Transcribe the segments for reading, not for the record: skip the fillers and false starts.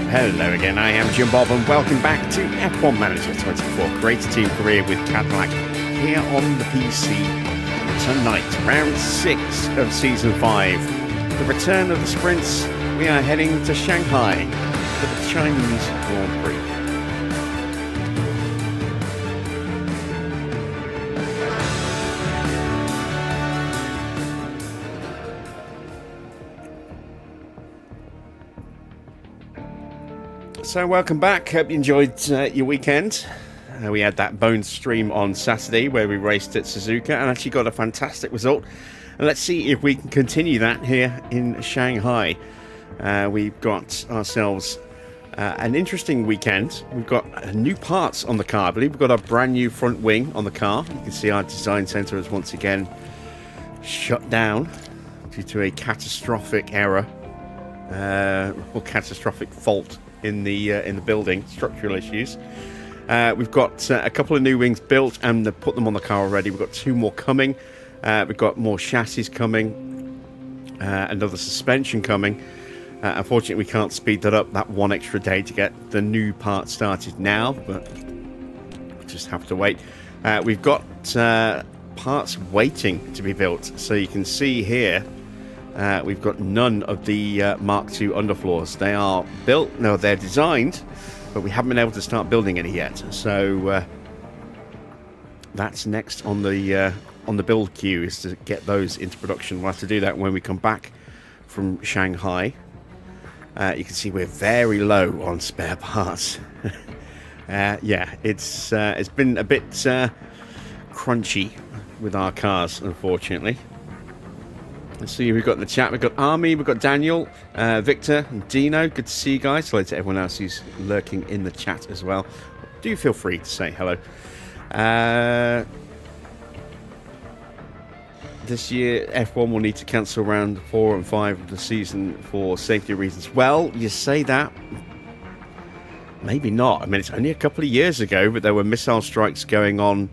Hello again, I am Jim Bob and welcome back to F1 Manager 24. Great team career with Cadillac here on the PC tonight. Round 6 of Season 5. The return of the sprints. We are heading to Shanghai for the Chinese Grand Prix. So welcome back, hope you enjoyed your weekend. We had that Bones stream on Saturday where we raced at Suzuka and actually got a fantastic result. And let's see if we can continue that here in Shanghai. We've got ourselves an interesting weekend. We've got new parts on the car. I believe we've got a brand new front wing on the car. You can see our design centre is once again shut down due to a catastrophic error or catastrophic fault in the building, structural issues. We've got a couple of new wings built and they've put them on the car already. We've got 2 more coming. We've got more chassis coming, another suspension coming. Unfortunately, we can't speed that up that 1 extra day to get the new part started now, but we'll just have to wait. We've got parts waiting to be built, so you can see here we've got none of the Mark II underfloors. They are built, no, they're designed, but we haven't been able to start building any yet. So that's next on the build queue, is to get those into production. We'll have to do that when we come back from Shanghai. You can see we're very low on spare parts. Yeah, it's been a bit crunchy with our cars, unfortunately. Let's see who we've got in the chat. We've got Army, we've got Daniel, Victor, and Dino. Good to see you guys. Hello to everyone else who's lurking in the chat as well. Do feel free to say hello. This year, F1 will need to cancel round 4 and 5 of the season for safety reasons. Well, you say that. Maybe not. I mean, it's only a couple of years ago, but there were missile strikes going on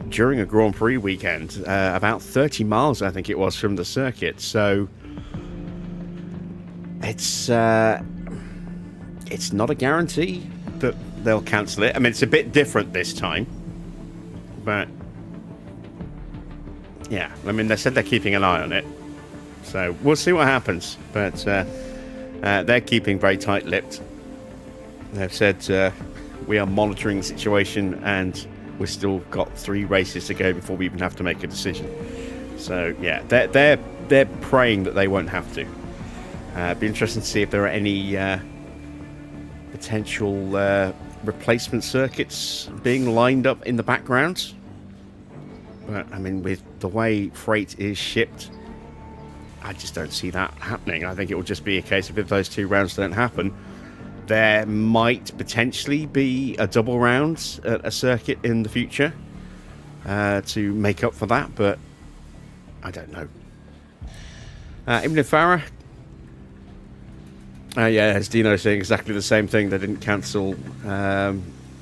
during a Grand Prix weekend, about 30 miles, I think it was, from the circuit. So it's not a guarantee that they'll cancel it. I mean, it's a bit different this time, but yeah, I mean, they said they're keeping an eye on it, so we'll see what happens. But they're keeping very tight-lipped. They've said we are monitoring the situation and we've still got 3 races to go before we even have to make a decision. So yeah, they're praying that they won't have to. Be interesting to see if there are any potential replacement circuits being lined up in the background. But I mean, with the way freight is shipped, I just don't see that happening. I think it will just be a case of, if those 2 rounds don't happen, there might potentially be a double round at a circuit in the future to make up for that, but I don't know. Ibn Farah, yeah, as Dino saying exactly the same thing. They didn't cancel the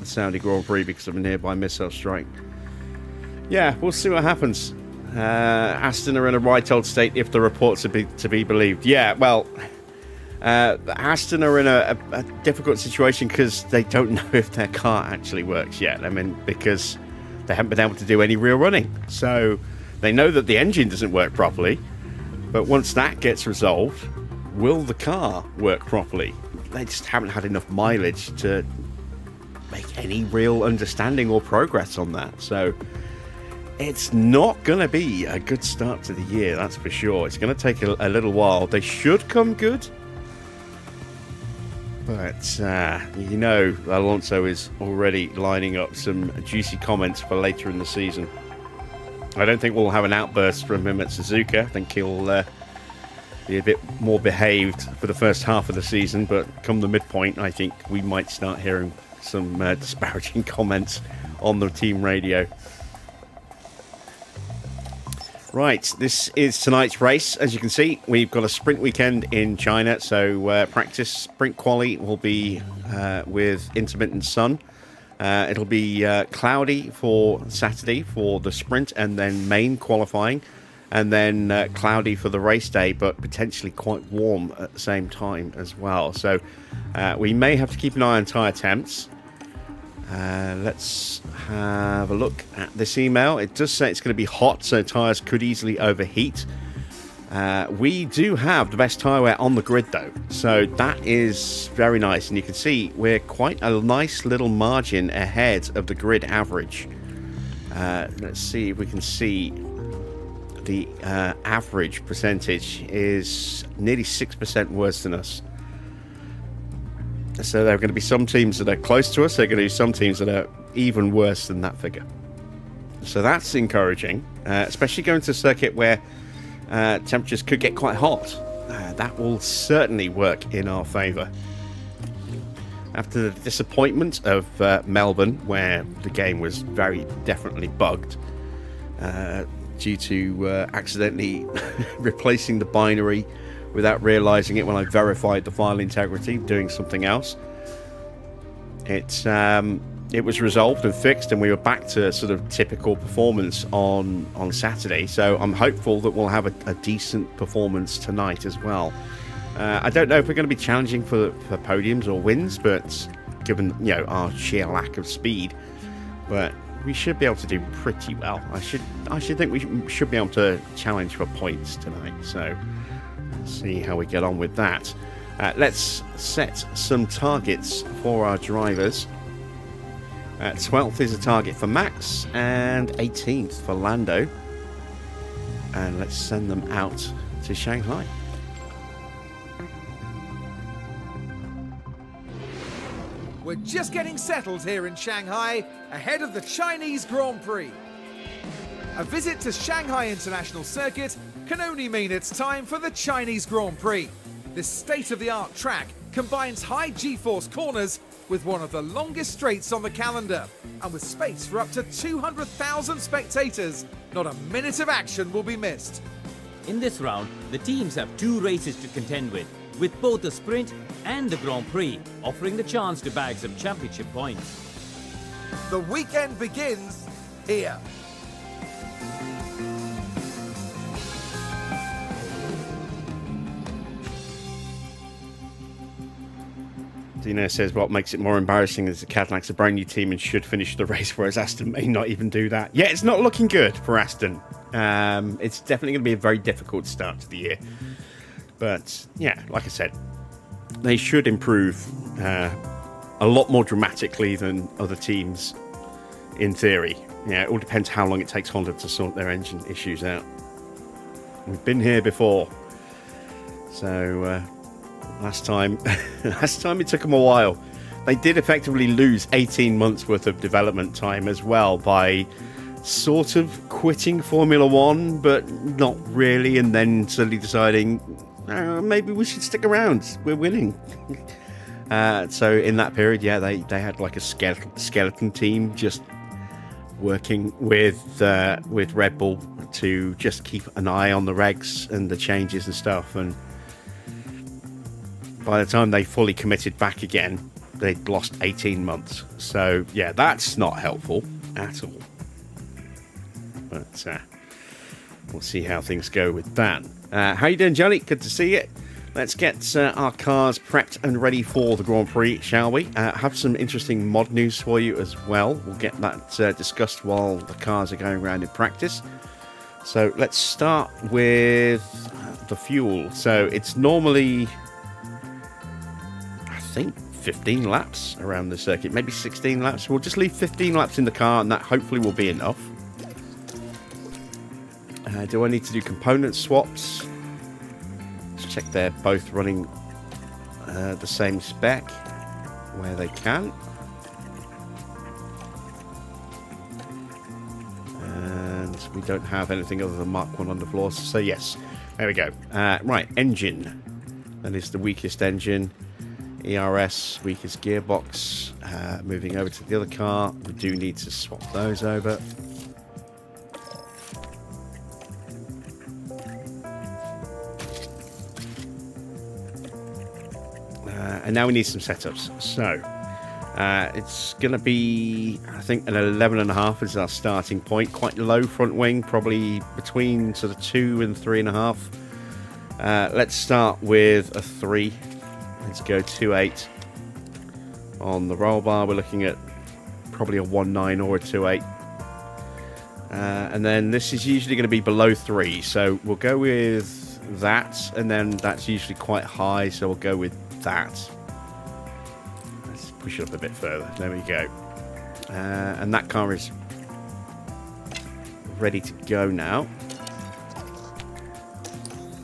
Saudi Grand Prix because of a nearby missile strike. Yeah, we'll see what happens. Aston are in a right old state if the reports are to be believed. Yeah, well, Aston are in a difficult situation because they don't know if their car actually works yet. I mean, because they haven't been able to do any real running. So they know that the engine doesn't work properly, but once that gets resolved, will the car work properly? They just haven't had enough mileage to make any real understanding or progress on that. So it's not going to be a good start to the year, that's for sure. It's going to take a little while. They should come good. But, you know, Alonso is already lining up some juicy comments for later in the season. I don't think we'll have an outburst from him at Suzuka. I think he'll be a bit more behaved for the first half of the season. But come the midpoint, I think we might start hearing some disparaging comments on the team radio. Right, this is tonight's race. As you can see, we've got a sprint weekend in China, so practice sprint quali will be with intermittent sun. It'll be cloudy for Saturday for the sprint and then main qualifying. and then cloudy for the race day, but potentially quite warm at the same time as well. So we may have to keep an eye on tyre temps. Let's have a look at this email. It does say it's going to be hot, so tyres could easily overheat. We do have the best tyre wear on the grid though, so that is very nice, and you can see we're quite a nice little margin ahead of the grid average. Let's see if we can see the average percentage is nearly 6% worse than us. So there are going to be some teams that are close to us. There are going to be some teams that are even worse than that figure. So that's encouraging, especially going to a circuit where temperatures could get quite hot. That will certainly work in our favour. After the disappointment of Melbourne, where the game was very definitely bugged due to accidentally replacing the binary without realising it when I verified the file integrity, doing something else. It was resolved and fixed, and we were back to sort of typical performance on Saturday. So I'm hopeful that we'll have a decent performance tonight as well. I don't know if we're going to be challenging for podiums or wins, but given our sheer lack of speed, but we should be able to do pretty well. I should think we should be able to challenge for points tonight. So let's see how we get on with that. Let's set some targets for our drivers. 12th is a target for Max, and 18th for Lando. And let's send them out to Shanghai. We're just getting settled here in Shanghai, ahead of the Chinese Grand Prix. A visit to Shanghai International Circuit can only mean it's time for the Chinese Grand Prix. This state-of-the-art track combines high G-force corners with one of the longest straights on the calendar, and with space for up to 200,000 spectators, not a minute of action will be missed. In this round, the teams have 2 races to contend with both the Sprint and the Grand Prix offering the chance to bag some championship points. The weekend begins here. Dino says what makes it more embarrassing is the Cadillac's a brand new team and should finish the race, whereas Aston may not even do that. Yeah, it's not looking good for Aston. It's definitely going to be a very difficult start to the year. But yeah, like I said, they should improve a lot more dramatically than other teams in theory. Yeah, it all depends how long it takes Honda to sort their engine issues out. We've been here before. So last time it took them a while. They did effectively lose 18 months worth of development time as well by sort of quitting Formula One, but not really, and then suddenly deciding maybe we should stick around. We're winning. So in that period, yeah, they had like a skeleton team just working with Red Bull to just keep an eye on the regs and the changes and stuff. And by the time they fully committed back again, they'd lost 18 months. So yeah, that's not helpful at all. But we'll see how things go with that. How you doing, Jelly? Good to see you. Let's get our cars prepped and ready for the Grand Prix, shall we? Have some interesting mod news for you as well. We'll get that discussed while the cars are going around in practice. So let's start with the fuel. So it's normally, I think, 15 laps around the circuit, maybe 16 laps. We'll just leave 15 laps in the car, and that hopefully will be enough. Do I need to do component swaps? Let's check they're both running the same spec where they can. And we don't have anything other than Mark 1 on the floor, so yes, there we go. Right, engine. That is the weakest engine. ERS, weakest gearbox. Moving over to the other car, we do need to swap those over. And now we need some setups. So It's going to be, I think, an 11.5 is our starting point. Quite low front wing, probably between sort of 2 and 3.5. Let's start with a 3. Let's go 2.8. On the roll bar, we're looking at probably a 1.9 or a 2.8. And then this is usually going to be below 3, so we'll go with that, and then that's usually quite high, so we'll go with that. Let's push it up a bit further. There we go. And that car is ready to go now.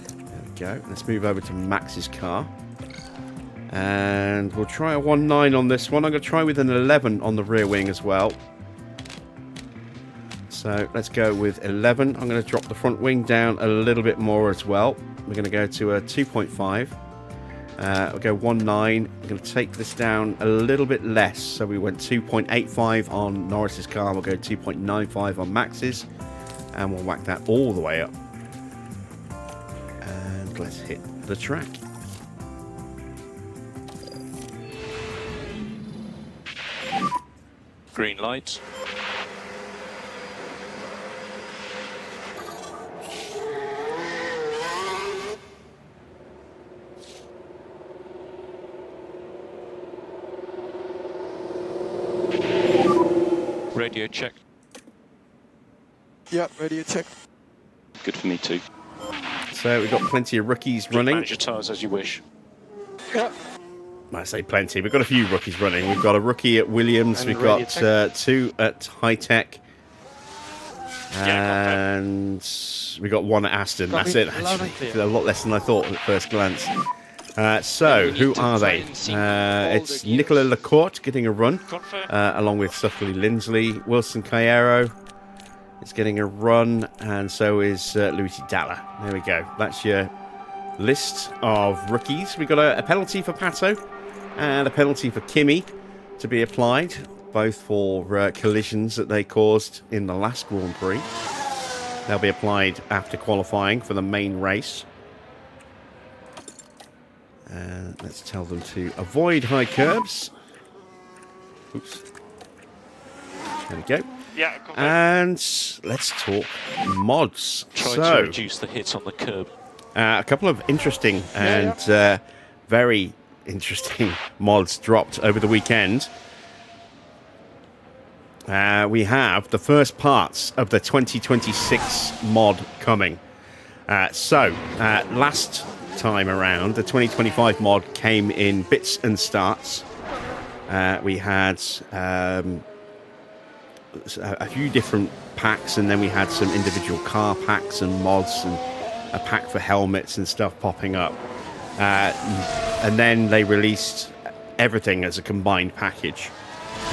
There we go. Let's move over to Max's car. And we'll try a 1.9 on this one. I'm going to try with an 11 on the rear wing as well. So let's go with 11. I'm going to drop the front wing down a little bit more as well. We're going to go to a 2.5. We'll go 1.9. I'm going to take this down a little bit less. So we went 2.85 on Norris's car. We'll go 2.95 on Max's. And we'll whack that all the way up. And let's hit the track. Green light. Radio check. Yeah, radio check. Good for me too. So we've got plenty of rookies running. Manage your tyres as you wish. Yeah. I say plenty. We've got a few rookies running. We've got a rookie at Williams. And We've got 2 at HiTech. And we got 1 at Aston. That's it, actually. A lot less than I thought at first glance. So, who are they? It's Nicola Lacourte getting a run, along with Suckley Lindsley. Wilson Cairo is getting a run, and so is Luigi Dalla. There we go. That's your list of rookies. We've got a penalty for Pato and a penalty for Kimi to be applied, both for collisions that they caused in the last Grand Prix. They'll be applied after qualifying for the main race. Let's tell them to avoid high curbs. Oops. There we go. Yeah, and let's talk mods. Try to reduce the hit on the curb. A couple of interesting and very interesting mods dropped over the weekend. We have the first parts of the 2026 mod coming. Last time around, the 2025 mod came in bits and starts. We had a few different packs, and then we had some individual car packs and mods, and a pack for helmets and stuff popping up. And then they released everything as a combined package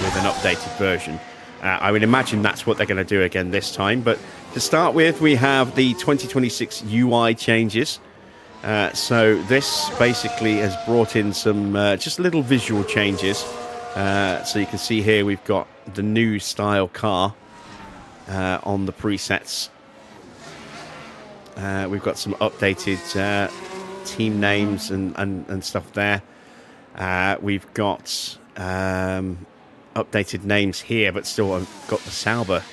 with an updated version. I would imagine that's what they're going to do again this time. But to start with, we have the 2026 UI changes. So this basically has brought in some just little visual changes. So you can see here we've got the new style car on the presets. We've got some updated team names and stuff there. We've got updated names here, but still got the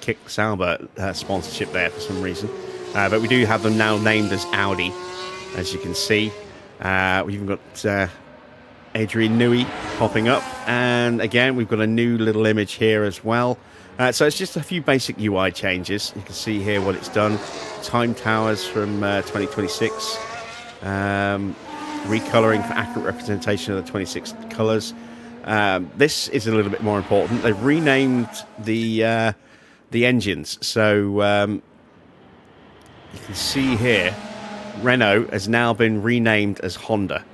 Kick Sauber sponsorship there for some reason. But we do have them now named as Audi, as you can see. We've even got Adrian Newey popping up, and again we've got a new little image here as well. So it's just a few basic UI changes. You can see here what it's done. Time towers from 2026. Recoloring for accurate representation of the 26 colours. This is a little bit more important. They've renamed the engines. So you can see here, Renault has now been renamed as Honda,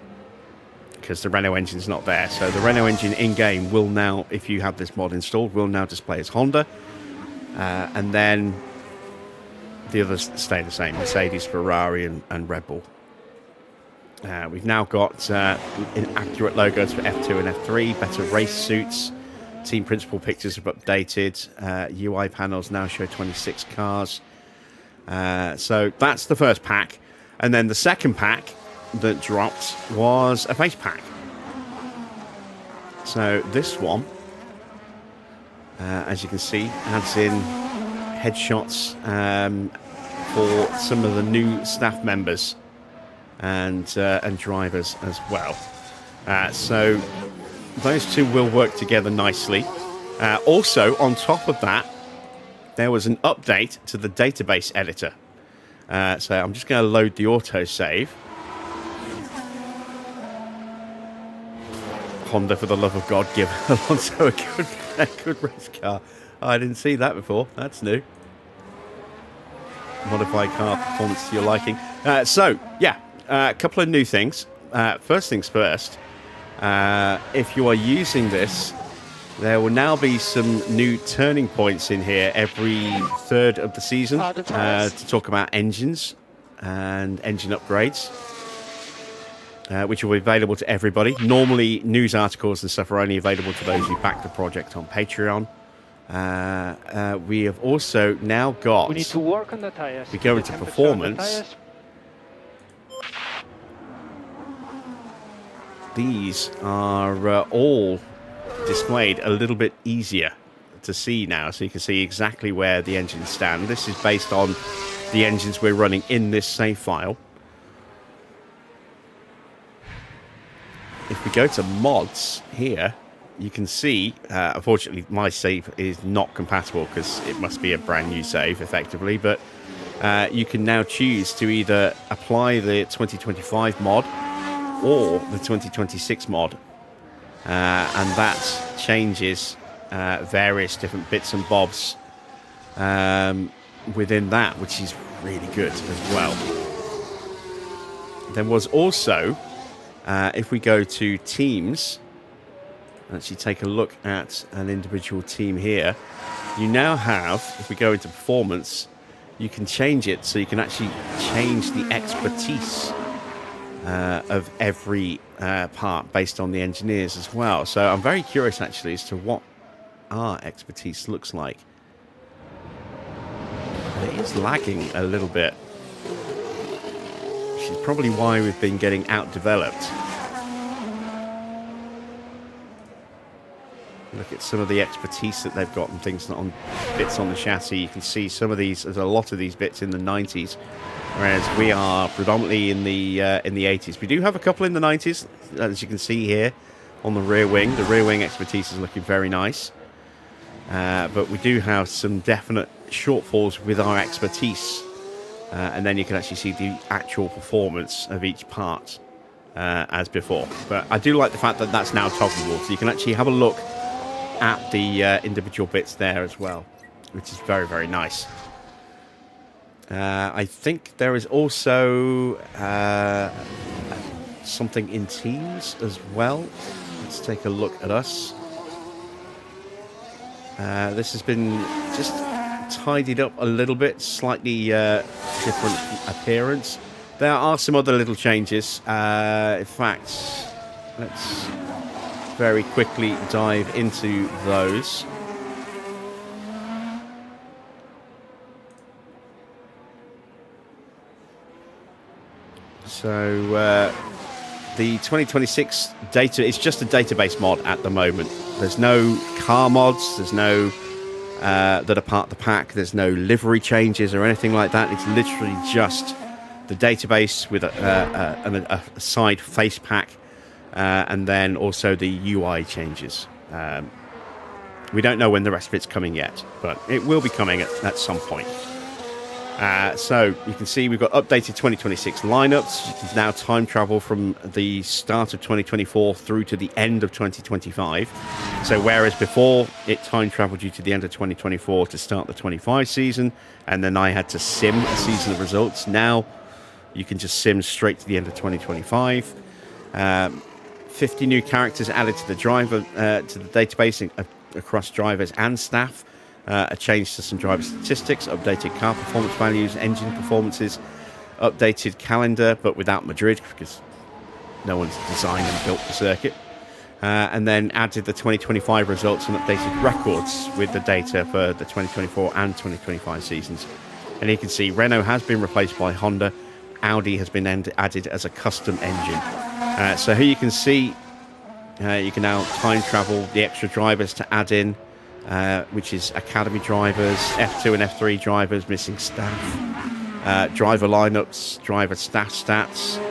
because the Renault engine's not there. So the Renault engine in-game will now, if you have this mod installed, will now display as Honda. And then the others stay the same, Mercedes, Ferrari and Red Bull. We've now got inaccurate logos for F2 and F3, better race suits. Team principal pictures have updated. UI panels now show 26 cars. So that's the first pack. And then the second pack that dropped was a face pack. So this one, as you can see, adds in headshots for some of the new staff members and drivers as well. So those two will work together nicely. Also, on top of that, there was an update to the database editor. So I'm just going to load the autosave. Honda, for the love of God, give Alonso a good race car. Oh, I didn't see that before. That's new. Modified car performance to your liking. So, yeah, a couple of new things. First things first, if you are using this, there will now be some new turning points in here every third of the season to talk about engines and engine upgrades, which will be available to everybody. Normally, news articles and stuff are only available to those who back the project on Patreon. We have also now got... We need to work on the tires. We go into performance. These are all displayed a little bit easier to see now, so you can see exactly where the engines stand. This is based on the engines we're running in this save file. If we go to mods here, you can see, unfortunately, my save is not compatible because it must be a brand new save, effectively, but you can now choose to either apply the 2025 mod or the 2026 mod, and that changes various different bits and bobs within that, which is really good as well. There was also, if we go to teams, actually take a look at an individual team here, you now have, if we go into performance, you can change it so you can actually change the expertise of every part based on the engineers as well. So I'm very curious actually as to what our expertise looks like. It is lagging a little bit, which is probably why we've been getting out-developed. Look at some of the expertise that they've got and things on bits on the chassis. You can see some of these, there's a lot of these bits in the 90s, whereas we are predominantly in the 80s. We do have a couple in the 90s, as you can see here on the rear wing. The rear wing expertise is looking very nice, but we do have some definite shortfalls with our expertise, and then you can actually see the actual performance of each part as before. But I do like the fact that that's now toggleable, so you can actually have a look at the individual bits there as well, which is very, very nice. I think there is also something in teams as well. Let's take a look at us. This has been just tidied up a little bit, slightly different appearance. There are some other little changes. In fact, let's very quickly dive into those. So the 2026 data is just a database mod at the moment. There's no car mods, there's no that are part of the pack, there's no livery changes or anything like that. It's literally just the database with a side Facepack, and then also the UI changes. We don't know when the rest of it's coming yet, but it will be coming at some point. So you can see we've got updated 2026 lineups. You can now time travel from the start of 2024 through to the end of 2025. So whereas before it time traveled you to the end of 2024 to start the 25 season, and then I had to sim a season of results, now you can just sim straight to the end of 2025. 50 new characters added to the driver to the database across drivers and staff. A change to some driver statistics, updated car performance values, engine performances, updated calendar, but without Madrid because no one's designed and built the circuit. And then added the 2025 results and updated records with the data for the 2024 and 2025 seasons. And you can see Renault has been replaced by Honda. Audi has been added as a custom engine. So here you can see You can now time travel the extra drivers to add in, which is academy drivers, F2 and F3 drivers, missing staff, driver lineups, driver staff stats,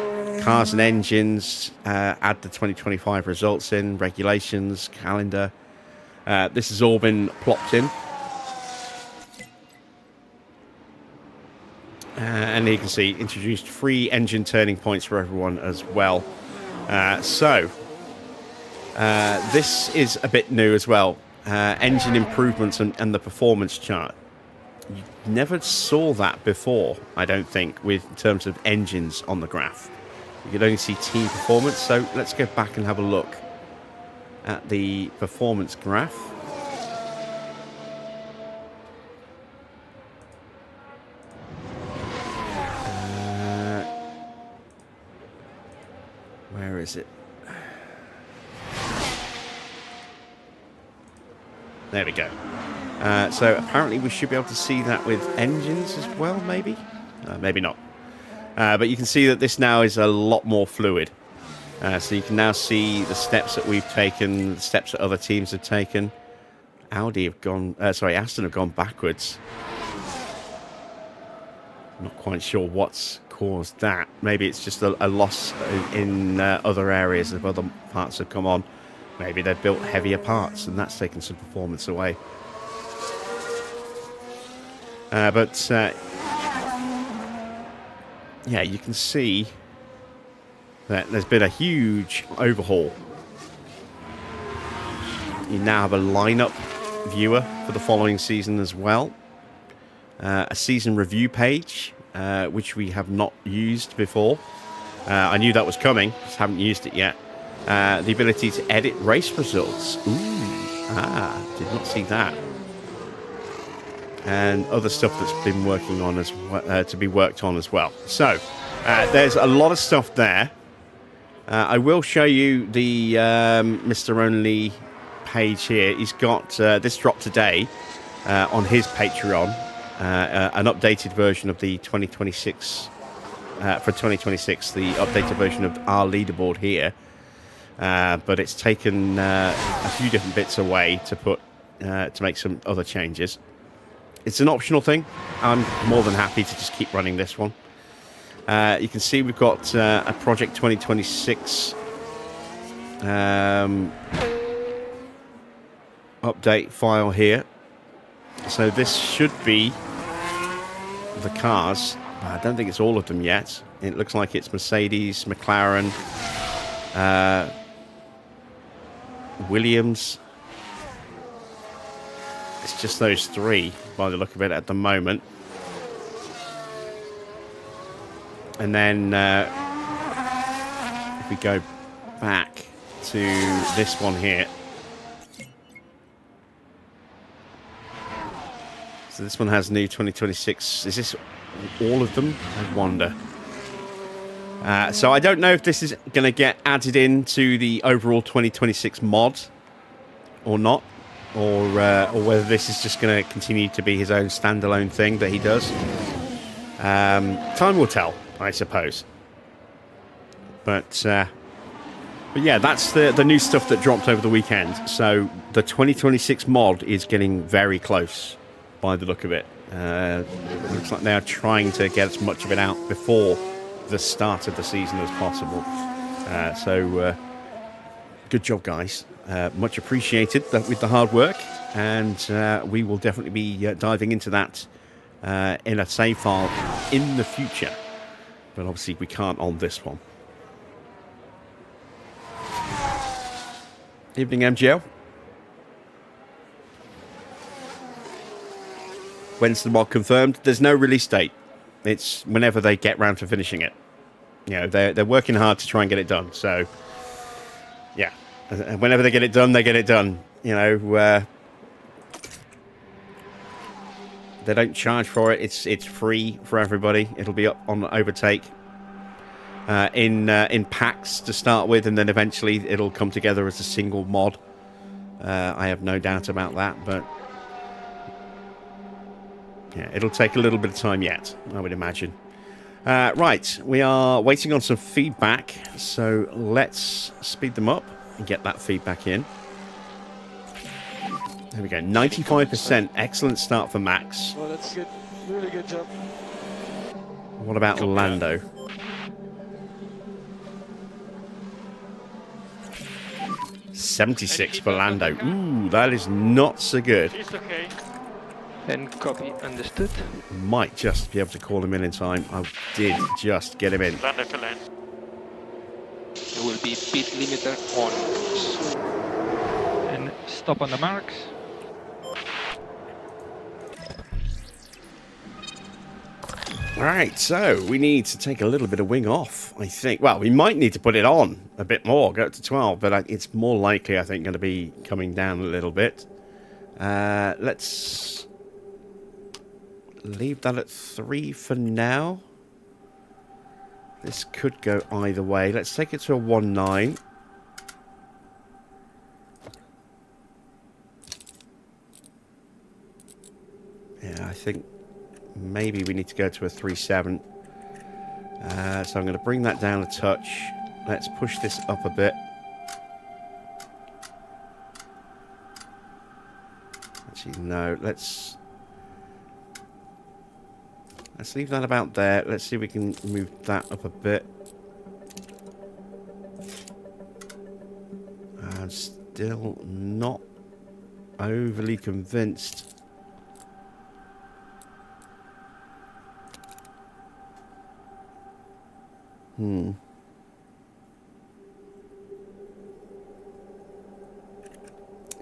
cars and engines, add the 2025 results in, regulations, calendar. This has all been plopped in. And you can see introduced free engine turning points for everyone as well. This is a bit new as well. Engine improvements and the performance chart. You never saw that before, I don't think, in terms of engines on the graph. You could only see team performance. So let's go back and have a look at the performance graph. Where is it? There we go. So apparently we should be able to see that with engines as well, maybe? Maybe not. But you can see that this now is a lot more fluid. So you can now see the steps that we've taken, the steps that other teams have taken. Aston have gone backwards. Not quite sure what's caused that. Maybe it's just a loss in other areas if other parts have come on. Maybe they've built heavier parts and that's taken some performance away. Yeah, you can see that there's been a huge overhaul. You now have a lineup viewer for the following season as well. A season review page, which we have not used before. I knew that was coming, just haven't used it yet. The ability to edit race results. Did not see that. And other stuff that's been working on as to be worked on as well. So there's a lot of stuff there. I will show you the Mr. Only page here. He's got this dropped today on his Patreon, an updated version of the 2026 for 2026, the updated version of our leaderboard here. But it's taken a few different bits away to put to make some other changes. It's an optional thing. I'm more than happy to just keep running this one. You can see we've got a Project 2026 update file here. So this should be the cars. I don't think it's all of them yet. It looks like it's Mercedes, McLaren, Williams. It's just those three by the look of it at the moment. And then if we go back to this one here. So this one has new 2026. Is this all of them? I wonder. So I don't know if this is going to get added into the overall 2026 mod or not. Or whether this is just going to continue to be his own standalone thing that he does. Time will tell, I suppose. But yeah, that's the new stuff that dropped over the weekend. So the 2026 mod is getting very close by the look of it. Looks like they are trying to get as much of it out before the start of the season as possible. So good job, guys. Much appreciated with the hard work, and we will definitely be diving into that in a save file in the future, but obviously we can't on this one. Evening, MGL. When's the mod confirmed? There's no release date. It's whenever they get round to finishing it. You know, they're working hard to try and get it done. So yeah. Whenever they get it done, they get it done. You know, they don't charge for it. It's free for everybody. It'll be up on Overtake in packs to start with, and then eventually it'll come together as a single mod. I have no doubt about that, but yeah, it'll take a little bit of time yet, I would imagine. Right, we are waiting on some feedback, so let's speed them up. and get that feedback in. There we go, 95%. Excellent start for Max. Well, that's good. Really good job. What about Lando? 76 for Lando. Ooh, that is not so good. It's okay. And copy, understood. Might just be able to call him in time. I did just get him in. Lando can land. There will be speed limiter on. And stop on the marks. Alright, so we need to take a little bit of wing off, I think. Well, we might need to put it on a bit more, go up to 12, but it's more likely, I think, going to be coming down a little bit. Let's leave that at 3 for now. This could go either way. Let's take it to a 1.9. Yeah, I think maybe we need to go to a 3.7. So I'm going to bring that down a touch. Let's push this up a bit. Actually, no. Let's leave that about there. Let's see if we can move that up a bit. I'm still not overly convinced.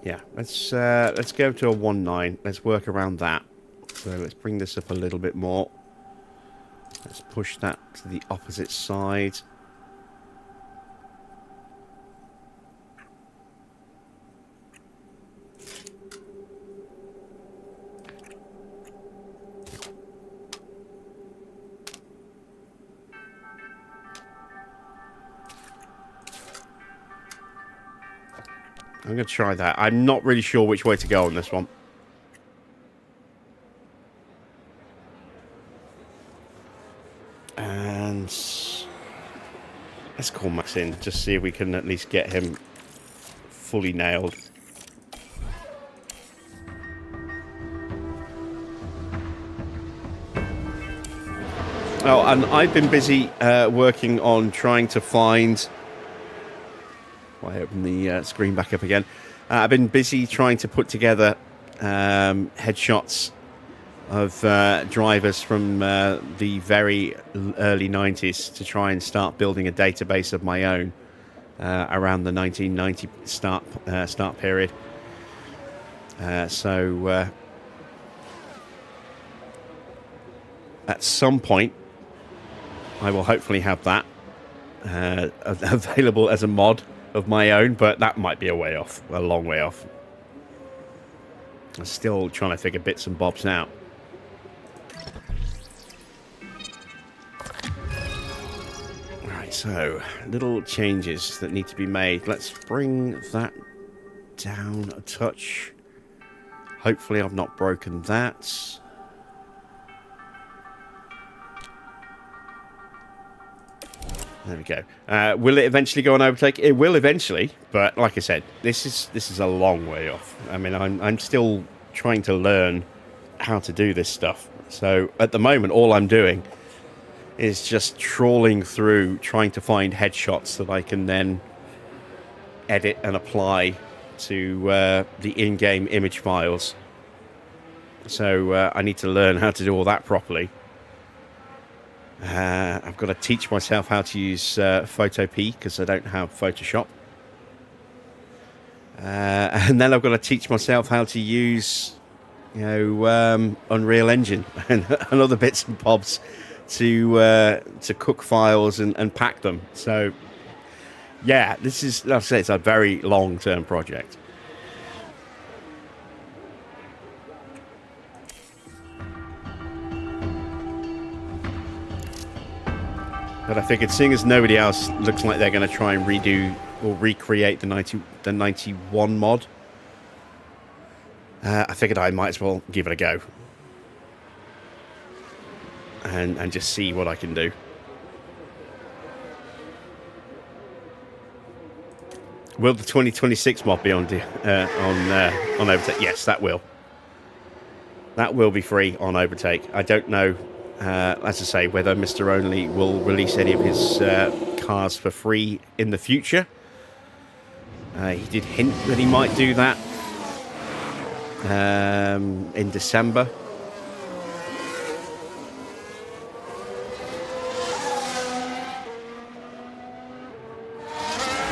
Yeah, let's go to a 1.9. Let's work around that. So let's bring this up a little bit more. Let's push that to the opposite side. I'm going to try that. I'm not really sure which way to go on this one. And let's call Max in. Just see if we can at least get him fully nailed. Oh, and I've been busy working on trying to find... I open the screen back up again. I've been busy trying to put together headshots of drivers from the very early 90s to try and start building a database of my own around the 1990 start period. So at some point, I will hopefully have that available as a mod of my own, but that might be a way off, a long way off. I'm still trying to figure bits and bobs out. Alright, so little changes that need to be made. Let's bring that down a touch. Hopefully I've not broken that. There we go. Will it eventually go on overtake? It will eventually, but like I said, this is a long way off. I mean, I'm still trying to learn how to do this stuff. So at the moment, all I'm doing is just trawling through, trying to find headshots that I can then edit and apply to the in-game image files. So I need to learn how to do all that properly. I've got to teach myself how to use Photop because I don't have Photoshop. And then I've got to teach myself how to use, Unreal Engine and other bits and bobs to cook files and pack them. So, yeah, this is, like I say, it's a very long-term project. But I figured, seeing as nobody else looks like they're going to try and redo or recreate the 91 mod, I figured I might as well give it a go and just see what I can do. Will the 2026 mod be on Overtake? Yes, that will. That will be free on Overtake. I don't know, as I say, whether Mr. Only will release any of his cars for free in the future. He did hint that he might do that in December.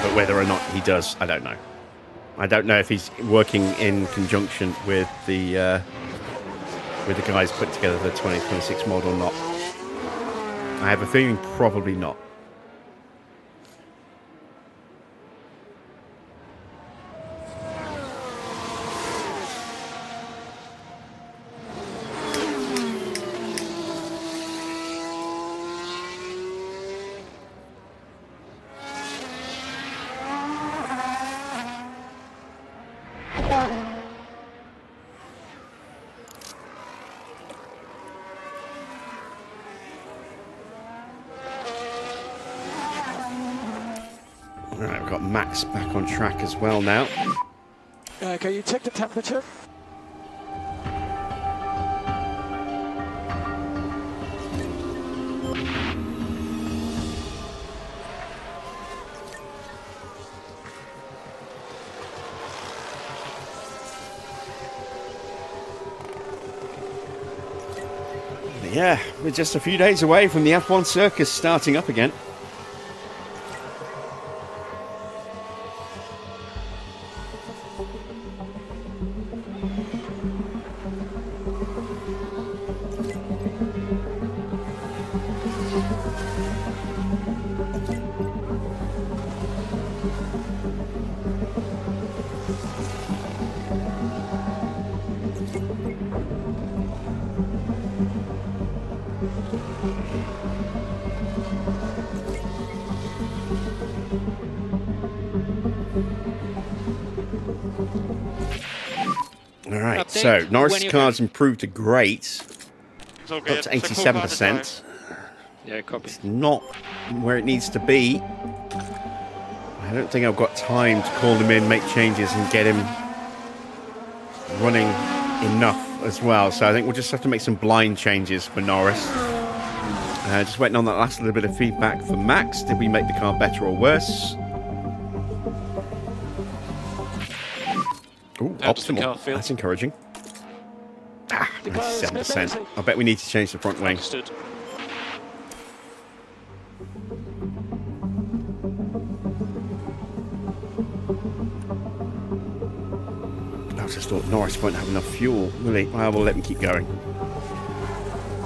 But whether or not he does, I don't know. I don't know if he's working in conjunction with the guys put together the 2026 mod or not. I have a feeling probably not. Alright, we've got Max back on track as well now. Can you check the temperature? Yeah, we're just a few days away from the F1 circus starting up again. Alright, so Norris' car's improved to great, up to 87%. Yeah, copy. It's not where it needs to be. I don't think I've got time to call him in, make changes and get him running enough as well. So I think we'll just have to make some blind changes for Norris. Just waiting on that last little bit of feedback from Max. Did we make the car better or worse? Ooh, optimal. That's encouraging. 97%. I bet we need to change the front wing. Understood. I just thought Norris won't have enough fuel, will he? Well, we'll let him keep going.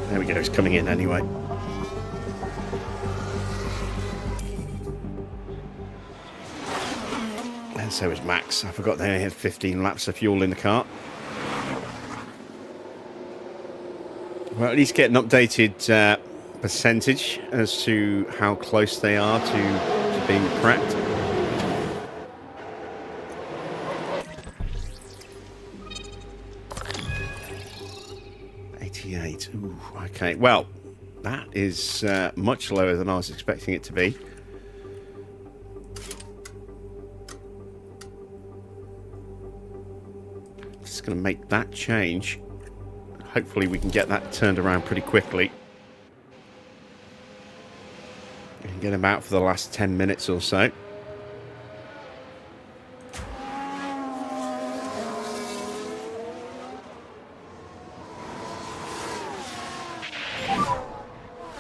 There we go, he's coming in anyway. And so is Max. I forgot they only had 15 laps of fuel in the car. Well, at least get an updated percentage as to how close they are to being cracked. Ooh, okay, well, that is much lower than I was expecting it to be. Just going to make that change. Hopefully we can get that turned around pretty quickly. And get him out for the last 10 minutes or so.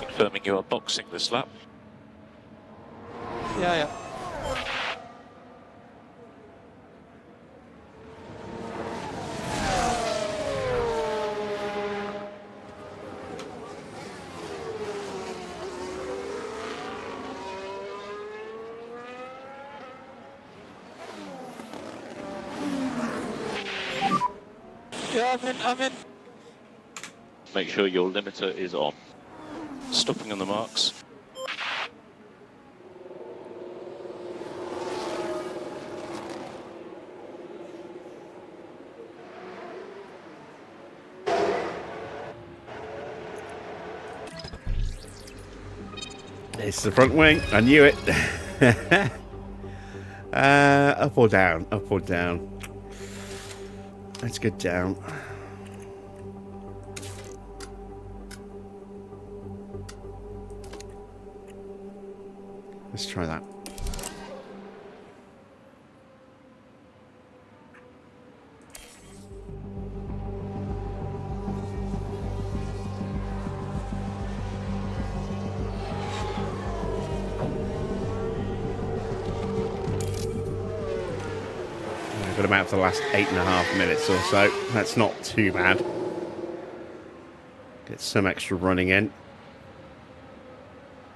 Confirming you are boxing this lap. Yeah. Yeah, I'm in. Make sure your limiter is on. Stopping on the marks. It's the front wing. I knew it. Up or down? Up or down? Let's go down. Let's try that. I've got about the last 8.5 minutes or so. That's not too bad. Get some extra running in.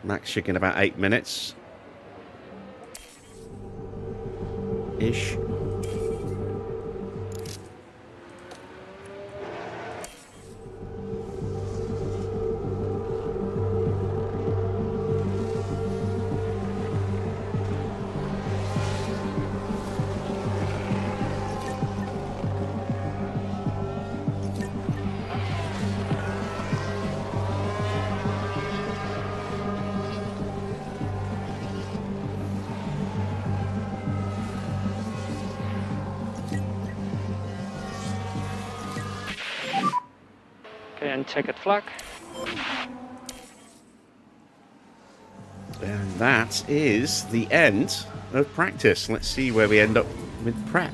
Max should get about 8 minutes. Ish. And checkered flag. And that is the end of practice. Let's see where we end up with prep.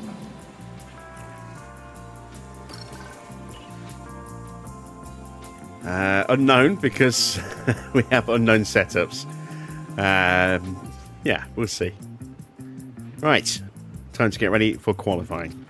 Unknown, because we have unknown setups. Yeah, we'll see. Right, time to get ready for qualifying.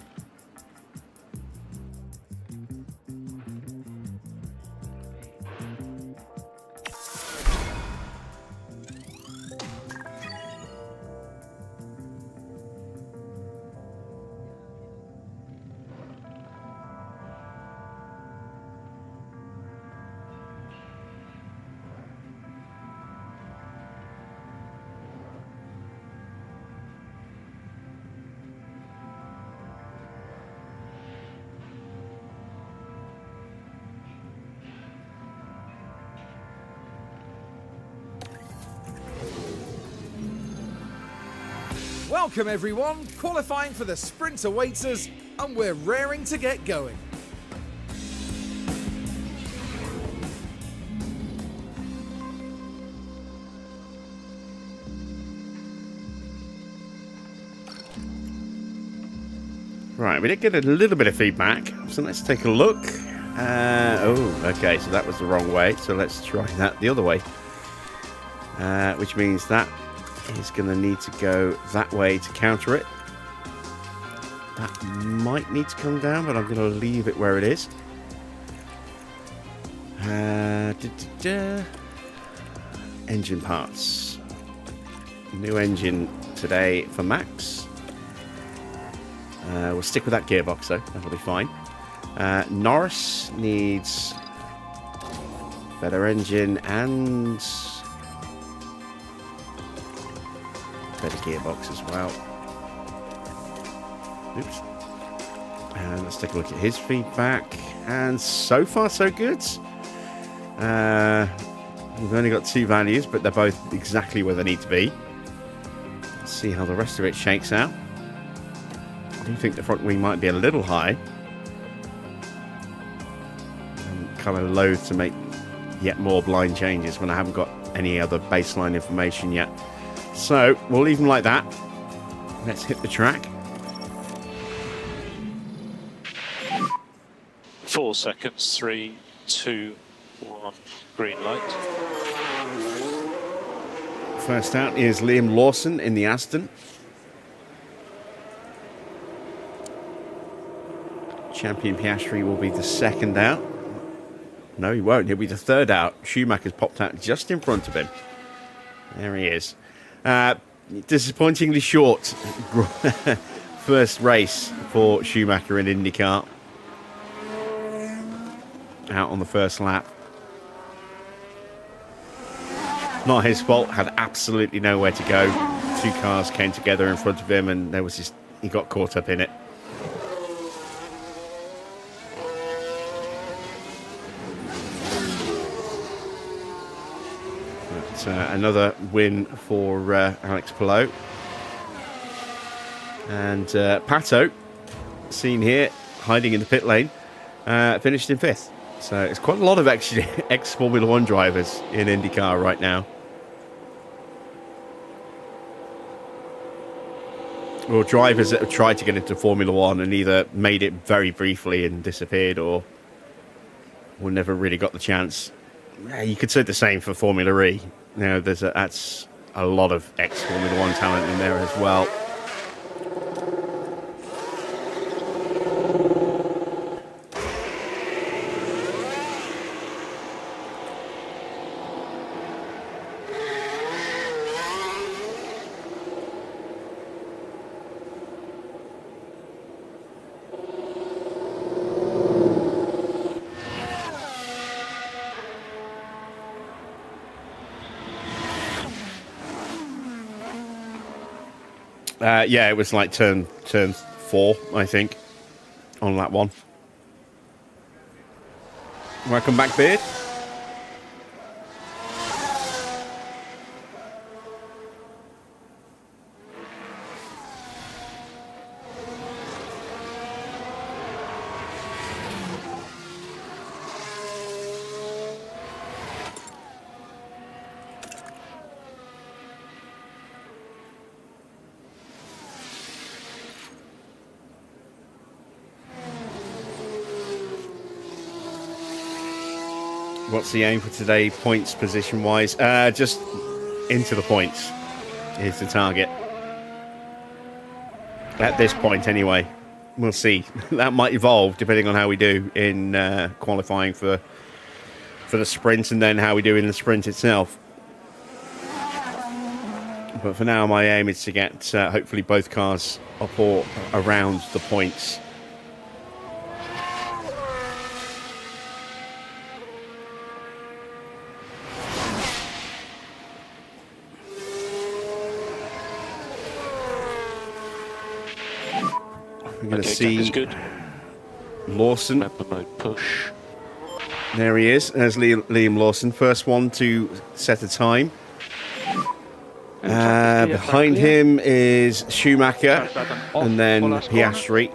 Welcome everyone, qualifying for the sprint awaits us, and we're raring to get going. Right, we did get a little bit of feedback, so let's take a look. Oh, okay, so that was the wrong way, so let's try that the other way. Which means that is going to need to go that way to counter it. That might need to come down, but I'm going to leave it where it is. Engine parts. New engine today for Max. We'll stick with that gearbox though, that'll be fine. Norris needs better engine and better gearbox as well. Oops. And let's take a look at his feedback. And so far, so good. We've only got 2 values, but they're both exactly where they need to be. Let's see how the rest of it shakes out. I do think the front wing might be a little high. I'm kind of loath to make yet more blind changes when I haven't got any other baseline information yet. So, we'll leave them like that. Let's hit the track. 4 seconds, 3, 2, 1, green light. First out is Liam Lawson in the Aston. Champion Piastri will be the second out. No, he won't. He'll be the third out. Schumacher's popped out just in front of him. There he is. Disappointingly short first race for Schumacher in IndyCar. Out on the first lap. Not his fault. Had absolutely nowhere to go. 2 cars came together in front of him, and there was just he got caught up in it. But, another win for Alex Palou. And Pato, seen here, hiding in the pit lane, finished in 5th. So it's quite a lot of ex-Formula 1 drivers in IndyCar right now. Or drivers that have tried to get into Formula 1 and either made it very briefly and disappeared, or never really got the chance. You could say the same for Formula E. Now, that's a lot of ex-Formula 1 talent in there as well. Yeah, it was like turn 4, I think, on that one. Welcome back, Beard. What's the aim for today, points position-wise? Just into the points is the target. At this point, anyway. We'll see. That might evolve depending on how we do in qualifying for the sprint, and then how we do in the sprint itself. But for now, my aim is to get hopefully both cars up or around the points. We're going to see Lawson. Mode push. There he is. There's Liam Lawson, first one to set a time. Behind him is Schumacher, and then Piastri.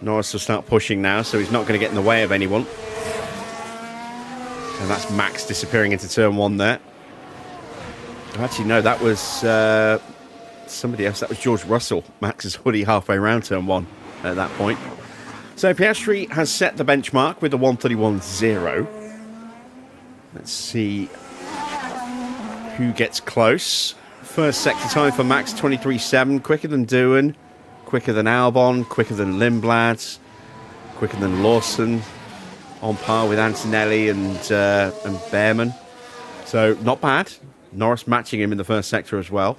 Norris will start pushing now, so he's not going to get in the way of anyone. And that's Max disappearing into turn 1 there. Actually, no, that was somebody else. That was George Russell. Max is already halfway around turn 1 at that point. So Piastri has set the benchmark with the 1:31.0. Let's see who gets close. First sector time for Max, 23.7. Quicker than Doohan, quicker than Albon, quicker than Lindblad, quicker than Lawson. On par with Antonelli and Bearman. So not bad. Norris matching him in the first sector as well.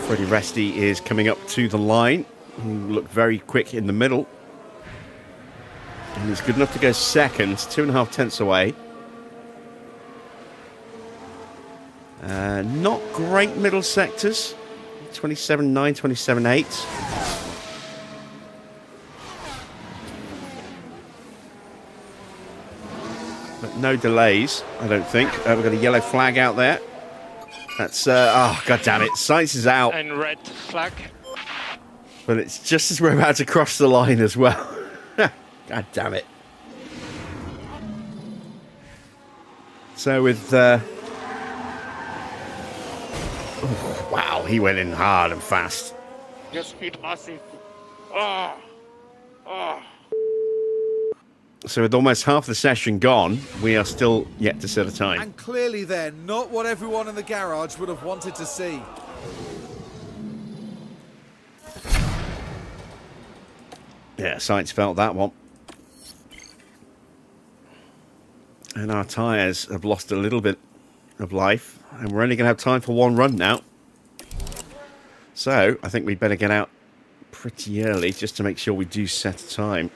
Freddie Resti is coming up to the line. He looked very quick in the middle. And he's good enough to go second, 2.5 tenths away. Not great middle sectors. 27.9, 27.8. But no delays, I don't think. We've got a yellow flag out there. That's, oh, god damn it, Sainz is out. And red flag. But it's just as we're about to cross the line as well. God damn it. So with, oh, wow, he went in hard and fast. Just speed massive. Oh. Oh. So with almost half the session gone, we are still yet to set a time. And clearly then, not what everyone in the garage would have wanted to see. Yeah, Sainz felt that one. And our tyres have lost a little bit of life. And we're only going to have time for one run now. So, I think we'd better get out pretty early just to make sure we do set a time.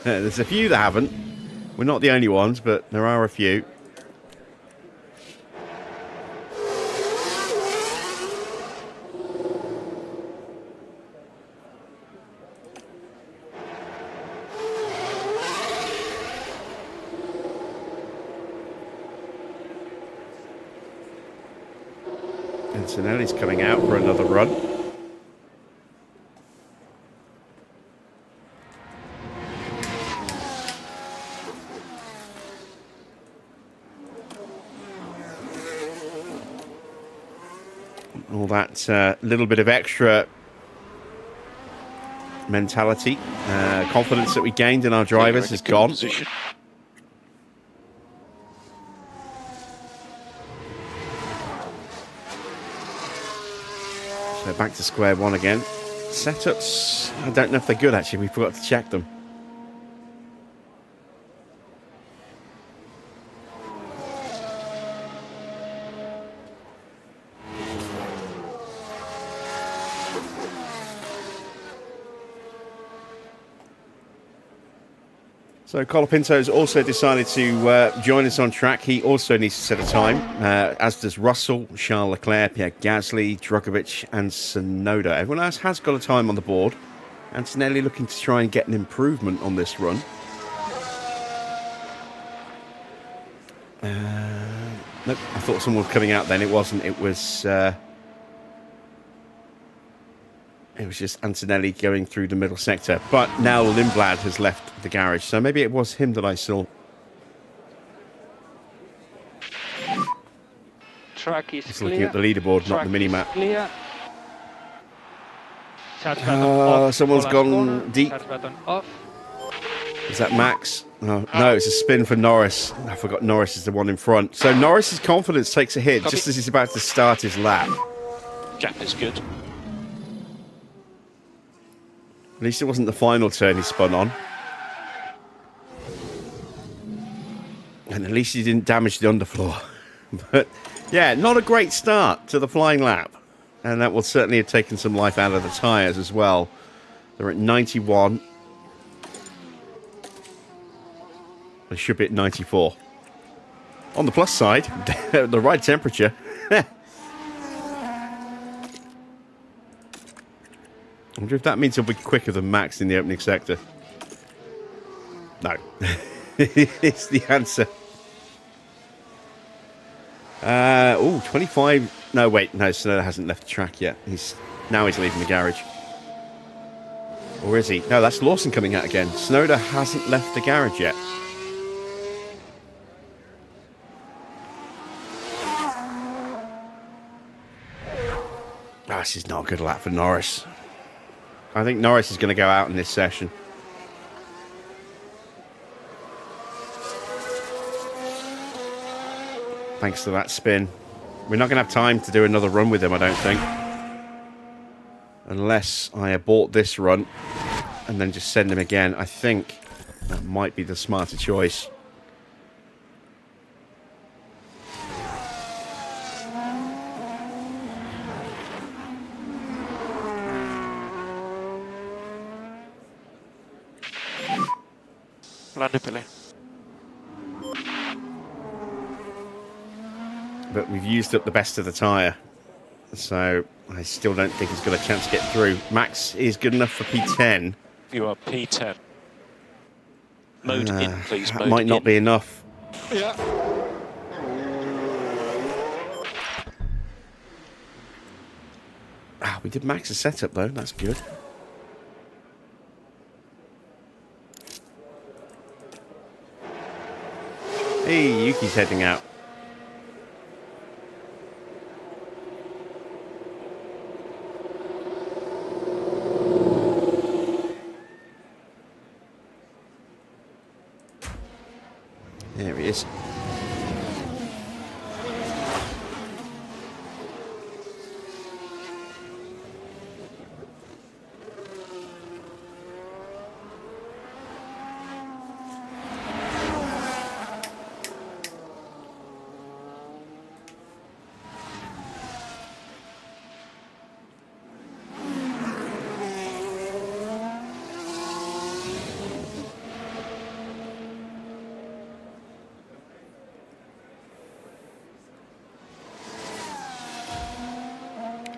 There's a few that haven't. We're not the only ones, but there are a few. Antonelli's coming out for another run. All that little bit of extra mentality, confidence that we gained in our drivers is gone. Position. So back to square one again. Setups, I don't know if they're good actually, we forgot to check them. So Colapinto's also decided to join us on track. He also needs to set a time, as does Russell, Charles Leclerc, Pierre Gasly, Drogovic and Tsunoda. Everyone else has got a time on the board. Antonelli looking to try and get an improvement on this run. Nope, I thought someone was coming out then. It wasn't. It was just Antonelli going through the middle sector. But now Lindblad has left the garage, so maybe it was him that I saw. Track is Just clear. looking at the leaderboard, not Track the mini-map. is clear. Charge button off. Someone's Last gone corner. deep. Charge button off. Is that Max? No, it's a spin for Norris. I forgot Norris is the one in front. So Norris's confidence takes a hit Copy. just as he's about to start his lap. Gap is good. At least it wasn't the final turn he spun on. And at least he didn't damage the underfloor. But yeah, not a great start to the flying lap. And that will certainly have taken some life out of the tyres as well. They're at 91. They should be at 94. On the plus side, the right temperature. I wonder if that means he'll be quicker than Max in the opening sector. No. It's the answer. 25. No, wait. No, Tsunoda hasn't left the track yet. Now he's leaving the garage. Or is he? No, that's Lawson coming out again. Tsunoda hasn't left the garage yet. This is not a good lap for Norris. I think Norris is going to go out in this session. Thanks to that spin. We're not going to have time to do another run with him, I don't think. Unless I abort this run and then just send him again. I think that might be the smarter choice. But we've used up the best of the tyre. So I still don't think he's got a chance to get through. Max is good enough for P10. You are P10. Mode in, please. That Mode might not in. be enough. Yeah. We did Max's setup though, that's good. Hey, Yuki's heading out. There he is.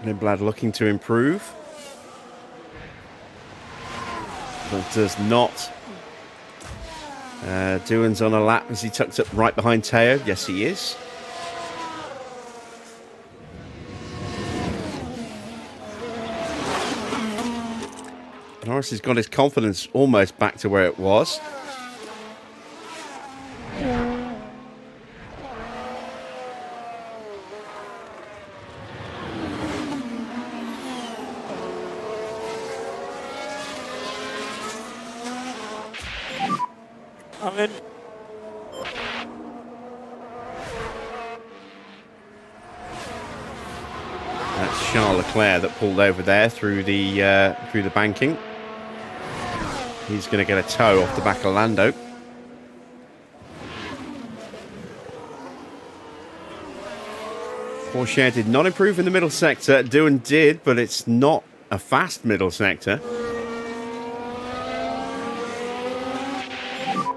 Lindblad looking to improve, but does not. Doohan's on a lap as he tucked up right behind Teo. Yes, he is. Norris has got his confidence almost back to where it was. I'm in. That's Charles Leclerc that pulled over there through the banking. He's going to get a tow off the back of Lando. Porsche did not improve in the middle sector. Doohan did, but it's not a fast middle sector.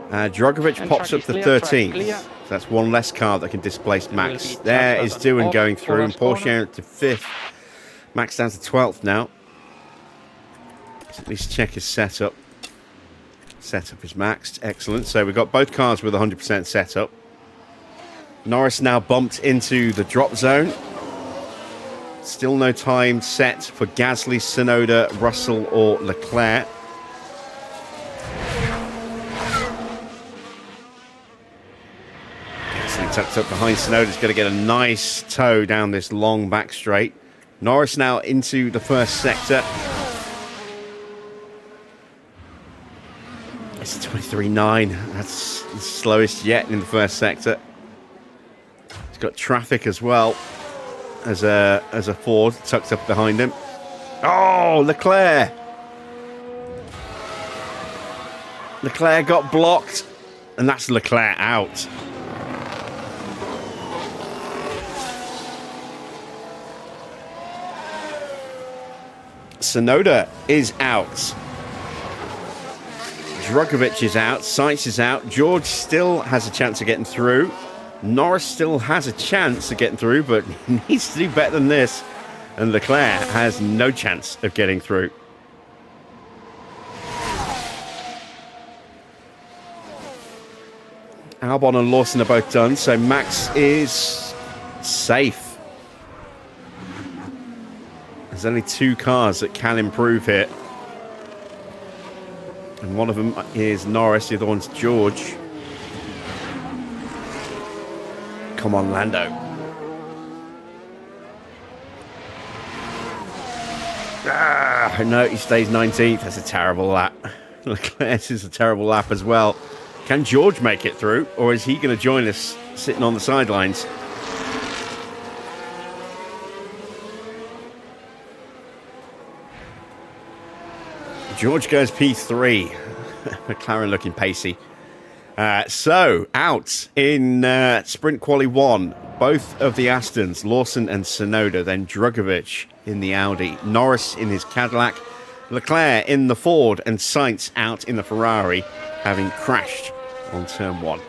Drogovic pops up to 13th. So that's one less car that can displace Max. There is Doohan going through, and Porsche to 5th. Max down to 12th now. Let's at least check his setup. Setup is maxed. Excellent. So we've got both cars with 100% setup. Norris now bumped into the drop zone. Still no time set for Gasly, Tsunoda, Russell or Leclerc. Gasly tucked up behind Tsunoda's going to get a nice tow down this long back straight. Norris now into the first sector. It's 23.9. That's the slowest yet in the first sector. He's got traffic as well as a Ford tucked up behind him. Oh, Leclerc! Leclerc got blocked, and that's Leclerc out. Tsunoda is out. Drogovic is out. Sainz is out. George still has a chance of getting through. Norris still has a chance of getting through, but needs to do better than this. And Leclerc has no chance of getting through. Albon and Lawson are both done, so Max is safe. There's only two cars that can improve here. And one of them is Norris, the other one's George. Come on, Lando. No, he stays 19th. That's a terrible lap. Leclerc is a terrible lap as well. Can George make it through, or is he going to join us sitting on the sidelines? George goes P3. McLaren looking pacey. So, out in Sprint Quali 1, both of the Astons, Lawson and Tsunoda, then Drogovic in the Audi, Norris in his Cadillac, Leclerc in the Ford, and Sainz out in the Ferrari, having crashed on turn 1.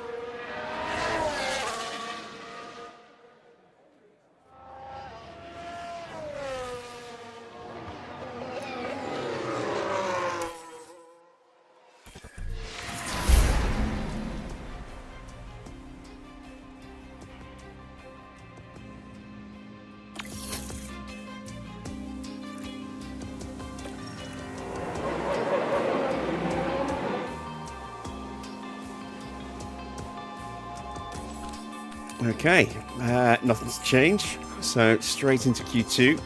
Okay, nothing's changed, so straight into Q2.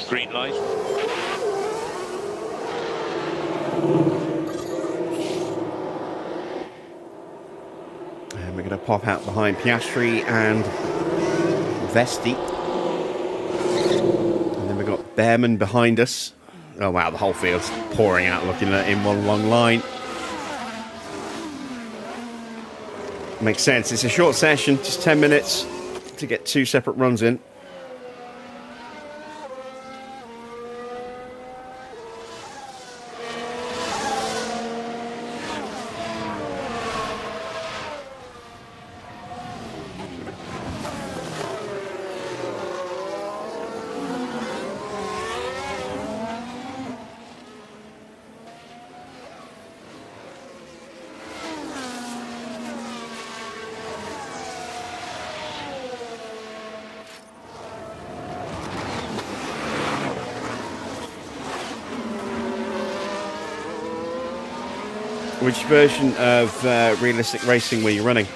Green light. And we're going to pop out behind Piastri and Vesti. And then we've got Bearman behind us. Oh wow, the whole field's pouring out looking at in one long line. Makes sense. It's a short session, just 10 minutes to get 2 separate runs in. Which version of realistic racing were you running?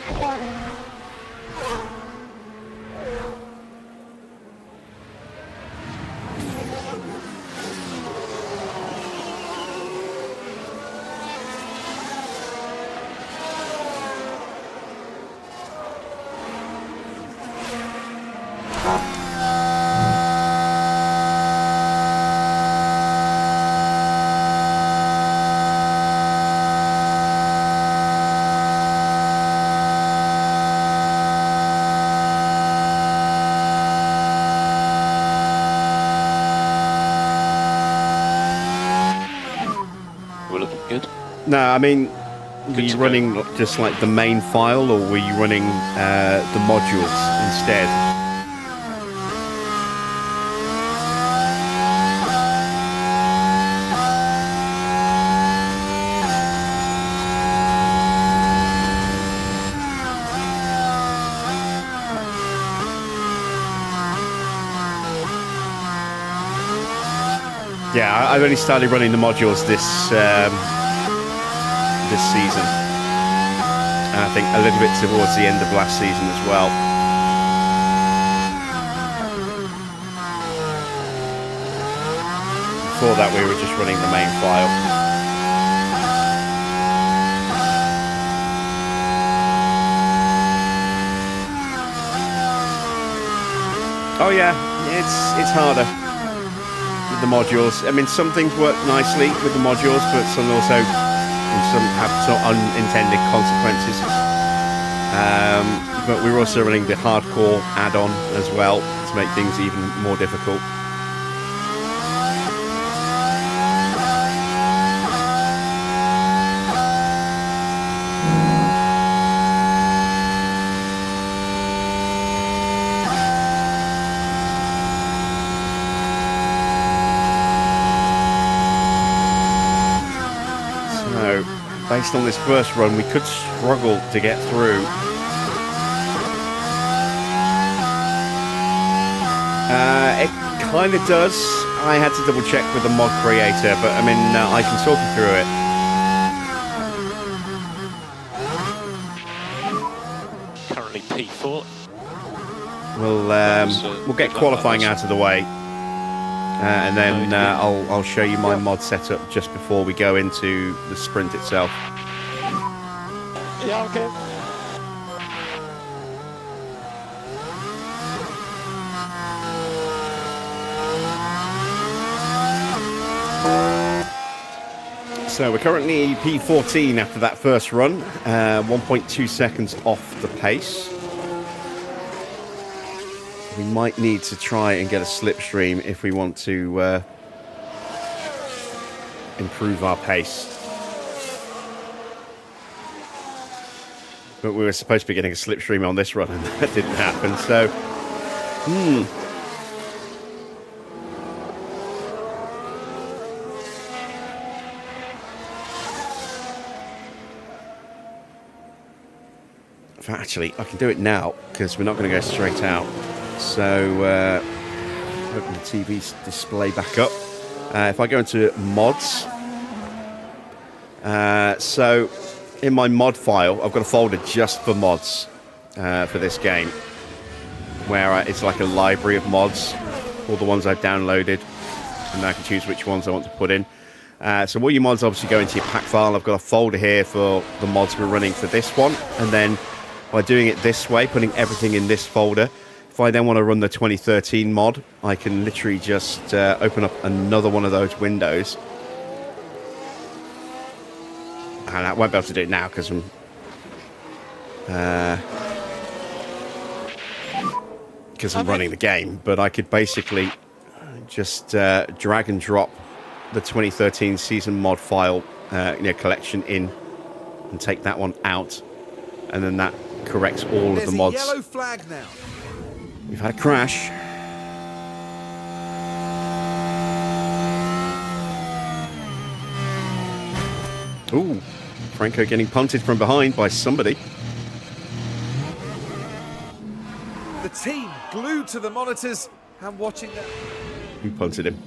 We're looking good. No, I mean, were Good you to running just like the main file, or were you running the modules instead? Yeah, I've only started running the modules this season, and I think a little bit towards the end of last season as well. Before that, we were just running the main file. Oh yeah, it's harder with the modules. I mean, some things work nicely with the modules, but some also some have some unintended consequences. But we're also running the hardcore add-on as well to make things even more difficult. Based on this first run, we could struggle to get through. It kind of does. I had to double check with the mod creator, but I mean, I can talk you through it. Currently P4. We'll get qualifying out of the way, and then I'll show you my mod setup just before we go into the sprint itself. Yeah, okay. So we're currently P14 after that first run, 1.2 seconds off the pace. We might need to try and get a slipstream if we want to improve our pace. But we were supposed to be getting a slipstream on this run, and that didn't happen, so... Actually, I can do it now, because we're not going to go straight out. So, open the TV display back up. If I go into mods, so in my mod file, I've got a folder just for mods for this game, where it's like a library of mods, all the ones I've downloaded, and I can choose which ones I want to put in. So all your mods obviously go into your pack file. I've got a folder here for the mods we're running for this one, and then by doing it this way, putting everything in this folder, if I then want to run the 2013 mod, I can literally just open up another one of those windows. And I won't be able to do it now because I'm running the game, but I could basically just drag and drop the 2013 season mod file collection in and take that one out, and then that corrects all of the mods. There's a yellow flag now. We've had a crash. Ooh, Franco getting punted from behind by somebody. The team glued to the monitors and watching that. Who punted him?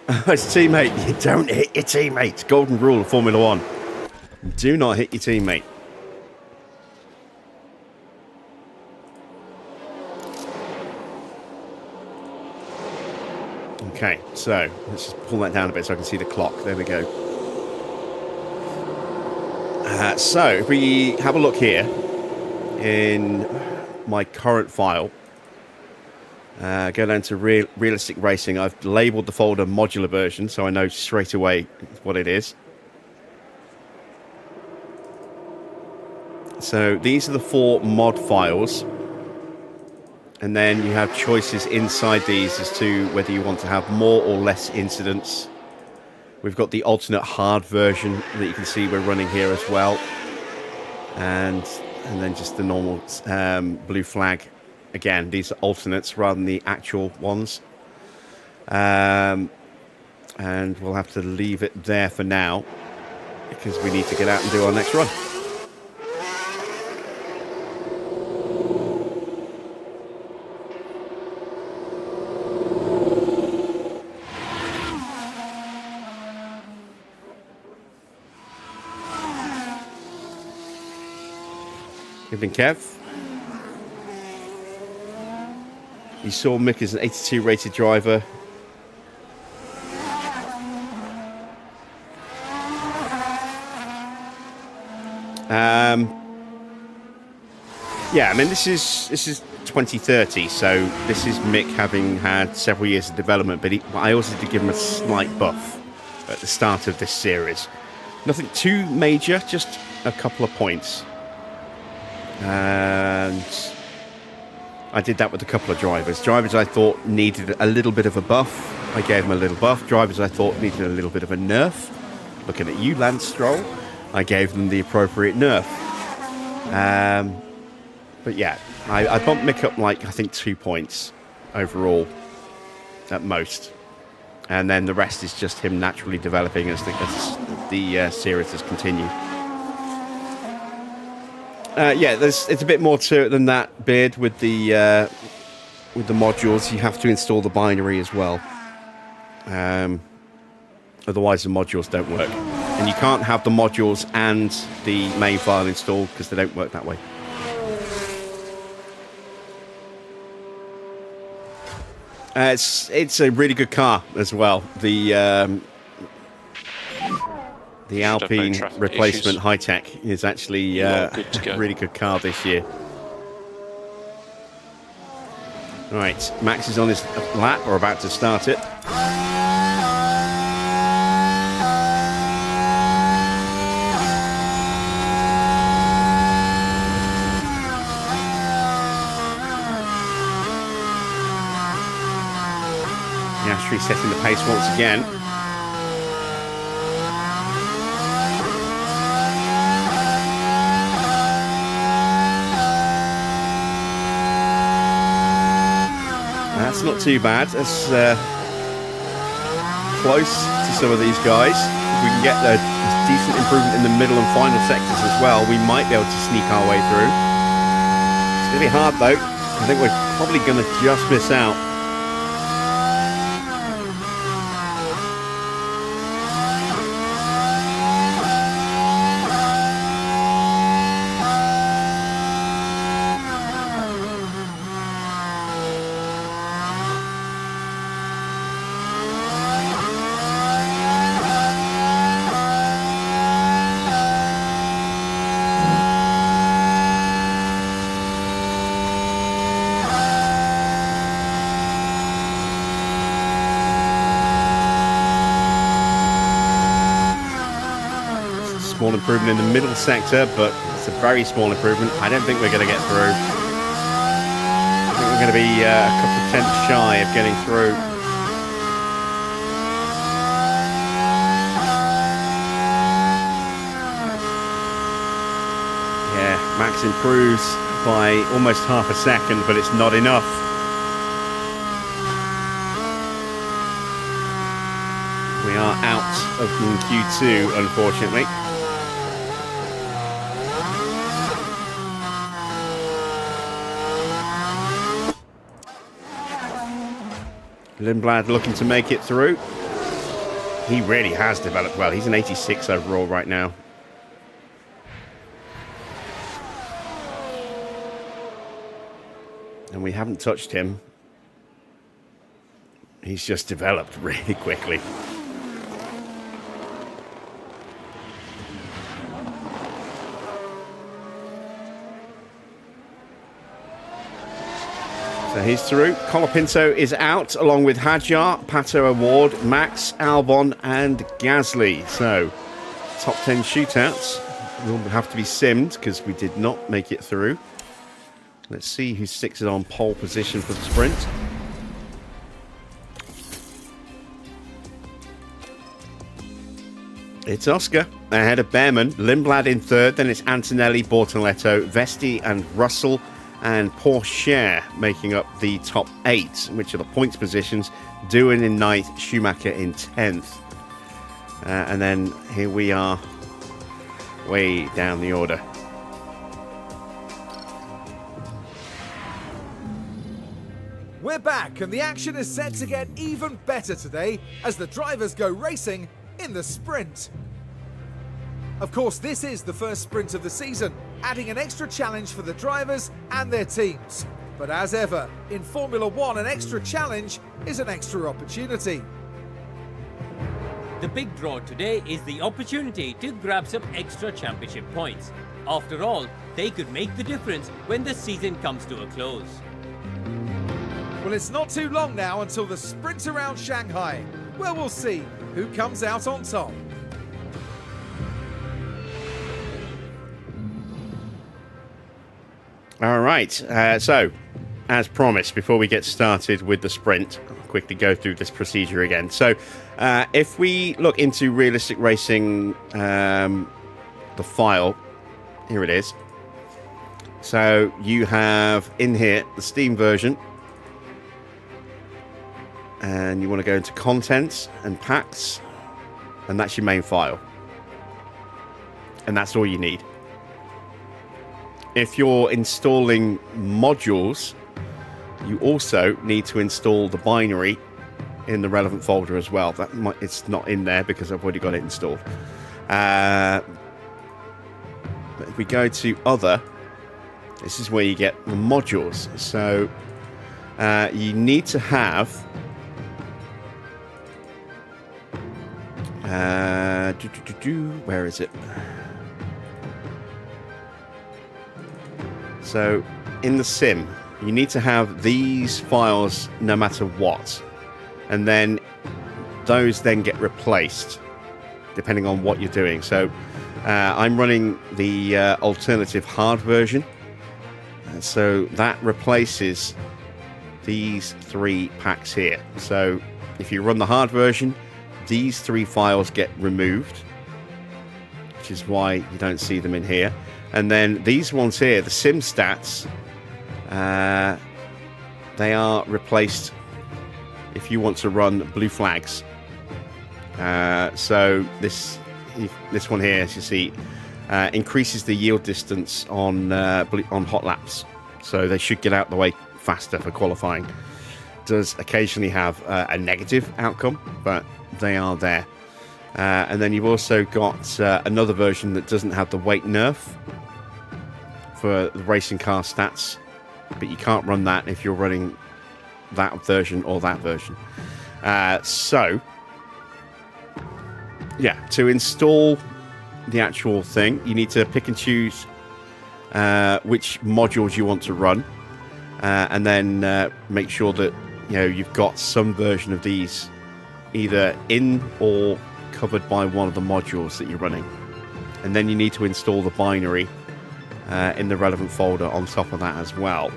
His teammate, you don't hit your teammate. Golden rule of Formula One. Do not hit your teammate. Okay, so let's just pull that down a bit so I can see the clock. There we go. So if we have a look here in my current file, go down to realistic racing. I've labeled the folder modular version so I know straight away what it is. So these are the 4 mod files, and then you have choices inside these as to whether you want to have more or less incidents. We've got the alternate hard version that you can see we're running here as well, and then just the normal blue flag. Again, these are alternates rather than the actual ones, and we'll have to leave it there for now because we need to get out and do our next run. Evening, Kev. You saw Mick as an 82 rated driver. Yeah, I mean this is 2030, so this is Mick having had several years of development, but I also did give him a slight buff at the start of this series. Nothing too major, just a couple of points. And I did that with a couple of drivers. Drivers I thought needed a little bit of a buff, I gave them a little buff. Drivers I thought needed a little bit of a nerf. Looking at you, Lance Stroll, I gave them the appropriate nerf. But yeah, I bumped Mick up like, I think 2 points overall at most. And then the rest is just him naturally developing as the series has continued. Yeah, it's a bit more to it than that, Beard. With the modules, you have to install the binary as well. Otherwise, the modules don't work, and you can't have the modules and the main file installed because they don't work that way. It's a really good car as well. The Alpine replacement HiTech is actually a really good car this year. All right, Max is on his lap, or about to start it. Piastri setting the pace once again. That's not too bad. That's close to some of these guys. If we can get a decent improvement in the middle and final sectors as well, we might be able to sneak our way through. It's going to be hard though. I think we're probably going to just miss out. Small improvement in the middle sector, but it's a very small improvement. I don't think we're going to get through. I think we're going to be a couple of tenths shy of getting through. Yeah, Max improves by almost half a second, but it's not enough. We are out of Q2, unfortunately. Lindblad looking to make it through. He really has developed well. He's an 86 overall right now. And we haven't touched him. He's just developed really quickly. So he's through. Colapinto is out, along with Hadjar, Pato Award, Max, Albon, and Gasly. So, top 10 shootouts will have to be simmed because we did not make it through. Let's see who sticks it on pole position for the sprint. It's Oscar ahead of Bearman. Lindblad in third. Then it's Antonelli, Bortoletto, Vesti, and Russell. And Porsche making up the top 8, which are the points positions. Doohan in 9th, Schumacher in 10th. And then here we are, way down the order. We're back, and the action is set to get even better today as the drivers go racing in the sprint. Of course, this is the first sprint of the season, adding an extra challenge for the drivers and their teams. But as ever, in Formula One, an extra challenge is an extra opportunity. The big draw today is the opportunity to grab some extra championship points. After all, they could make the difference when the season comes to a close. Well, it's not too long now until the sprint around Shanghai, where we'll see who comes out on top. All right, so as promised, before we get started with the sprint, I'll quickly go through this procedure again. So if we look into Realistic Racing, the file, here it is. So you have in here the Steam version, and you want to go into Contents and Packs, and that's your main file. And that's all you need. If you're installing modules, you also need to install the binary in the relevant folder as well. It's not in there because I've already got it installed. But if we go to Other, this is where you get the modules. So you need to have where is it? So in the sim, you need to have these files no matter what, and then those then get replaced depending on what you're doing. So I'm running the alternative hard version, so that replaces these 3 packs here. So if you run the hard version, these 3 files get removed, which is why you don't see them in here. And then these ones here, the sim stats, they are replaced if you want to run blue flags. So this one here, as you see, increases the yield distance on hot laps, so they should get out the way faster for qualifying. Does occasionally have a negative outcome, but they are there. And then you've also got another version that doesn't have the weight nerf for the racing car stats, but you can't run that if you're running that version or that version. So yeah, to install the actual thing, you need to pick and choose which modules you want to run, and then make sure that you've got some version of these either in or covered by one of the modules that you're running. And then you need to install the binary in the relevant folder on top of that as well.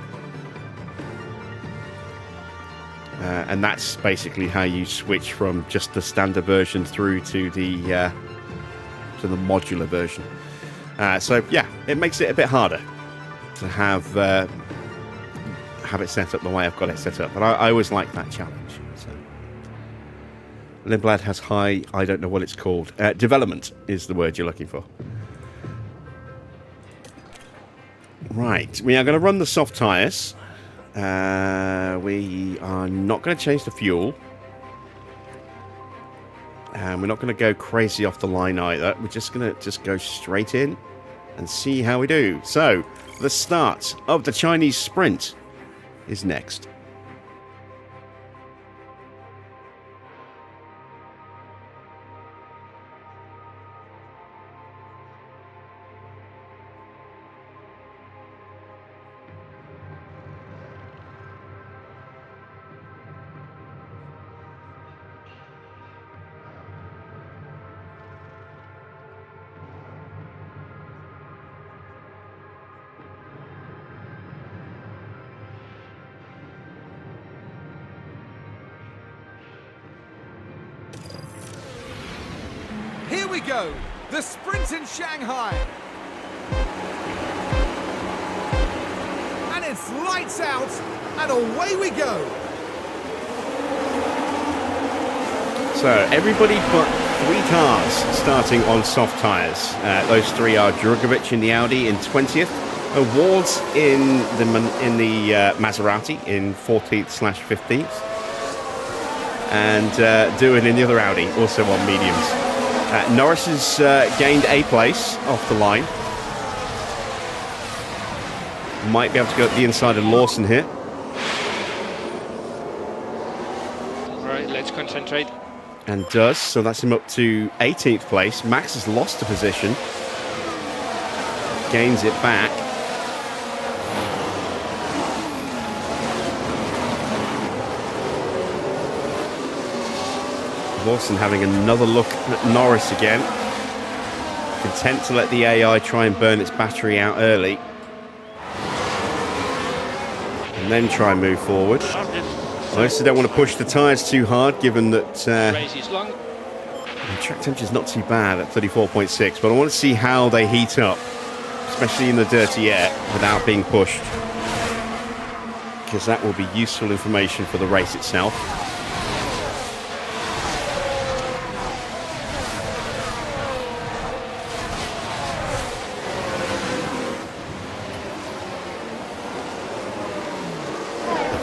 And that's basically how you switch from just the standard version through to the modular version. So yeah, it makes it a bit harder to have it set up the way I've got it set up. But I always like that challenge. So. Lindblad has high, I don't know what it's called. Development is the word you're looking for. Right, we are going to run the soft tyres. We are not going to change the fuel. And we're not going to go crazy off the line either. We're just going to go straight in and see how we do. So, the start of the Chinese sprint is next. Here we go, the sprint in Shanghai. And it's lights out, and away we go. So, everybody but 3 cars starting on soft tyres. Those 3 are Drugovich in the Audi in 20th, Awards in the Maserati in 14th/15th, and Doing in the other Audi, also on mediums. Norris has gained a place off the line. Might be able to go at the inside of Lawson here. Right, let's concentrate. And does, so that's him up to 18th place. Max has lost a position. Gains it back. Lawson having another look at Norris again. Content to let the AI try and burn its battery out early. And then try and move forward. I also don't want to push the tyres too hard, given that Race is long. the track temperature is not too bad at 34.6, but I want to see how they heat up, especially in the dirty air, without being pushed. Because that will be useful information for the race itself.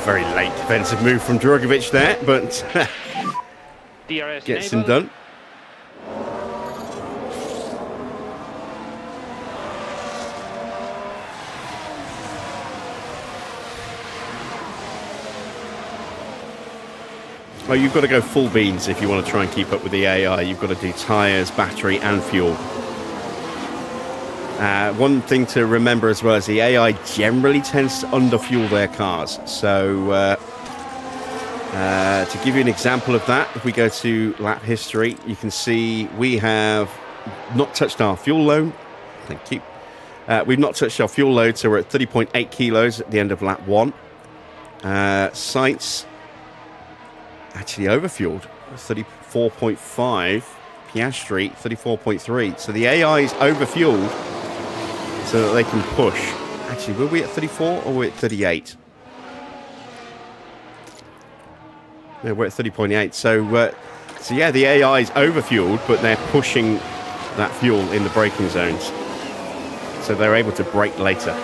Very late defensive move from Drugovich there, but DRS gets him enabled. done. Well, you've got to go full beans if you want to try and keep up with the AI. You've got to do tyres, battery and fuel. One thing to remember as well is the AI generally tends to underfuel their cars. So to give you an example of that, if we go to lap history, you can see we have not touched our fuel load. Thank you. We've not touched our fuel load, so we're at 30.8 kilos at the end of lap 1. Sainz actually overfueled, 34.5. Piastri, 34.3. So the AI is overfueled so that they can push. Actually, were we at 34 or were we at 38? No, we're at 30.8. So yeah, the AI is overfueled, but they're pushing that fuel in the braking zones. So they're able to brake later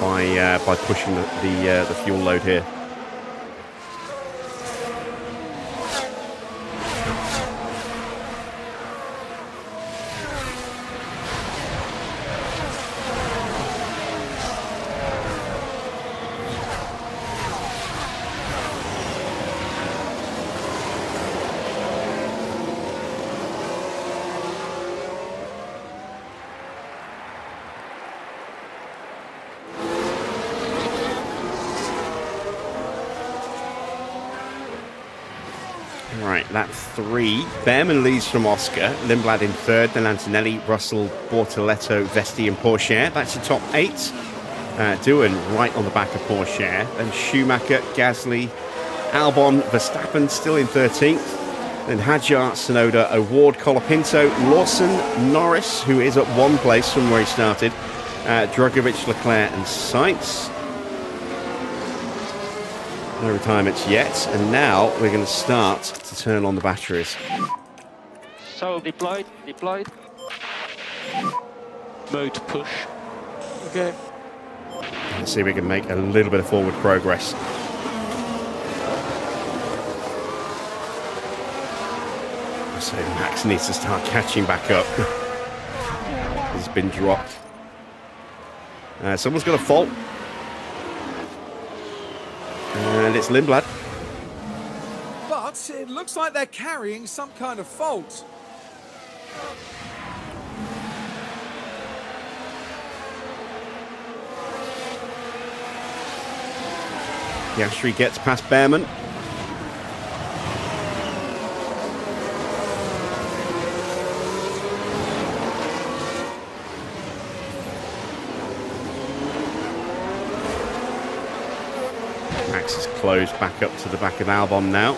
by pushing the fuel load here. Right, lap 3. Bearman leads from Oscar. Lindblad in 3rd, then Antonelli, Russell, Bortoletto, Vesti and Pourchaire. That's your top 8. Doohan right on the back of Pourchaire. Then Schumacher, Gasly, Albon, Verstappen still in 13th. Then Hadjar, Tsunoda, Award, Colapinto, Lawson, Norris, who is at 1 place from where he started. Drugovich, Leclerc and Sainz. No retirements yet, and now we're going to start to turn on the batteries. So deployed. Mode push. Okay. Let's see if we can make a little bit of forward progress. So Max needs to start catching back up. He's been dropped. Someone's got a fault. And it's Lindblad. But it looks like they're carrying some kind of fault. Piastri gets past Bearman. Max is closed back up to the back of Albon now.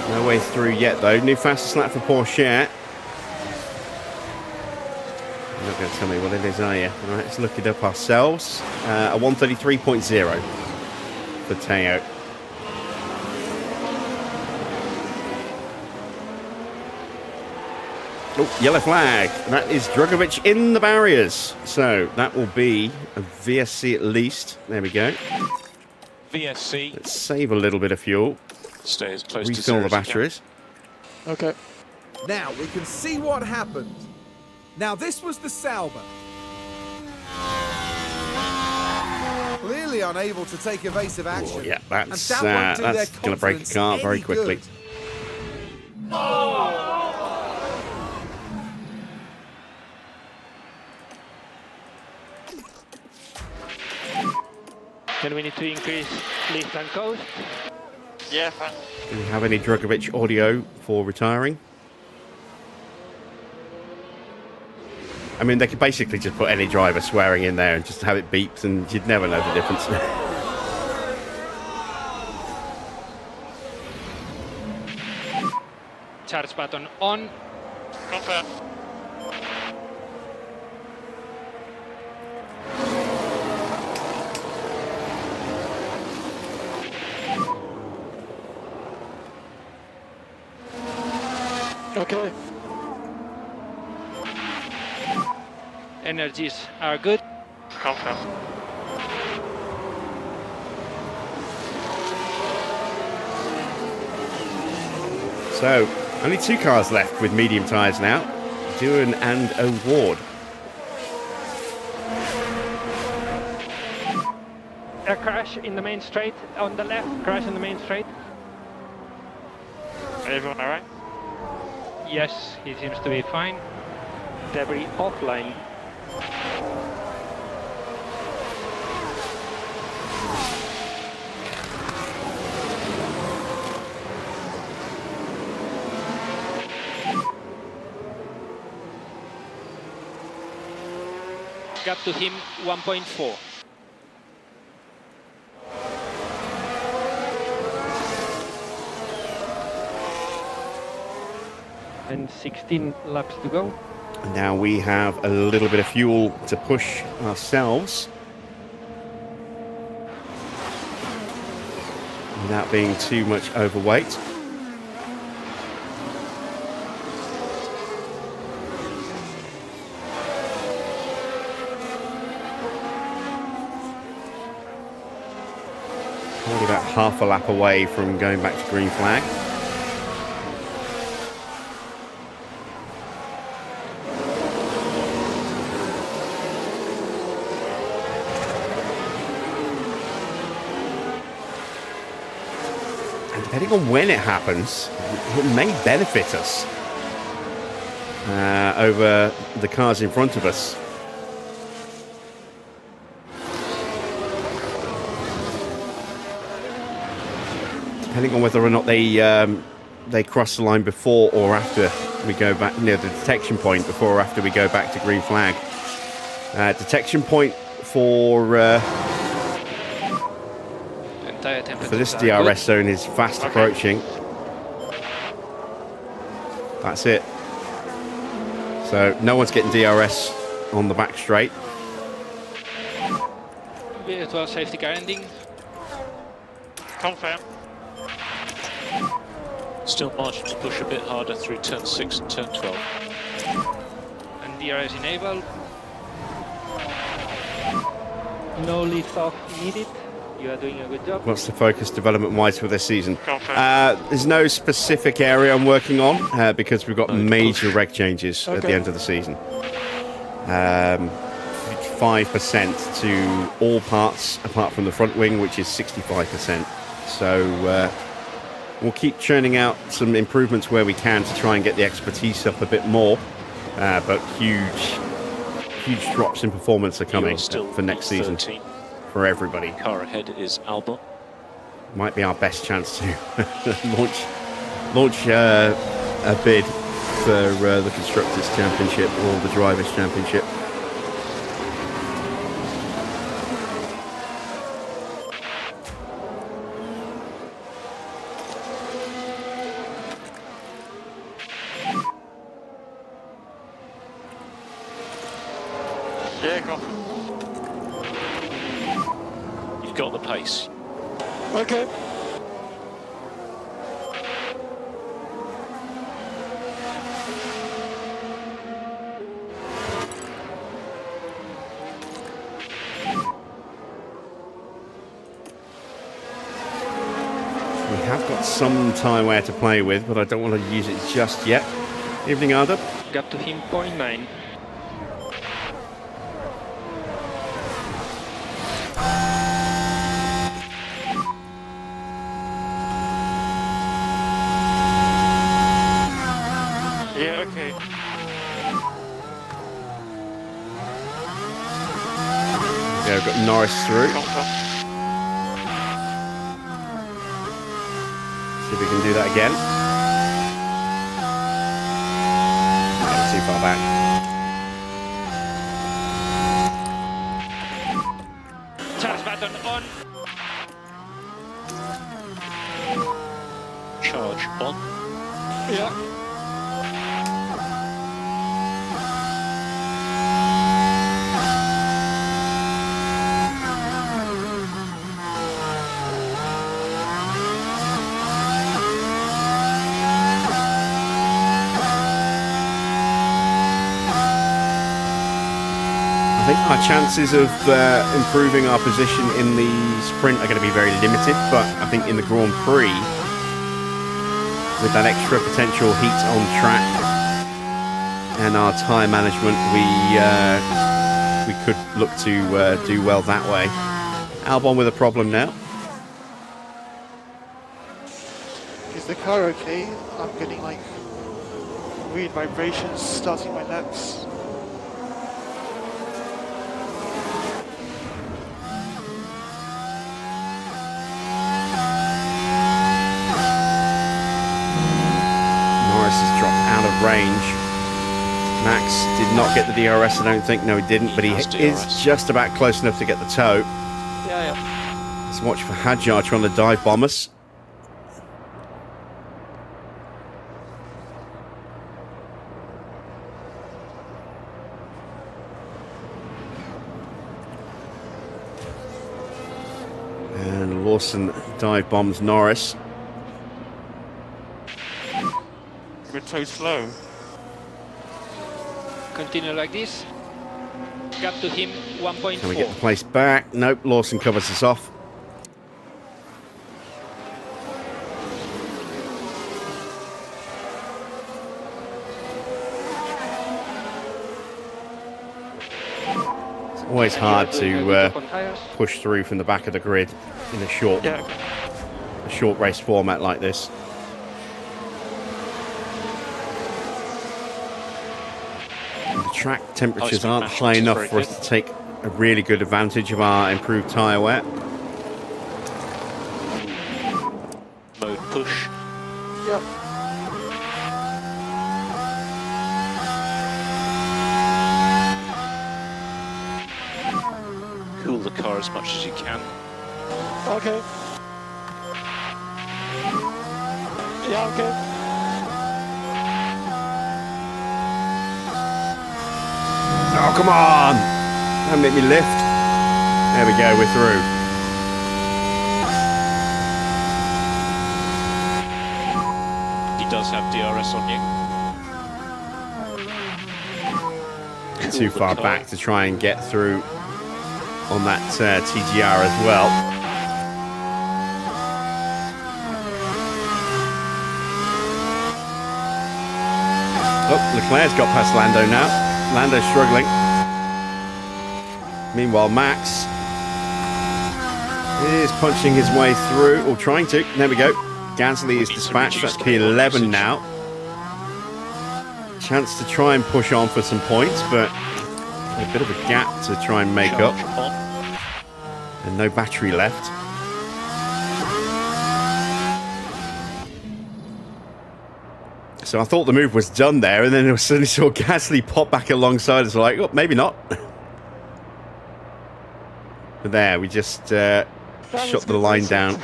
No way through yet though. New fastest lap for Porsche. You're not going to tell me what it is, are you? All right, let's look it up ourselves. A 133.0 for Teo. Oh, yellow flag. That is Drugovic in the barriers. So that will be a VSC at least. There we go. VSC. Let's save a little bit of fuel. Stay as close to Refill zero the as you can. batteries. Okay. Now we can see what happened. Now this was the Sauber. Clearly unable to take evasive action. Oh, yeah, and that's that won't do their going to break a confidence car very any quickly. good. Then we need to increase lift and coast. Yeah, fine. Do we have any Drugovic audio for retiring? I mean, they could basically just put any driver swearing in there and just have it beeped and you'd never know the difference. Charge button on. Confirm. Okay. Energies are good. Confirm. So, only 2 cars left with medium tyres now. Doohan and O'Ward. A crash in the main straight on the left. Crash in the main straight. Everyone alright? Yes, he seems to be fine. Debris offline. Gap to him 1.4. And 16 laps to go. And now we have a little bit of fuel to push ourselves without being too much overweight. Probably about half a lap away from going back to green flag. And depending on when it happens, it may benefit us over the cars in front of us. Depending on whether or not they cross the line before or after we go back near the detection point, before or after we go back to green flag. Detection point for this DRS zone is fast approaching. That's it. So no one's getting DRS on the back straight. Virtual safety car ending. Confirm. Still margin to push a bit harder through turn 6 and turn 12. And DRS enabled. No lift off needed. You are doing a good job. What's the focus development-wise for this season? Confirm. There's no specific area I'm working on because we've got Mode major push. reg changes at the Okay. end of the season. 5% to all parts apart from the front wing, which is 65%. So we'll keep churning out some improvements where we can to try and get the expertise up a bit more. But huge drops in performance are coming You're still for next season 13. for everybody. Car ahead is Albon. Might be our best chance to launch a bid for the Constructors' Championship or the Drivers' Championship. Yeah, confirm. You've got the pace. Okay. We have got some time where to play with, but I don't want to use it just yet. Evening, Arda. Gap to him 0.9. Yeah, okay. Yeah, we've got Norris through. Confirm. See if we can do that again. Not too far back. Charge button on. Charge on. Yeah. I think our chances of improving our position in the sprint are going to be very limited, but I think in the Grand Prix, with that extra potential heat on track and our tyre management, we could look to do well that way. Albon with a problem now. Is the car okay? I'm getting like weird vibrations starting my laps. Norris has dropped out of range. Max did not get the DRS, I don't think. No, he didn't, but he has is DRS. just about close enough to get the tow. Yeah, yeah. Let's watch for Hadjar trying to dive bomb us. And Lawson dive bombs Norris. We're too slow. Continue like this. Gap to him Can we get the 1.4. place back? Nope, Lawson covers us off. It's always hard to push through from the back of the grid in a short race format like this. The track temperatures High-speed aren't match, high which is enough very for us good. to take a really good advantage of our improved tyre wear. Mode push. Yep. Cool the car as much as you can. Okay. Yeah, okay. Oh, come on! Don't make me lift. There we go, we're through. He does have DRS on you. Cool Too the far car. back to try and get through on that TGR as well. Oh, Leclerc's got past Lando now. Lando's struggling. Meanwhile, Max is punching his way through, or trying to. There we go. Gasly is dispatched. That's P11 now. Chance to try and push on for some points, but a bit of a gap to try and make up. And no battery left. So I thought the move was done there, and then I suddenly saw Gasly pop back alongside us, like, oh, maybe not. But there, we just shut the line down,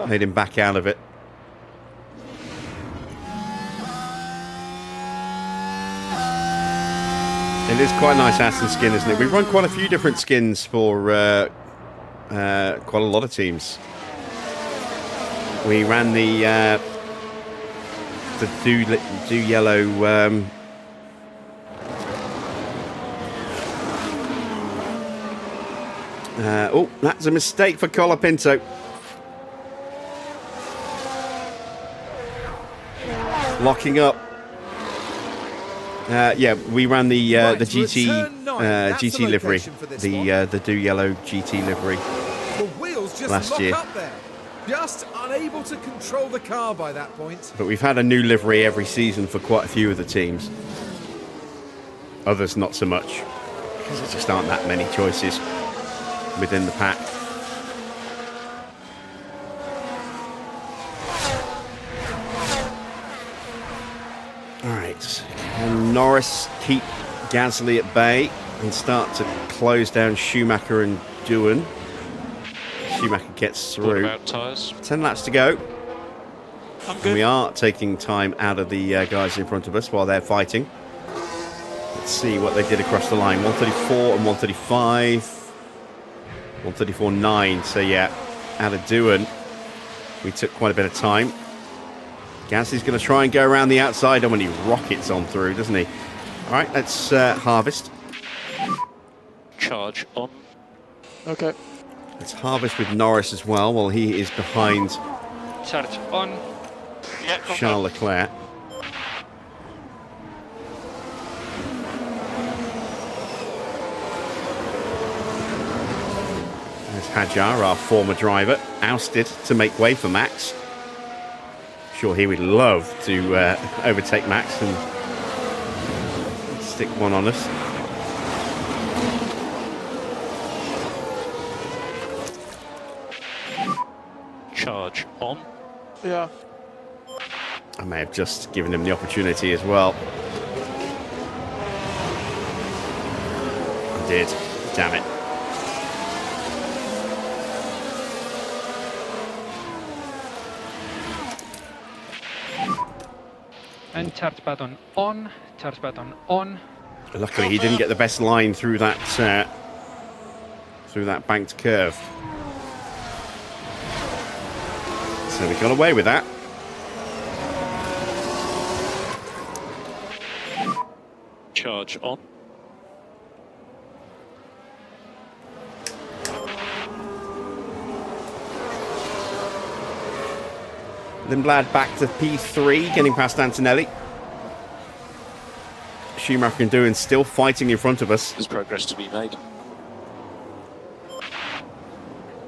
made him back out of it. It is quite a nice Aston skin, isn't it? We've run quite a few different skins for quite a lot of teams. We ran the do yellow oh, that's a mistake for Colapinto. Locking up. Yeah, we ran the GT GT livery, the do yellow GT livery The wheels just last lock year. up there. Just unable to control the car by that point. But we've had a new livery every season for quite a few of the teams. Others not so much, because there just aren't that many choices within the pack. Alright, can Norris keep Gasly at bay and start to close down Schumacher and Doohan? Schumacher gets What through. about tyres? 10 laps to go. I'm And good. we are taking time out of the guys in front of us while they're fighting. Let's see what they did across the line. 134 and 135. 134.9. So yeah, out of Doohan, we took quite a bit of time. Gasly's going to try and go around the outside, and when he rockets on through, doesn't he? All right, let's harvest. Charge on. Okay. Let's harvest with Norris as well, while he is behind Charge on. Yeah, Charles Leclerc. There's Hajar, our former driver, ousted to make way for Max. Sure, he would love to overtake Max and stick one on us. Charge on. Yeah. I may have just given him the opportunity as well. I did. Damn it. And charge button on. Charge button on. Luckily, he didn't get the best line through that banked curve. So we got away with that. Charge on. Lindblad back to P3, getting past Antonelli. Schumacher and Doohan still fighting in front of us. There's progress to be made.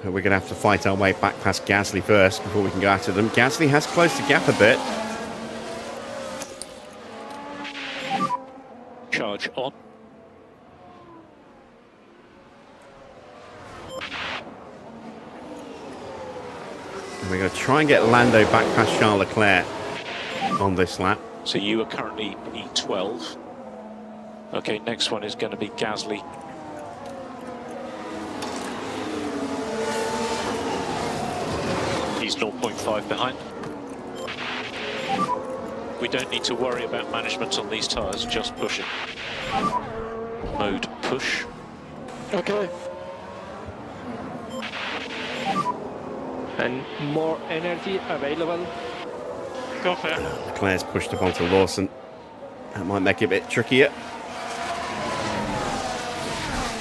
But we're going to have to fight our way back past Gasly first before we can go after them. Gasly has closed the gap a bit. Charge on. And we're going to try and get Lando back past Charles Leclerc on this lap. So you are currently P12. Okay, next one is going to be Gasly. He's 0.5 behind. We don't need to worry about management on these tyres, just pushing. Mode push. Okay. And more energy available. Go for it. Leclerc's pushed up onto Lawson. That might make it a bit trickier.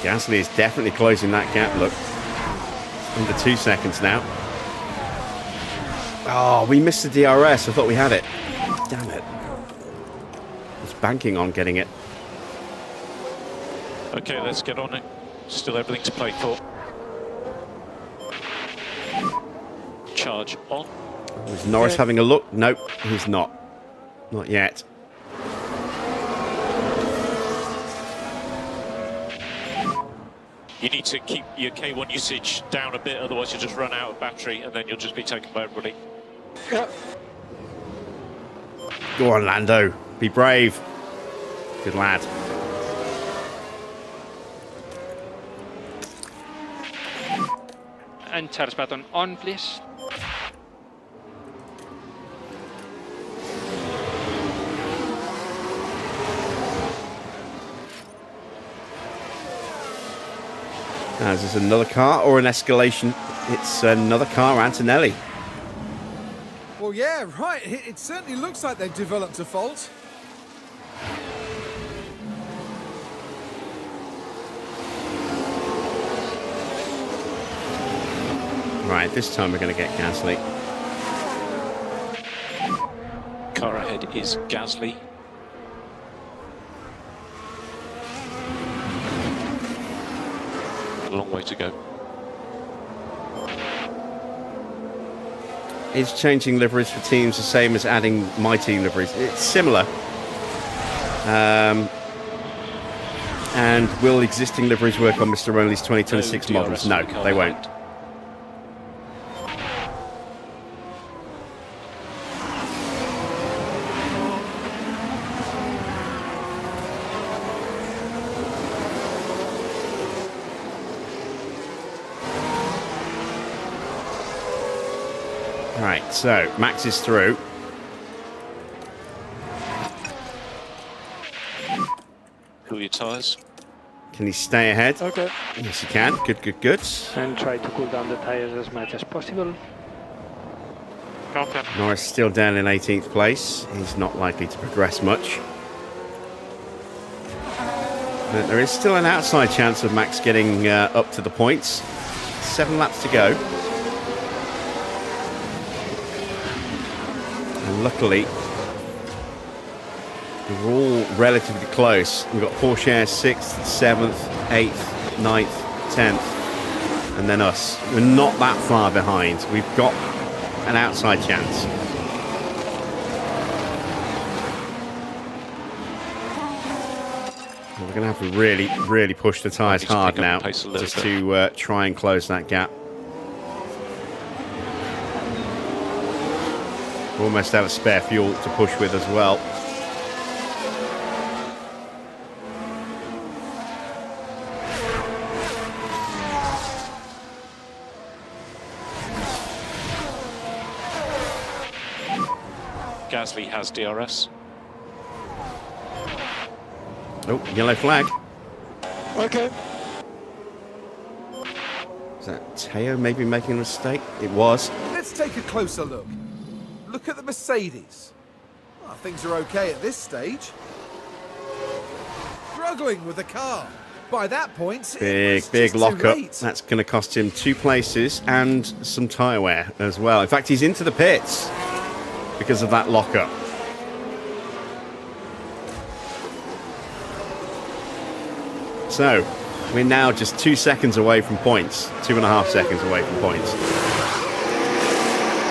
Gasly is definitely closing that gap, look. Under 2 seconds now. Oh, we missed the DRS. I thought we had it. Damn it. was banking on getting it. Okay, let's get on it. Still everything to play for. Charge on. Was Norris having a look? Nope, he's not. Not yet. You need to keep your K1 usage down a bit, otherwise you'll just run out of battery and then you'll just be taken by everybody. Go on, Lando. Be brave. Good lad. And charge button on, please. Is this another car or an escalation? It's another car, Antonelli. Well, yeah, right. It certainly looks like they've developed a fault. Right, this time we're going to get Gasly. Car ahead is Gasly. A long way to go. Is changing liveries for teams the same as adding Myteam liveries? It's similar. And will existing liveries work on Mr. Only's 2026 models? No, they won't. Right, so Max is through. Cool your tyres. Can he stay ahead? Okay. Yes, he can. Good, good, good. And try to cool down the tires as much as possible. Copy. Norris still down in 18th place. He's not likely to progress much. But there is still an outside chance of Max getting up to the points. 7 laps to go. And luckily, we're all relatively close. We've got Porsche 6th, 7th, 8th, 9th, 10th, and then us. We're not that far behind. We've got an outside chance. We're going to have to really, really push the tyres hard now just to try and close that gap. We're almost out of spare fuel to push with as well. Gasly has DRS. Oh, yellow flag. Okay. Is that Teo maybe making a mistake? It was. Let's take a closer look. Look at the Mercedes. Well, things are okay at this stage. Struggling with the car. By that point, Big lockup. That's going to cost him 2 places and some tyre wear as well. In fact, he's into the pits because of that lockup. So, we're now just 2 seconds away from points. 2.5 seconds away from points.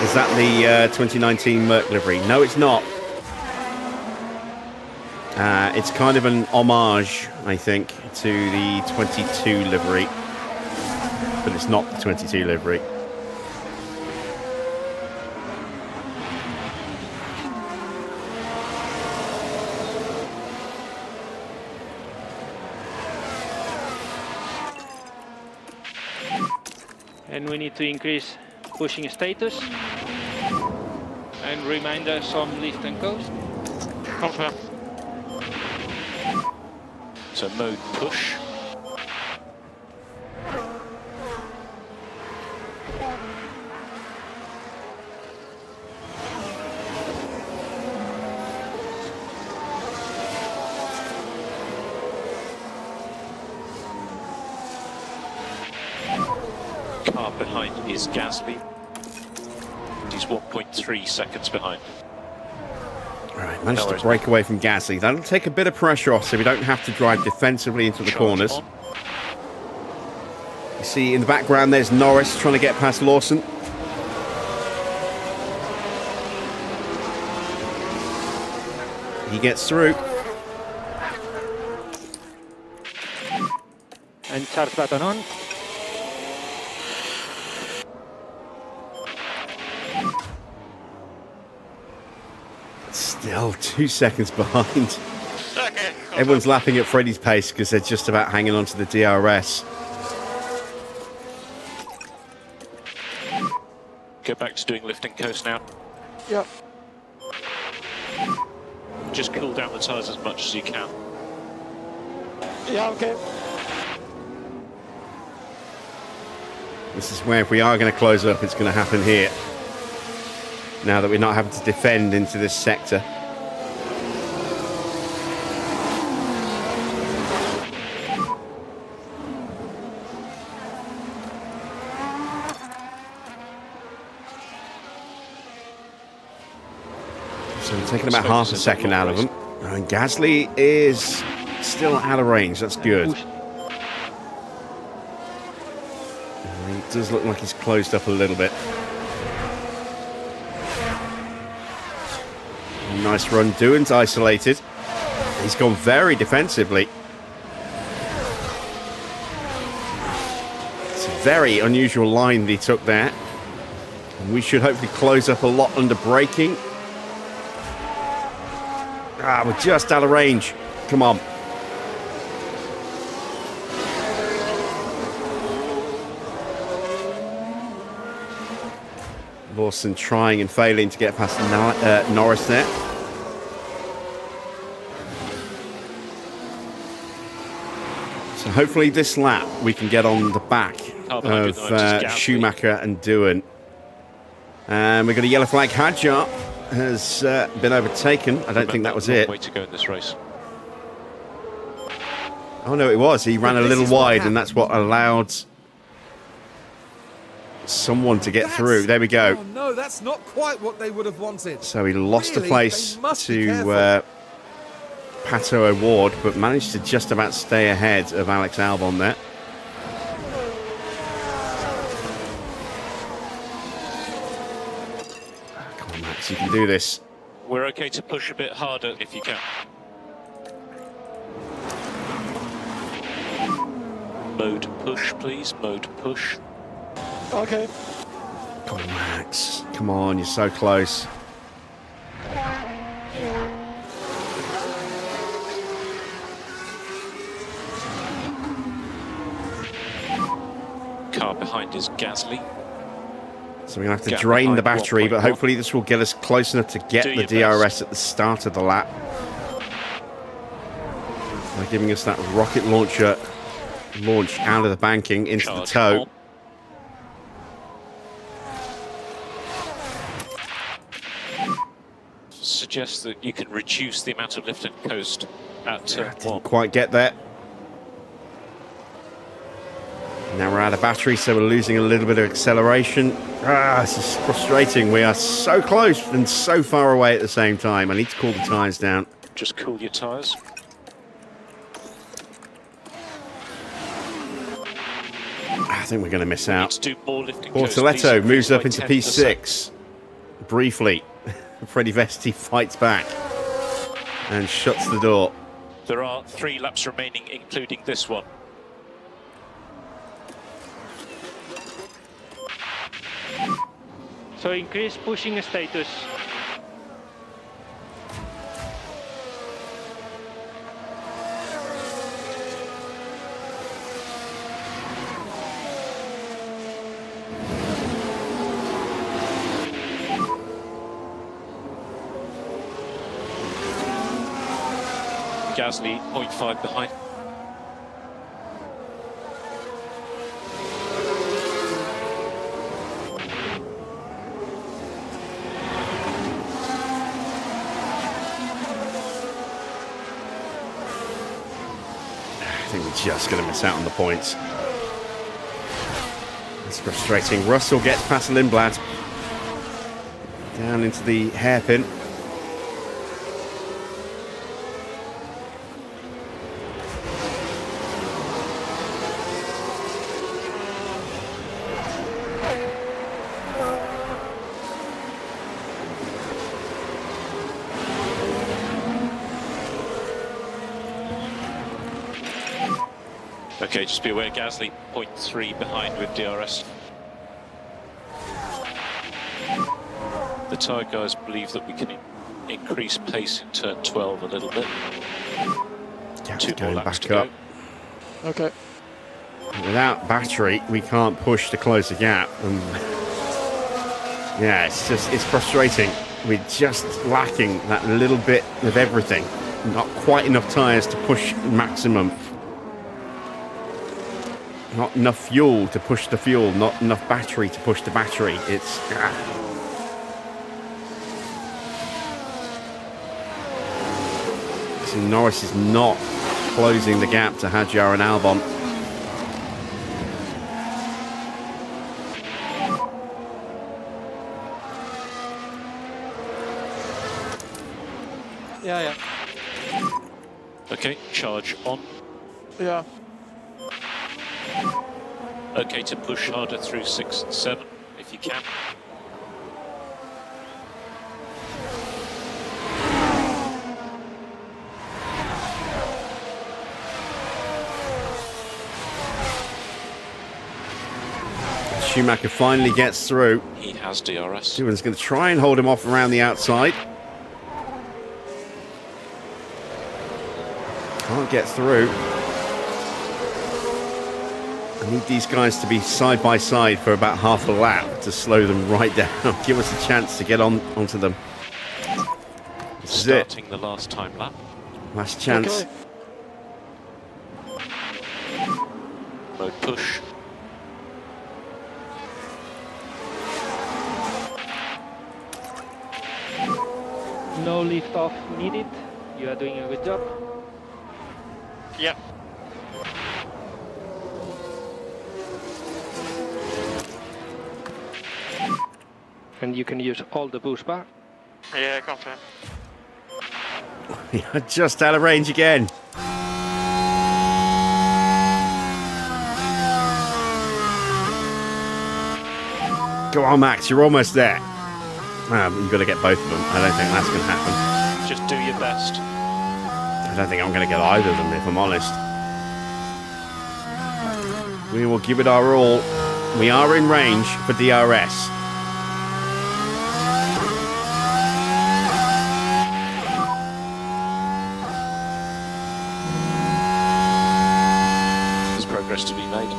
Is that the 2019 Merc livery? No, it's not. It's kind of an homage, I think, to the 22 livery. But it's not the 22 livery. And we need to increase pushing status and remind us on lift and coast. Confirm. So mode push. Car behind is Gasly. He's 1.3 seconds behind. Right, Managed to break away from Gasly. That'll take a bit of pressure off so we don't have to drive defensively into the corners. You see in the background there's Norris trying to get past Lawson. He gets through. And charge button on. Still 2 seconds behind. Okay. Everyone's laughing at Freddie's pace because they're just about hanging on to the DRS. Go back to doing lift and coast now. Yep. Just cool down the tyres as much as you can. Yeah, okay. This is where if we are going to close up, it's going to happen here. Now that we're not having to defend into this sector. So we're taking about half a second out of them. And Gasly is still out of range. That's good. It does look like he's closed up a little bit. Nice run. Doohan's isolated. He's gone very defensively. It's a very unusual line that he took there. And we should hopefully close up a lot under braking. Ah, we're just out of range. Come on. Lawson trying and failing to get past Norris there. So hopefully this lap we can get on the back of Schumacher and Doohan. And we've got a yellow flag. Hadjar has been overtaken. I don't think that was it. Way to go in this race. Oh no, it was. He ran a little wide, and that's what allowed someone to get through. There we go. Oh no, that's not quite what they would have wanted. So he lost Really, a place they must be to Pato O'Ward, but managed to just about stay ahead of Alex Albon there. Come on, Max, you can do this. We're okay to push a bit harder if you can. Mode push, please. Mode push. Okay. Come on, Max. Come on, you're so close. Car behind is Gasly. So we're going to have to Gap drain the behind battery, but 1.1. hopefully this will get us close enough to get Do the your DRS at the start of the lap. By giving us that rocket launcher launch out of the banking into the toe. On. Suggests that you can reduce the amount of lift and coast at turn one. Didn't quite get there. Now we're out of battery, so we're losing a little bit of acceleration. Ah, this is frustrating. We are so close and so far away at the same time. I need to cool the tyres down. Just cool your tyres. I think we're going to miss out. Need to do more lift and coast. Bortoletto Please moves up by into 10%. P6 briefly. Freddie Vesti fights back and shuts the door. There are 3 laps remaining, including this one. So increase pushing status. Gasly 0.5 behind. I think we're just going to miss out on the points. It's frustrating. Russell gets past Lindblad. Down into the hairpin. Okay, just be aware, Gasly 0.3 behind with DRS. The tyre guys believe that we can increase pace in turn 12 a little bit. Gap's 2 more going laps back to up. go. Okay. Without battery, we can't push to close the gap. And yeah, it's frustrating. We're just lacking that little bit of everything. Not quite enough tyres to push maximum. Not enough fuel to push the fuel. Not enough battery to push the battery. It's... See, Norris is not closing the gap to Hadjar and Albon. Yeah. Okay, charge on. Yeah. Okay to push harder through 6 and 7 if you can. Schumacher finally gets through. He has DRS. Stewart's going to try and hold him off around the outside. Can't get through. I need these guys to be side by side for about half a lap to slow them right down. Give us a chance to get onto them. This is it. Starting the last time lap. Last chance. Okay. Mode push. No lift off needed. You are doing a good job. Yeah. And you can use all the boost bar. Yeah, confirm. Just out of range again. Go on, Max, you're almost there. You've got to get both of them. I don't think that's going to happen. Just do your best. I don't think I'm going to get either of them, if I'm honest. We will give it our all. We are in range for DRS. There's progress to be made.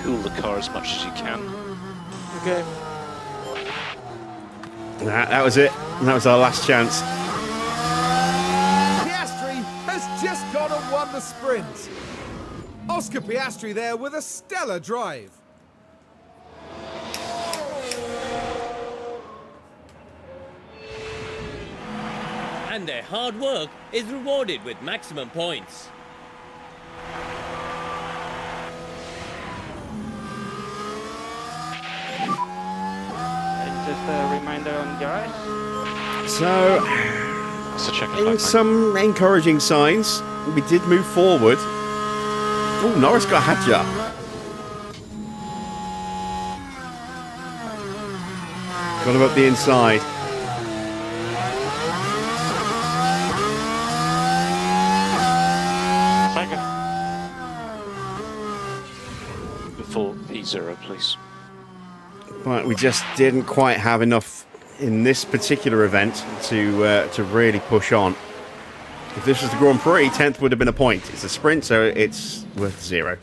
Cool the car as much as you can. Okay. That was it. That was our last chance. Piastri has just gone and won the sprint. Oscar Piastri there with a stellar drive. And their hard work is rewarded with maximum points. And just a reminder on DRS. So, That's a check in some encouraging signs, we did move forward. Oh, Norris got Hadjar. Got him up the inside. Second. Before P0, please. But we just didn't quite have enough in this particular event to really push on. If this was the Grand Prix, 10th would have been a point. It's a sprint, so it's worth 0.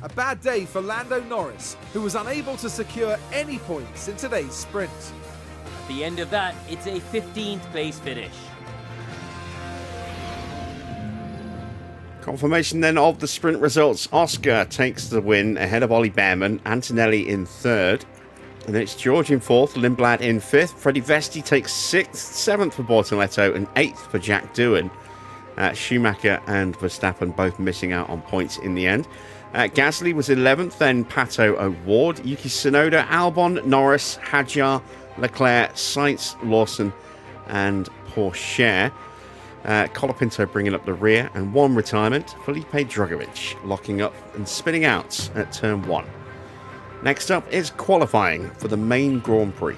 A bad day for Lando Norris, who was unable to secure any points in today's sprint. At the end of that, it's a 15th place finish. Confirmation then of the sprint results. Oscar takes the win ahead of Ollie Bearman, Antonelli in 3rd. And then it's George in 4th, Lindblad in 5th. Freddie Vesti takes 6th, 7th for Bortoletto, and 8th for Jack Doohan. Schumacher and Verstappen both missing out on points in the end. Gasly was 11th, then Pato O'Ward, Yuki Tsunoda, Albon, Norris, Hadjar, Leclerc, Sainz, Lawson, and Pourchaire. Colapinto bringing up the rear, and one retirement, Felipe Drugovich locking up and spinning out at turn 1. Next up is qualifying for the main Grand Prix.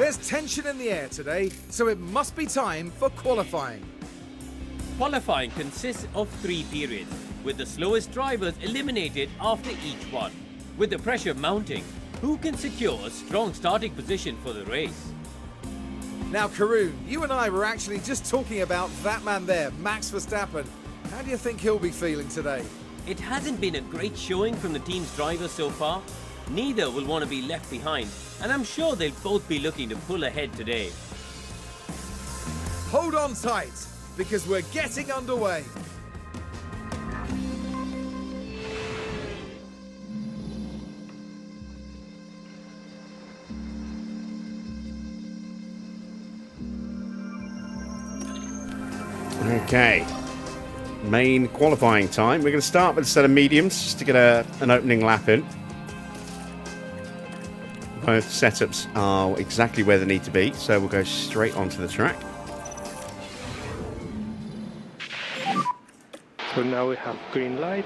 There's tension in the air today, so it must be time for qualifying. Qualifying consists of 3 periods, with the slowest drivers eliminated after each one. With the pressure mounting, who can secure a strong starting position for the race? Now, Karun, you and I were actually just talking about that man there, Max Verstappen. How do you think he'll be feeling today? It hasn't been a great showing from the team's drivers so far. Neither will want to be left behind, and I'm sure they'll both be looking to pull ahead today. Hold on tight, because we're getting underway. Okay, main qualifying time. We're going to start with a set of mediums just to get an opening lap in. Both setups are exactly where they need to be, so we'll go straight onto the track. So now we have green light.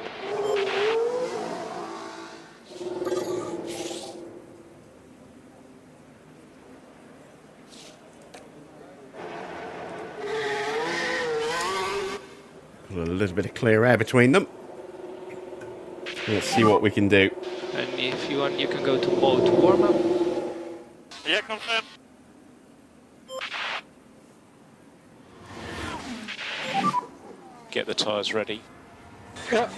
Put a little bit of clear air between them. Let's see what we can do. And if you want, you can go to mode warm up. Yeah, confirm. Get the tyres ready. Yeah.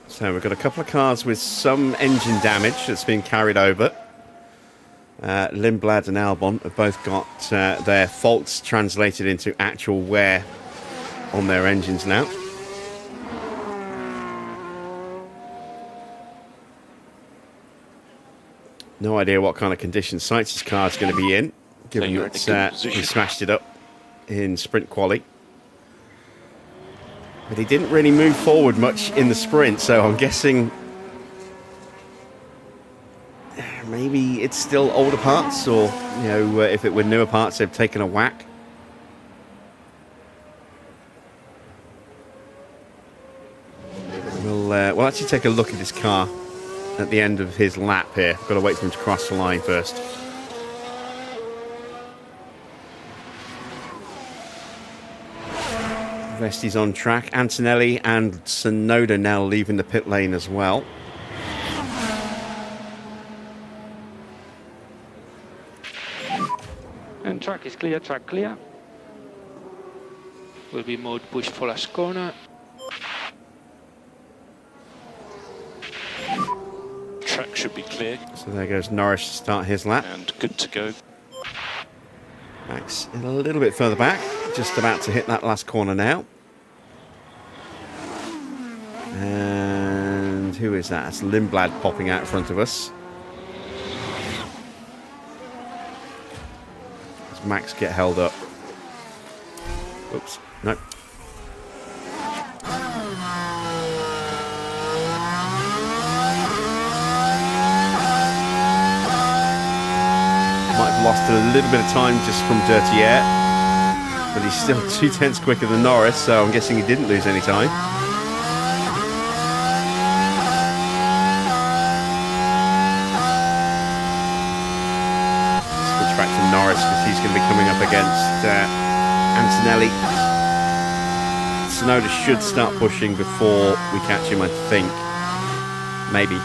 So we've got a couple of cars with some engine damage that's been carried over. Lindblad and Albon have both got their faults translated into actual wear on their engines now. No idea what kind of condition Seitz's car is going to be in, given you're in a that good he position. smashed it up in sprint quali. But he didn't really move forward much in the sprint, so I'm guessing maybe it's still older parts, or you know, if it were newer parts, they've taken a whack. We'll actually take a look at his car at the end of his lap here. Got to wait for him to cross the line first. Vesti's on track. Antonelli and Tsunoda now leaving the pit lane as well. And track is clear, track clear. Will be mode push for last corner. Track should be clear So there goes Norris to start his lap. and good to go. Max a little bit further back, just about to hit that last corner now. And who is that? It's Lindblad popping out in front of us. Does Max get held up? Oops, no. Might have lost a little bit of time just from dirty air, but he's still 2/10 quicker than Norris, so I'm guessing he didn't lose any time. Switch back to Norris because he's going to be coming up against Antonelli. Tsunoda should start pushing before we catch him, I think. Maybe.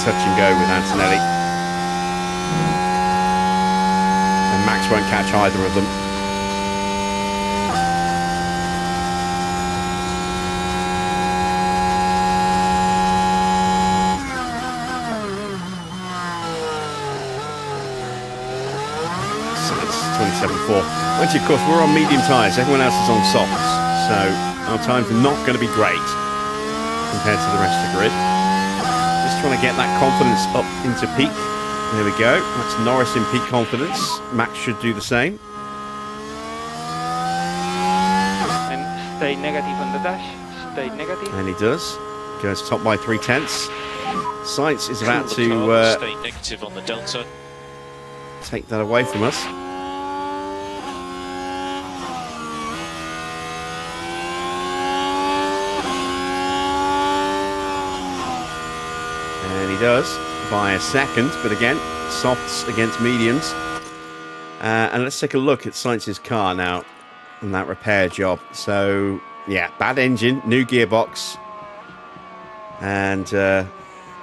Touch and go with Antonelli. And Max won't catch either of them. So it's 27.4. Actually, of course, we're on medium tyres. Everyone else is on softs. So our times are not going to be great compared to the rest of the grid. Trying to get that confidence up into peak. There we go. That's Norris in peak confidence. Max should do the same. And stay negative on the dash. Stay negative. And he does. Goes top by 3/10. Sainz is about Cool the car, to stay negative on the delta. take that away from us. does by a second, but again, softs against mediums. And let's take a look at Sainz's car now and that repair job. So, yeah, bad engine, new gearbox, and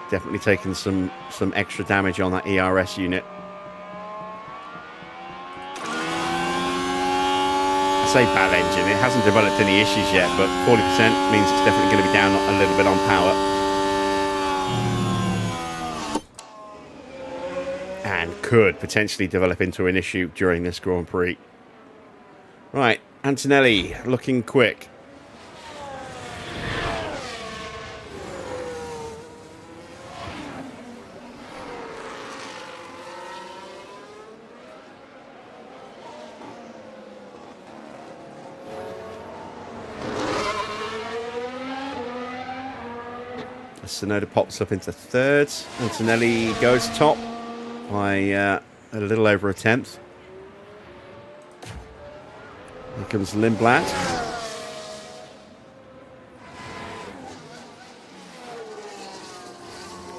definitely taken some extra damage on that ERS unit. I say bad engine, it hasn't developed any issues yet, but 40% means it's definitely going to be down a little bit on power. And could potentially develop into an issue during this Grand Prix. Right, Antonelli looking quick. Sonoda pops up into third. Antonelli goes top by a little over a tenth. Here comes Lindblad.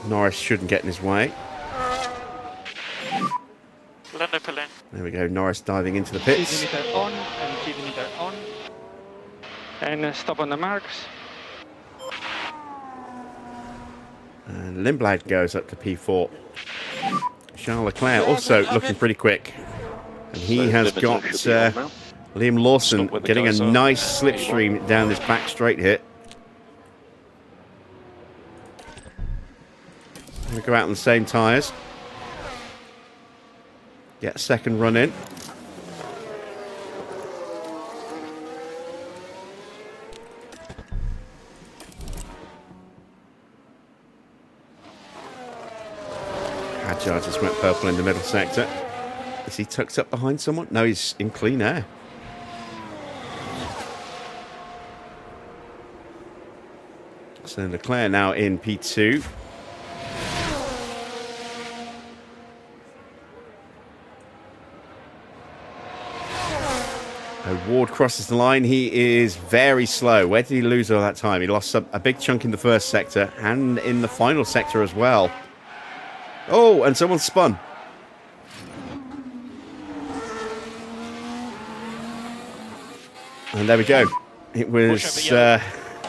Norris shouldn't get in his way. There we go, Norris diving into the pits. Speed limiter on and speed limiter on. And stop on the marks. And Lindblad goes up to P4. Charles Leclerc also looking pretty quick. And he has got Liam Lawson getting a nice slipstream down this back straight here. Going to go out on the same tyres. Get a second run in. Hadjar just went purple in the middle sector. Is he tucked up behind someone? No, he's in clean air. So Leclerc now in P2. Ward crosses the line. He is very slow. Where did he lose all that time? He lost a big chunk in the first sector and in the final sector as well. Oh, and someone spun. And there we go. It was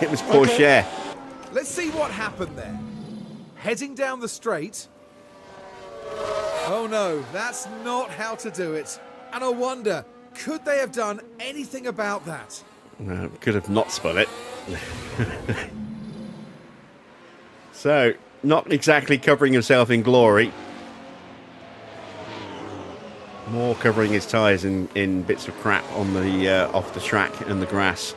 Porsche. Let's see what happened there. Heading down the straight. Oh no, that's not how to do it. And I wonder, could they have done anything about that? No, could have not spun it. So, not exactly covering himself in glory. More covering his tyres in bits of crap on the off the track and the grass.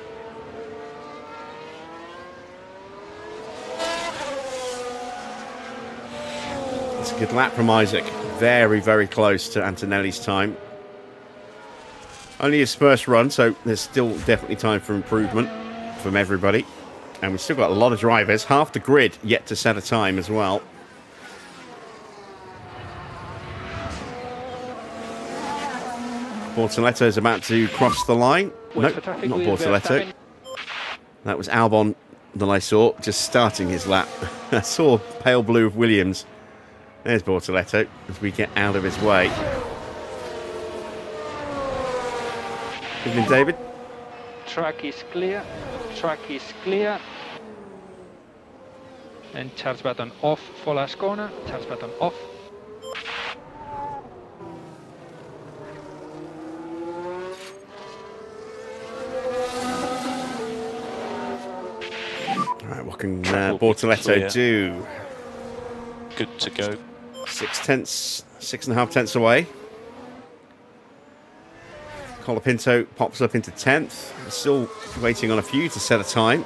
It's a good lap from Isaac. Very, very close to Antonelli's time. Only his first run, so there's still definitely time for improvement from everybody. And we've still got a lot of drivers. Half the grid yet to set a time as well. Bortoletto is about to cross the line. Nope, not Bortoletto. That was Albon that I saw just starting his lap. I saw pale blue of Williams. There's Bortoletto as we get out of his way. Evening, David. Track is clear. Track is clear. And charge button off for last corner. Charge button off. All right, what can Bortoletto do? Good to go. 6.5 tenths away. Colapinto pops up into 10th. Still waiting on a few to set a time.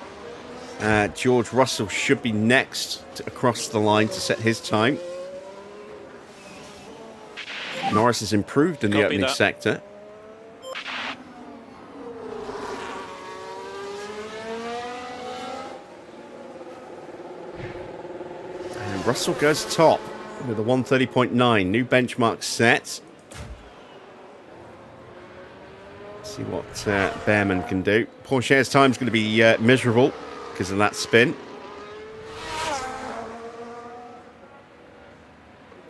George Russell should be next across the line to set his time. Norris has improved in the opening sector. And Russell goes top with a 130.9. New benchmark set. See what Bearman can do. Porsche's time is going to be miserable because of that spin.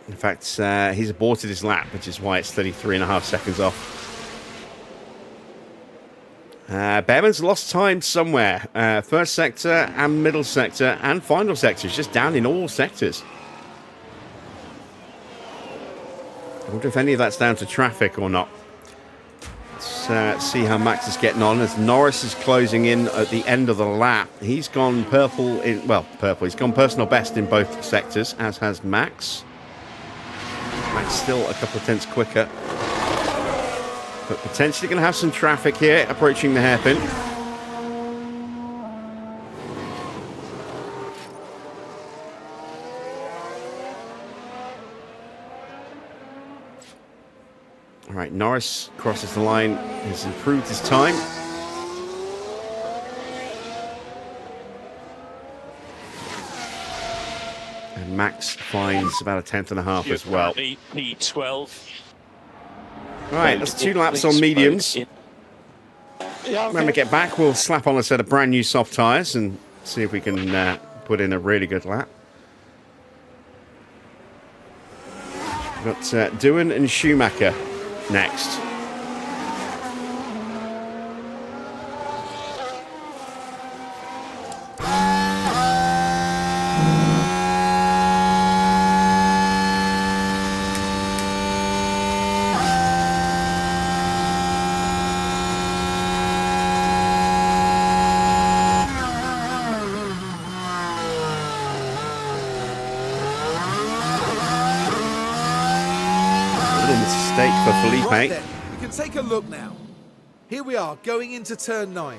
In fact, he's aborted his lap, which is why it's 33.5 seconds off. Bearman's lost time somewhere. First sector and middle sector and final sector. He's just down in all sectors. I wonder if any of that's down to traffic or not. Let's see how Max is getting on as Norris is closing in at the end of the lap. He's gone purple in, well, purple. He's gone personal best in both sectors, as has Max. Max still a couple of tenths quicker. But potentially going to have some traffic here approaching the hairpin. All right, Norris crosses the line. He's improved his time. And Max finds about a tenth and a half as well. P12. Right, that's 2 laps on mediums. When we get back, we'll slap on a set of brand new soft tyres and see if we can put in a really good lap. We've got Doohan and Schumacher next. For Felipe. Right then, we can take a look now. Here we are going into turn 9.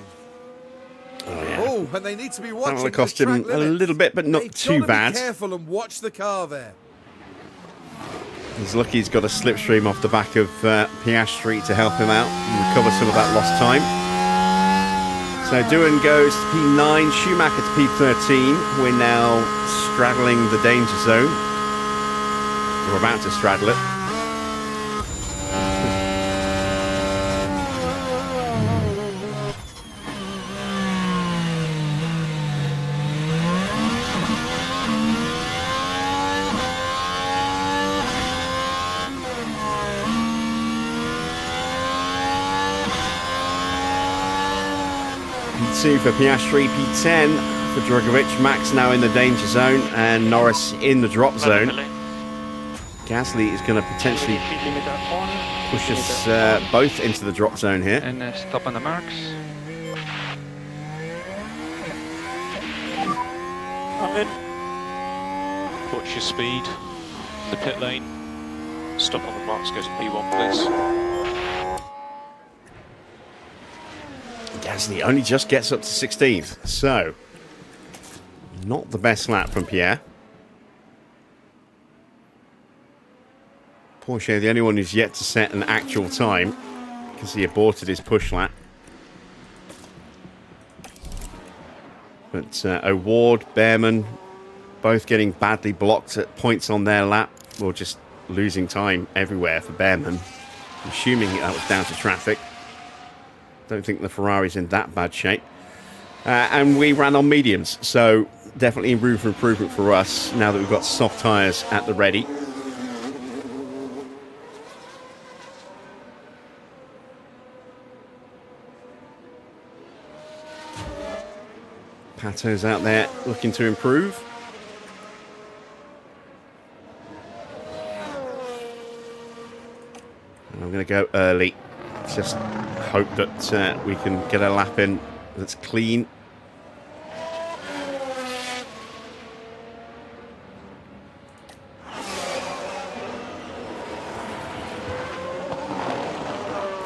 Oh, yeah. Oh, and they need to be watching. That will cost him a little bit, but not too bad. Be careful and watch the car there. He's lucky he's got a slipstream off the back of Piastri to help him out and recover some of that lost time. So Doohan goes to P9, Schumacher to P13. We're now straddling the danger zone. We're about to straddle it. P2 for Piastri, P10 for Drogovic. Max now in the danger zone and Norris in the drop zone. Gasly is going to potentially push us both into the drop zone here. And stop on the marks. Watch your speed. The pit lane. Stop on the marks, go to P1 please. Gasly only just gets up to 16th, so not the best lap from Pierre. Porsche, the only one who's yet to set an actual time because he aborted his push lap. But O'Ward, Bearman, both getting badly blocked at points on their lap, or just losing time everywhere for Bearman. Assuming that was down to traffic. Don't think the Ferrari's in that bad shape. And we ran on mediums, so definitely room for improvement for us now that we've got soft tyres at the ready. Pato's out there looking to improve. And I'm going to go early. Just hope that we can get a lap in that's clean.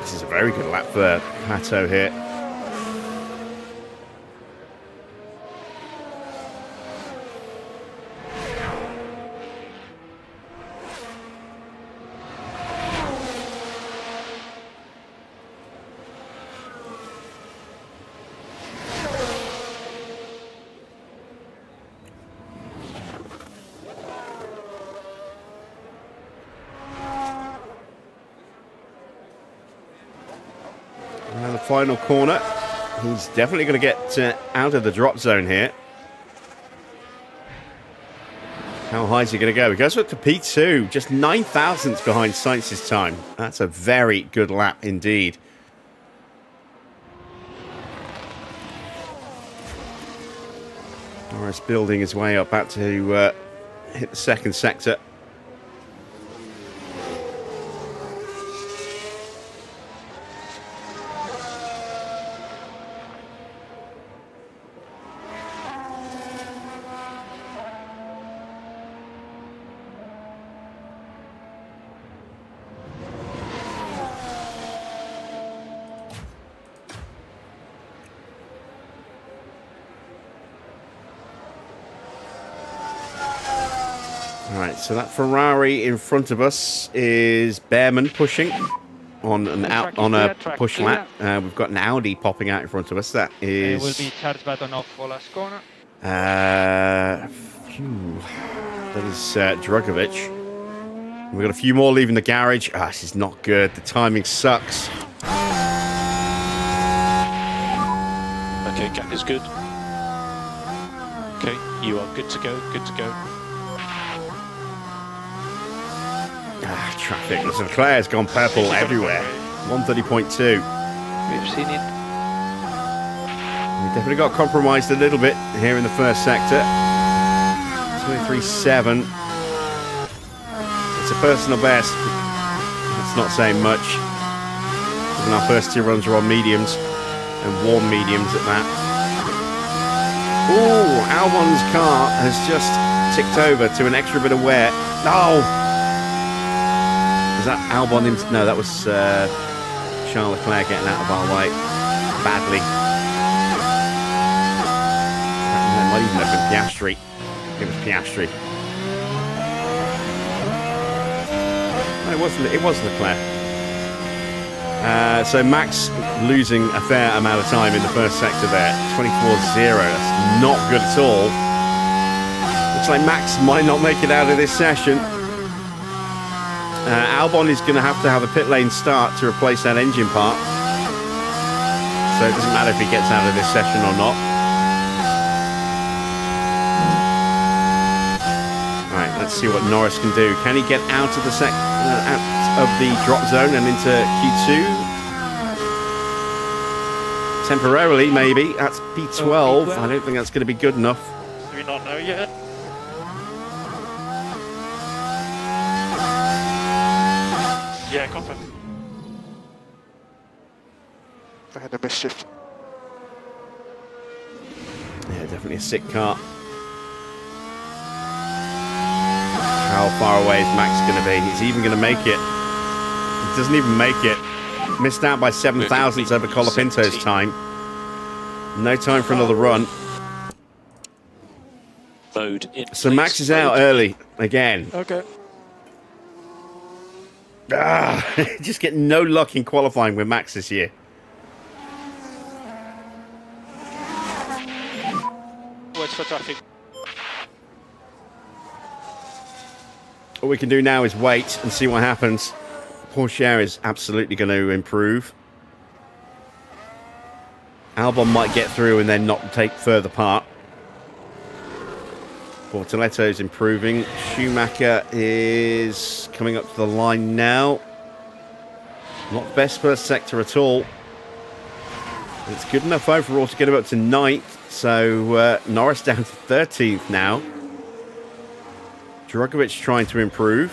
This is a very good lap for Pato here. Final corner. He's definitely going to get out of the drop zone here. How high is he going to go? He goes up to P2, just 9 thousandths behind Sainz's time. That's a very good lap indeed. Norris building his way up back to hit the second sector. Right, so that Ferrari in front of us is Bearman pushing on a push lap. We've got an Audi popping out in front of us. That is. It will be charge button off for last corner. That is Drugovic. We've got a few more leaving the garage. This is not good. The timing sucks. Okay, gap is good. Okay, you are good to go. Good to go. Traffic. Leclerc's gone purple everywhere. 130.2. We've seen it. We definitely got compromised a little bit here in the first sector. 23.7. It's a personal best. That's not saying much. And our first two runs are on mediums and warm mediums at that. Ooh, Albon's car has just ticked over to an extra bit of wear. Oh! Was that Albon? No, that was Charles Leclerc getting out of our way badly. It might even have been Piastri. It was Piastri. No, it was Leclerc. So Max losing a fair amount of time in the first sector there. 24.0. That's not good at all. Looks like Max might not make it out of this session. Albon is going to have a pit lane start to replace that engine part. So it doesn't matter if he gets out of this session or not. Alright, let's see what Norris can do. Can he get out of the out of the drop zone and into Q2? Temporarily, maybe. That's P12. I don't think that's going to be good enough. Do we not know yet? Yeah, confirm. I had a mischief. Yeah, definitely a sick car. How far away is Max going to be? He's even going to make it. He doesn't even make it. Missed out by 7 thousandths over Colapinto's time. No time for another run. So Max is out early again. Okay. Just get no luck in qualifying with Max this year. Watch for traffic. What we can do now is wait and see what happens. Porsche is absolutely going to improve. Albon might get through and then not take further part. Bortoletto's improving. Schumacher is coming up to the line now. Not the best first sector at all. It's good enough overall to get him up to 9th. So Norris down to 13th now. Drugovic trying to improve.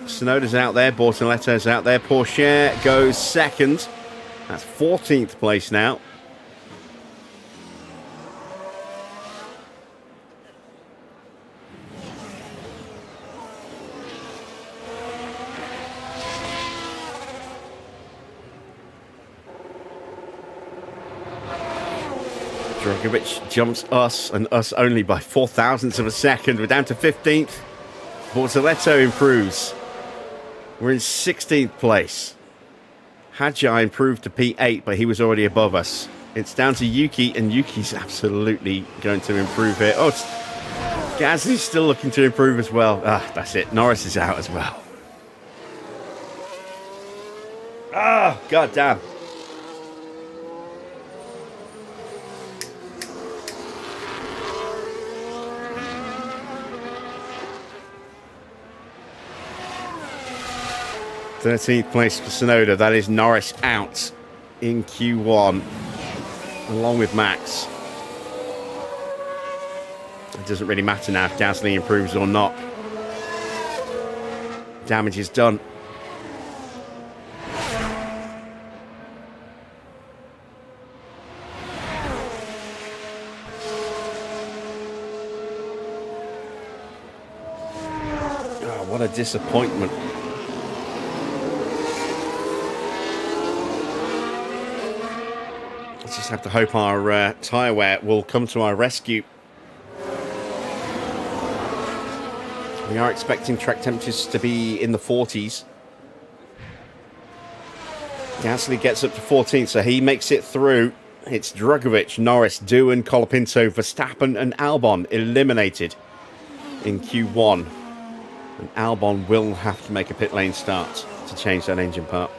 Tsunoda's out there. Bortoletto's out there. Porsche goes second. That's 14th place now. Drugovic jumps us and us only by 4 thousandths of a second. We're down to 15th. Bortoletto improves. We're in 16th place. Hadji improved to P8, but he was already above us. It's down to Yuki, and Yuki's absolutely going to improve here. Oh, Gasly's still looking to improve as well. That's it. Norris is out as well. God damn. 13th place for Sonoda. That is Norris out in Q1, along with Max. It doesn't really matter now if Gasly improves or not. Damage is done. Oh, what a disappointment. Let's just have to hope our tyre wear will come to our rescue. We are expecting track temperatures to be in the 40s. Gasly gets up to 14, so he makes it through. It's Drugovich, Norris, Doohan, Colapinto, Verstappen and Albon eliminated in Q1. And Albon will have to make a pit lane start to change that engine part.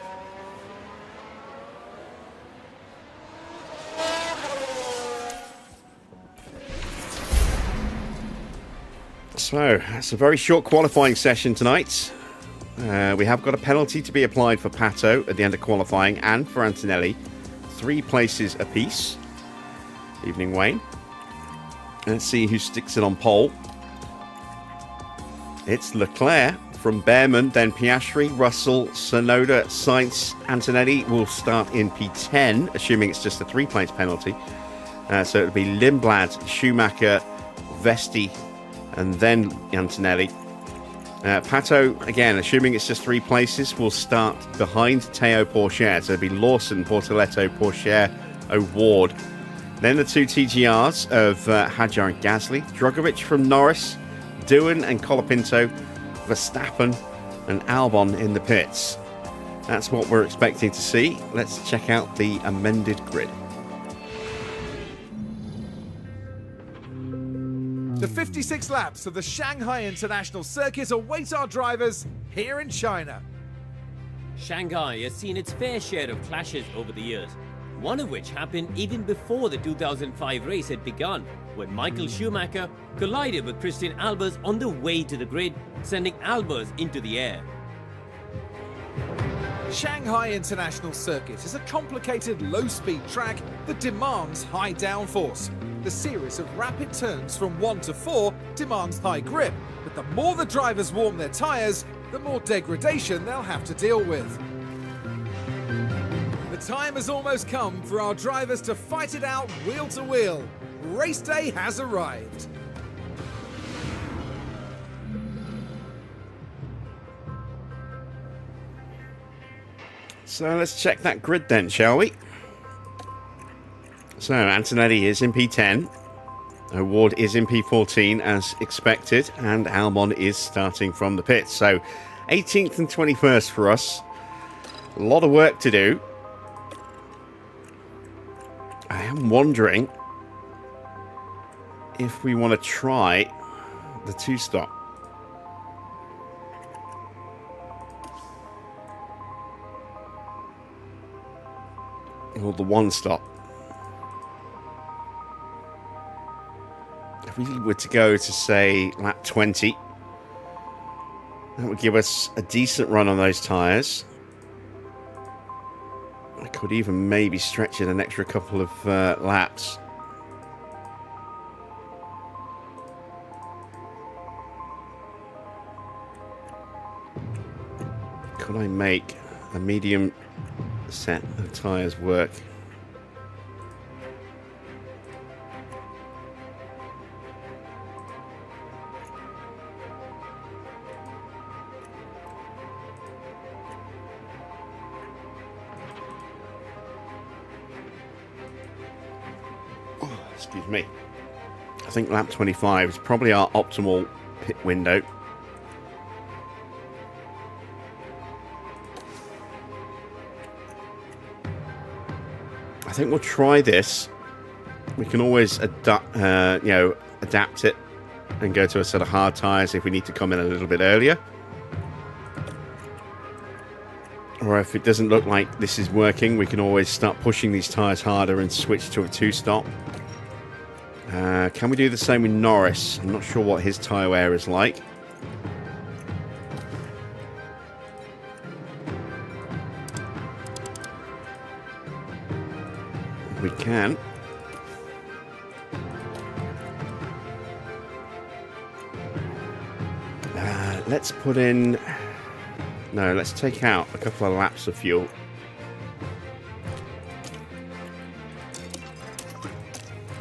So, that's a very short qualifying session tonight. We have got a penalty to be applied for Pato at the end of qualifying and for Antonelli. 3 places apiece. Evening, Wayne. Let's see who sticks it on pole. It's Leclerc from Bearman, then Piastri, Russell, Sonoda, Sainz, Antonelli will start in P10, assuming it's just a 3-place penalty. So it'll be Lindblad, Schumacher, Vesti, and then Antonelli. Pato, again, assuming it's just 3 places, will start behind Teo Pourchaire. So it'll be Lawson, Portoletto, Pourchaire, O'Ward. Then the 2 TGRs of Hadjar and Gasly. Drugovich from Norris, Doohan and Colapinto, Verstappen and Albon in the pits. That's what we're expecting to see. Let's check out the amended grid. The 56 laps of the Shanghai International Circuit await our drivers here in China. Shanghai has seen its fair share of clashes over the years, one of which happened even before the 2005 race had begun, when Michael Schumacher collided with Christian Albers on the way to the grid, sending Albers into the air. Shanghai International Circuit is a complicated low-speed track that demands high downforce. The series of rapid turns from 1 to 4 demands high grip, but the more the drivers warm their tyres, the more degradation they'll have to deal with. The time has almost come for our drivers to fight it out wheel to wheel. Race day has arrived. So let's check that grid then, shall we? So Antonelli is in P10, O'Ward is in P14 as expected, and Albon is starting from the pits. So 18th and 21st for us. A lot of work to do. I am wondering if we want to try the 2-stop. Or the 1-stop. If we were to go to, say, lap 20, that would give us a decent run on those tyres. I could even maybe stretch it an extra couple of laps. Could I make a medium set of tyres work? Excuse me. I think lap 25 is probably our optimal pit window. I think we'll try this. We can always adapt it and go to a set of hard tyres if we need to come in a little bit earlier. Or if it doesn't look like this is working, we can always start pushing these tyres harder and switch to a 2-stop. Can we do the same with Norris? I'm not sure what his tyre wear is like. can. Let's put in... No, let's take out a couple of laps of fuel.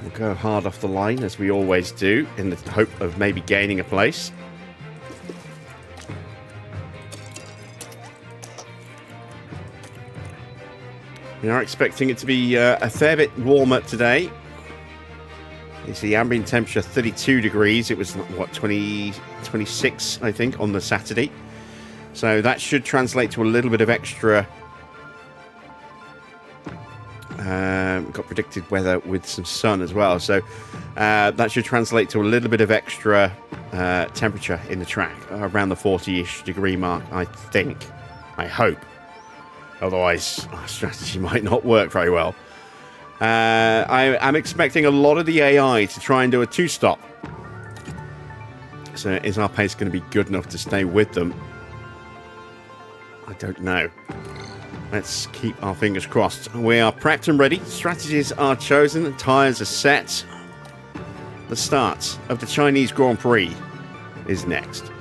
We'll go hard off the line, as we always do, in the hope of maybe gaining a place. We are expecting it to be a fair bit warmer today. You see the ambient temperature 32 degrees. It was, what, 26, I think, on the Saturday. So that should translate to a little bit of extra... got predicted weather with some sun as well. So that should translate to a little bit of extra temperature in the track. Around the 40-ish degree mark, I think. I hope. Otherwise, our strategy might not work very well. I'm expecting a lot of the AI to try and do a two-stop. So is our pace going to be good enough to stay with them? I don't know. Let's keep our fingers crossed. We are prepped and ready. Strategies are chosen. Tyres are set. The start of the Chinese Grand Prix is next.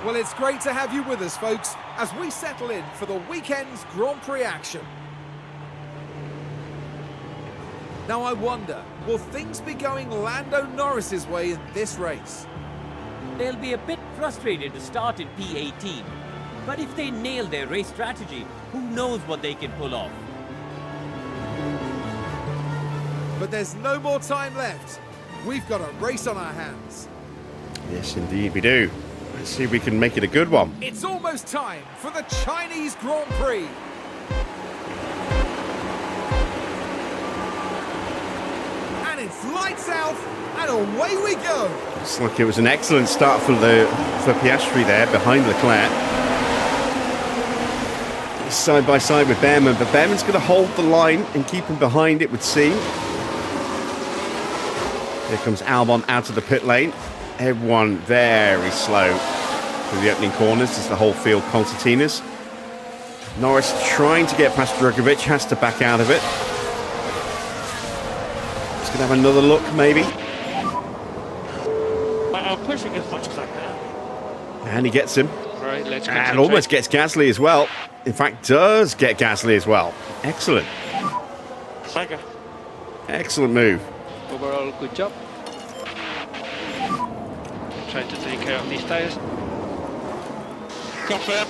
Well, it's great to have you with us, folks, as we settle in for the weekend's Grand Prix action. Now I wonder, will things be going Lando Norris's way in this race? They'll be a bit frustrated to start in P18, but if they nail their race strategy, who knows what they can pull off. But there's no more time left. We've got a race on our hands. Yes, indeed we do. Let's see if we can make it a good one. It's almost time for the Chinese Grand Prix. And it's lights out, and away we go. Looks like it was an excellent start for Piastri there behind Leclerc. Side by side with Bearman, but Bearman's going to hold the line and keep him behind, it would seem. Here comes Albon out of the pit lane. Everyone very slow through the opening corners as the whole field concertinas. Norris trying to get past Drugovic, has to back out of it. He's going to have another look, maybe. I'm pushing as much as I can. And he gets him. Right, let's And almost gets Gasly as well. In fact, does get Gasly as well. Excellent. Sega. Excellent move. Overall, good job. Try to take care of these tires. Confirm.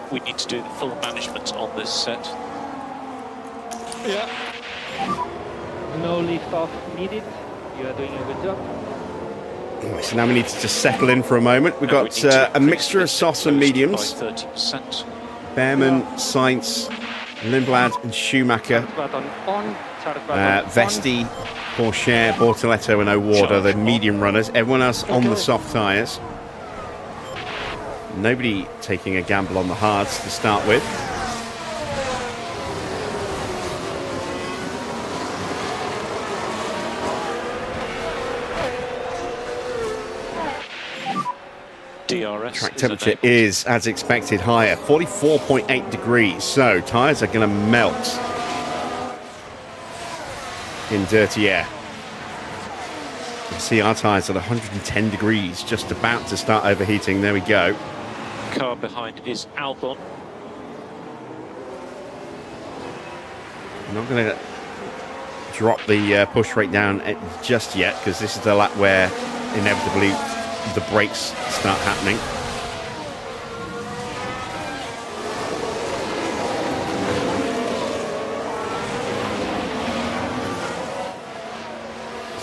We need to do the full management on this set. Yeah. No lift off needed. You are doing a good job. Right, so now we need to just settle in for a moment. We've Now got we need to a mixture of softs and mediums. By 30%. Bearman, Sainz, Lindblad and Schumacher. Button on. Button Vesti, Porsche, Bortoletto and O'Ward are the medium runners. Everyone else on the soft tyres. Nobody taking a gamble on the hards to start with. DRS. Track temperature is, as expected, higher, 44.8 degrees. So tyres are going to melt in dirty air. You see our tyres at 110 degrees, just about to start overheating. There we go. Car behind is Albon. I'm not going to drop the push rate down just yet, because this is the lap where inevitably the brakes start happening.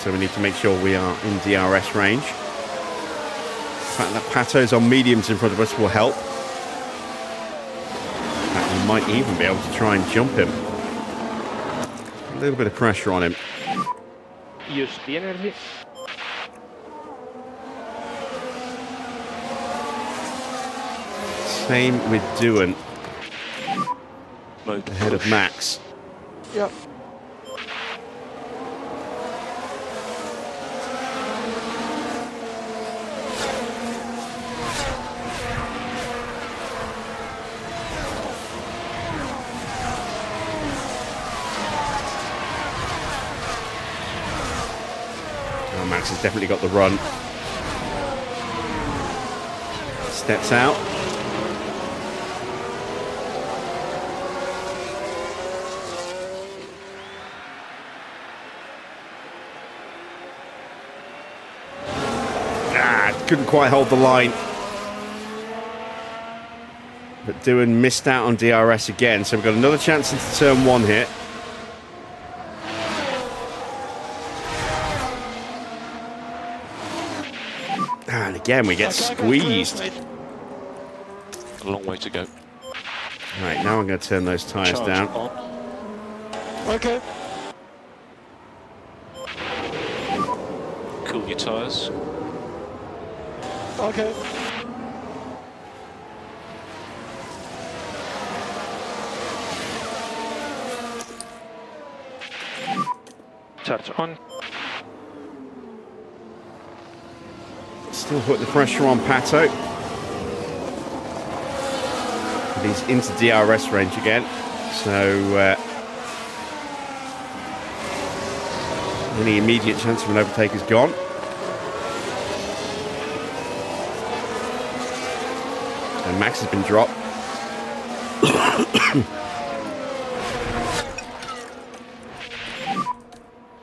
So we need to make sure we are in DRS range. The fact that Pato's on mediums in front of us will help. In fact, we might even be able to try and jump him. A little bit of pressure on him. Use the energy. Same with Doohan, Mode ahead of Max. Yep. Oh, Max has definitely got the run. Steps out. Couldn't quite hold the line. But Doohan missed out on DRS again, so we've got another chance into turn 1 here. And again, we get squeezed. A long way to go. Right, now I'm going to turn those tyres Charge down. on. Okay. Cool your tyres. Okay. Charge on. Still put the pressure on Pato. But he's into DRS range again. So any immediate chance of an overtake is gone. And Max has been dropped.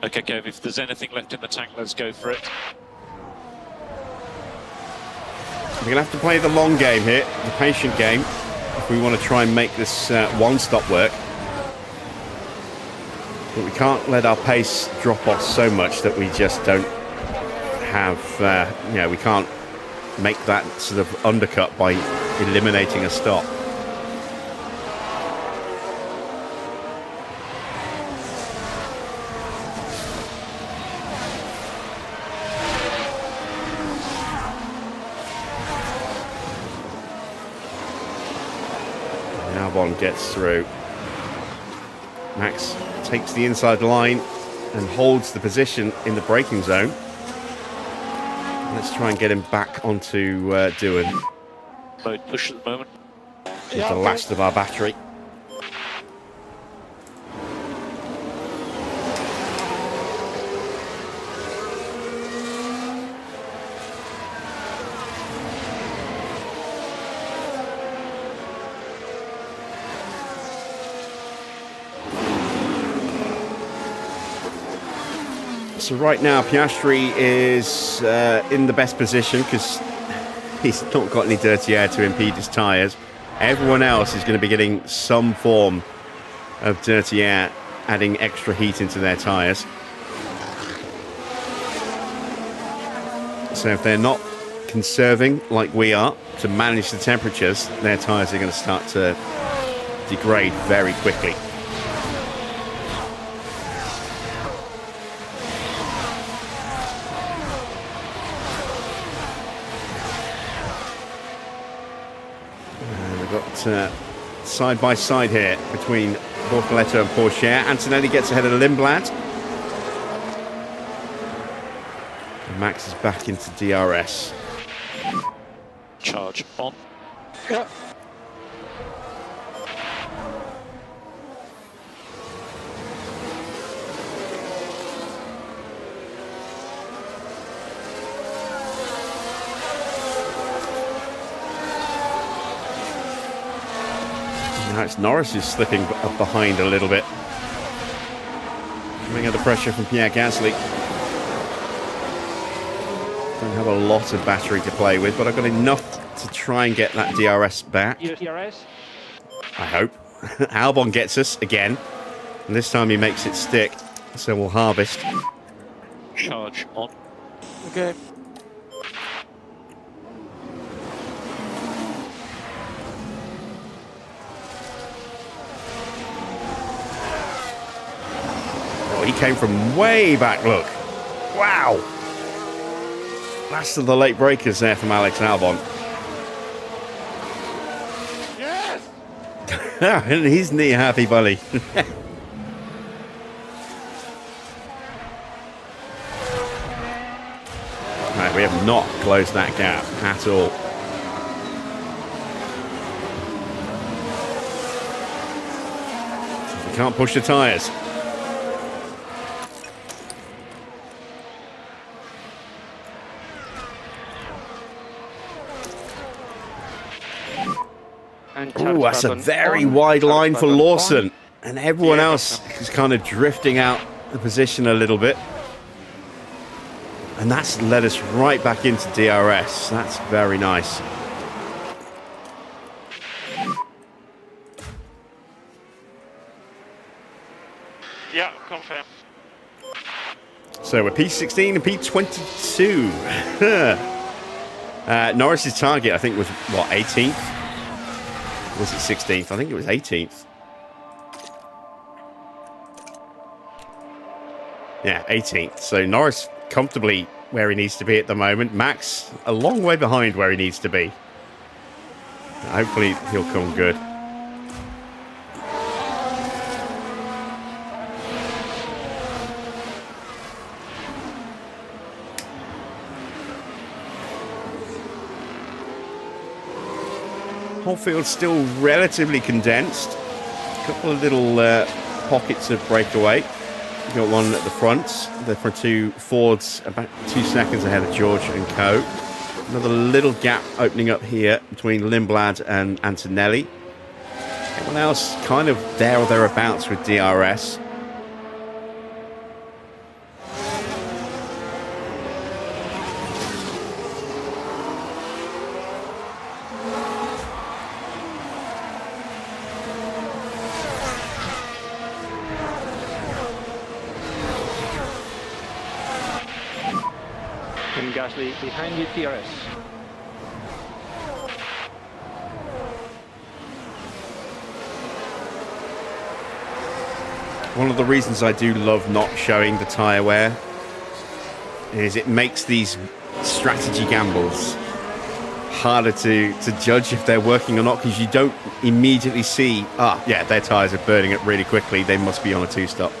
Okay, Kev, if there's anything left in the tank, let's go for it. We're going to have to play the long game here, the patient game, if we want to try and make this one-stop work. But we can't let our pace drop off so much that we just don't have, we can't make that sort of undercut by eliminating a stop. Albon gets through. Max takes the inside line and holds the position in the braking zone. Let's try and get him back onto Doohan. Mode push at the moment. With the last of our battery. So right now Piastri is in the best position because he's not got any dirty air to impede his tyres. Everyone else is going to be getting some form of dirty air, adding extra heat into their tyres. So if they're not conserving like we are to manage the temperatures, their tyres are going to start to degrade very quickly. Side by side here between Bortoleto and Pourchaire. Antonelli gets ahead of Lindblad. And Max is back into DRS. Charge on. Yeah. Now it's Norris who's slipping up behind a little bit. Coming under pressure from Pierre Gasly. Don't have a lot of battery to play with, but I've got enough to try and get that DRS back. Use DRS. I hope. Albon gets us again. And this time he makes it stick. So we'll harvest. charge on. Okay. Oh, he came from way back, look. Wow. Last of the late breakers there from Alex Albon. Yes! And he's knee happy, buddy. Right, we have not closed that gap at all. We can't push the tyres. Oh, that's a very wide line for Lawson. And everyone else is kind of drifting out the position a little bit. And that's led us right back into DRS. That's very nice. Yeah, confirm. So we're P16 and P22. Norris's target, I think, was, what, 18th? Was it 16th? I think it was 18th. Yeah, 18th. So Norris comfortably where he needs to be at the moment. Max a long way behind where he needs to be. Hopefully he'll come good. Whole field's still relatively condensed. A couple of little pockets of breakaway. You've got one at the front. The front two Fords about 2 seconds ahead of George and Co. Another little gap opening up here between Lindblad and Antonelli. Everyone else kind of there or thereabouts with DRS. And Gasly behind you, DRS. One of the reasons I do love not showing the tyre wear is it makes these strategy gambles harder to judge if they're working or not, because you don't immediately see, yeah, their tyres are burning up really quickly, they must be on a two-stop.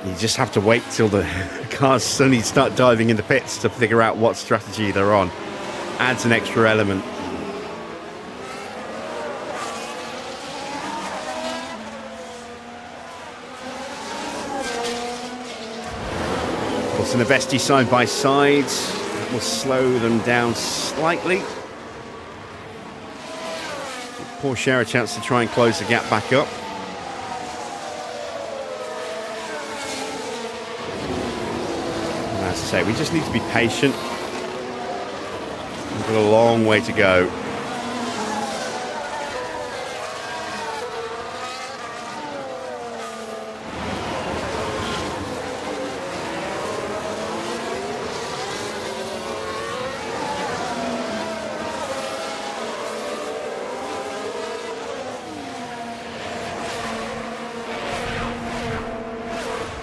You just have to wait till the cars suddenly start diving into pits to figure out what strategy they're on. Adds an extra element. Wilson and Vesti side by side. That will slow them down slightly. Porsche a chance to try and close the gap back up. As I say, we just need to be patient. We've got a long way to go.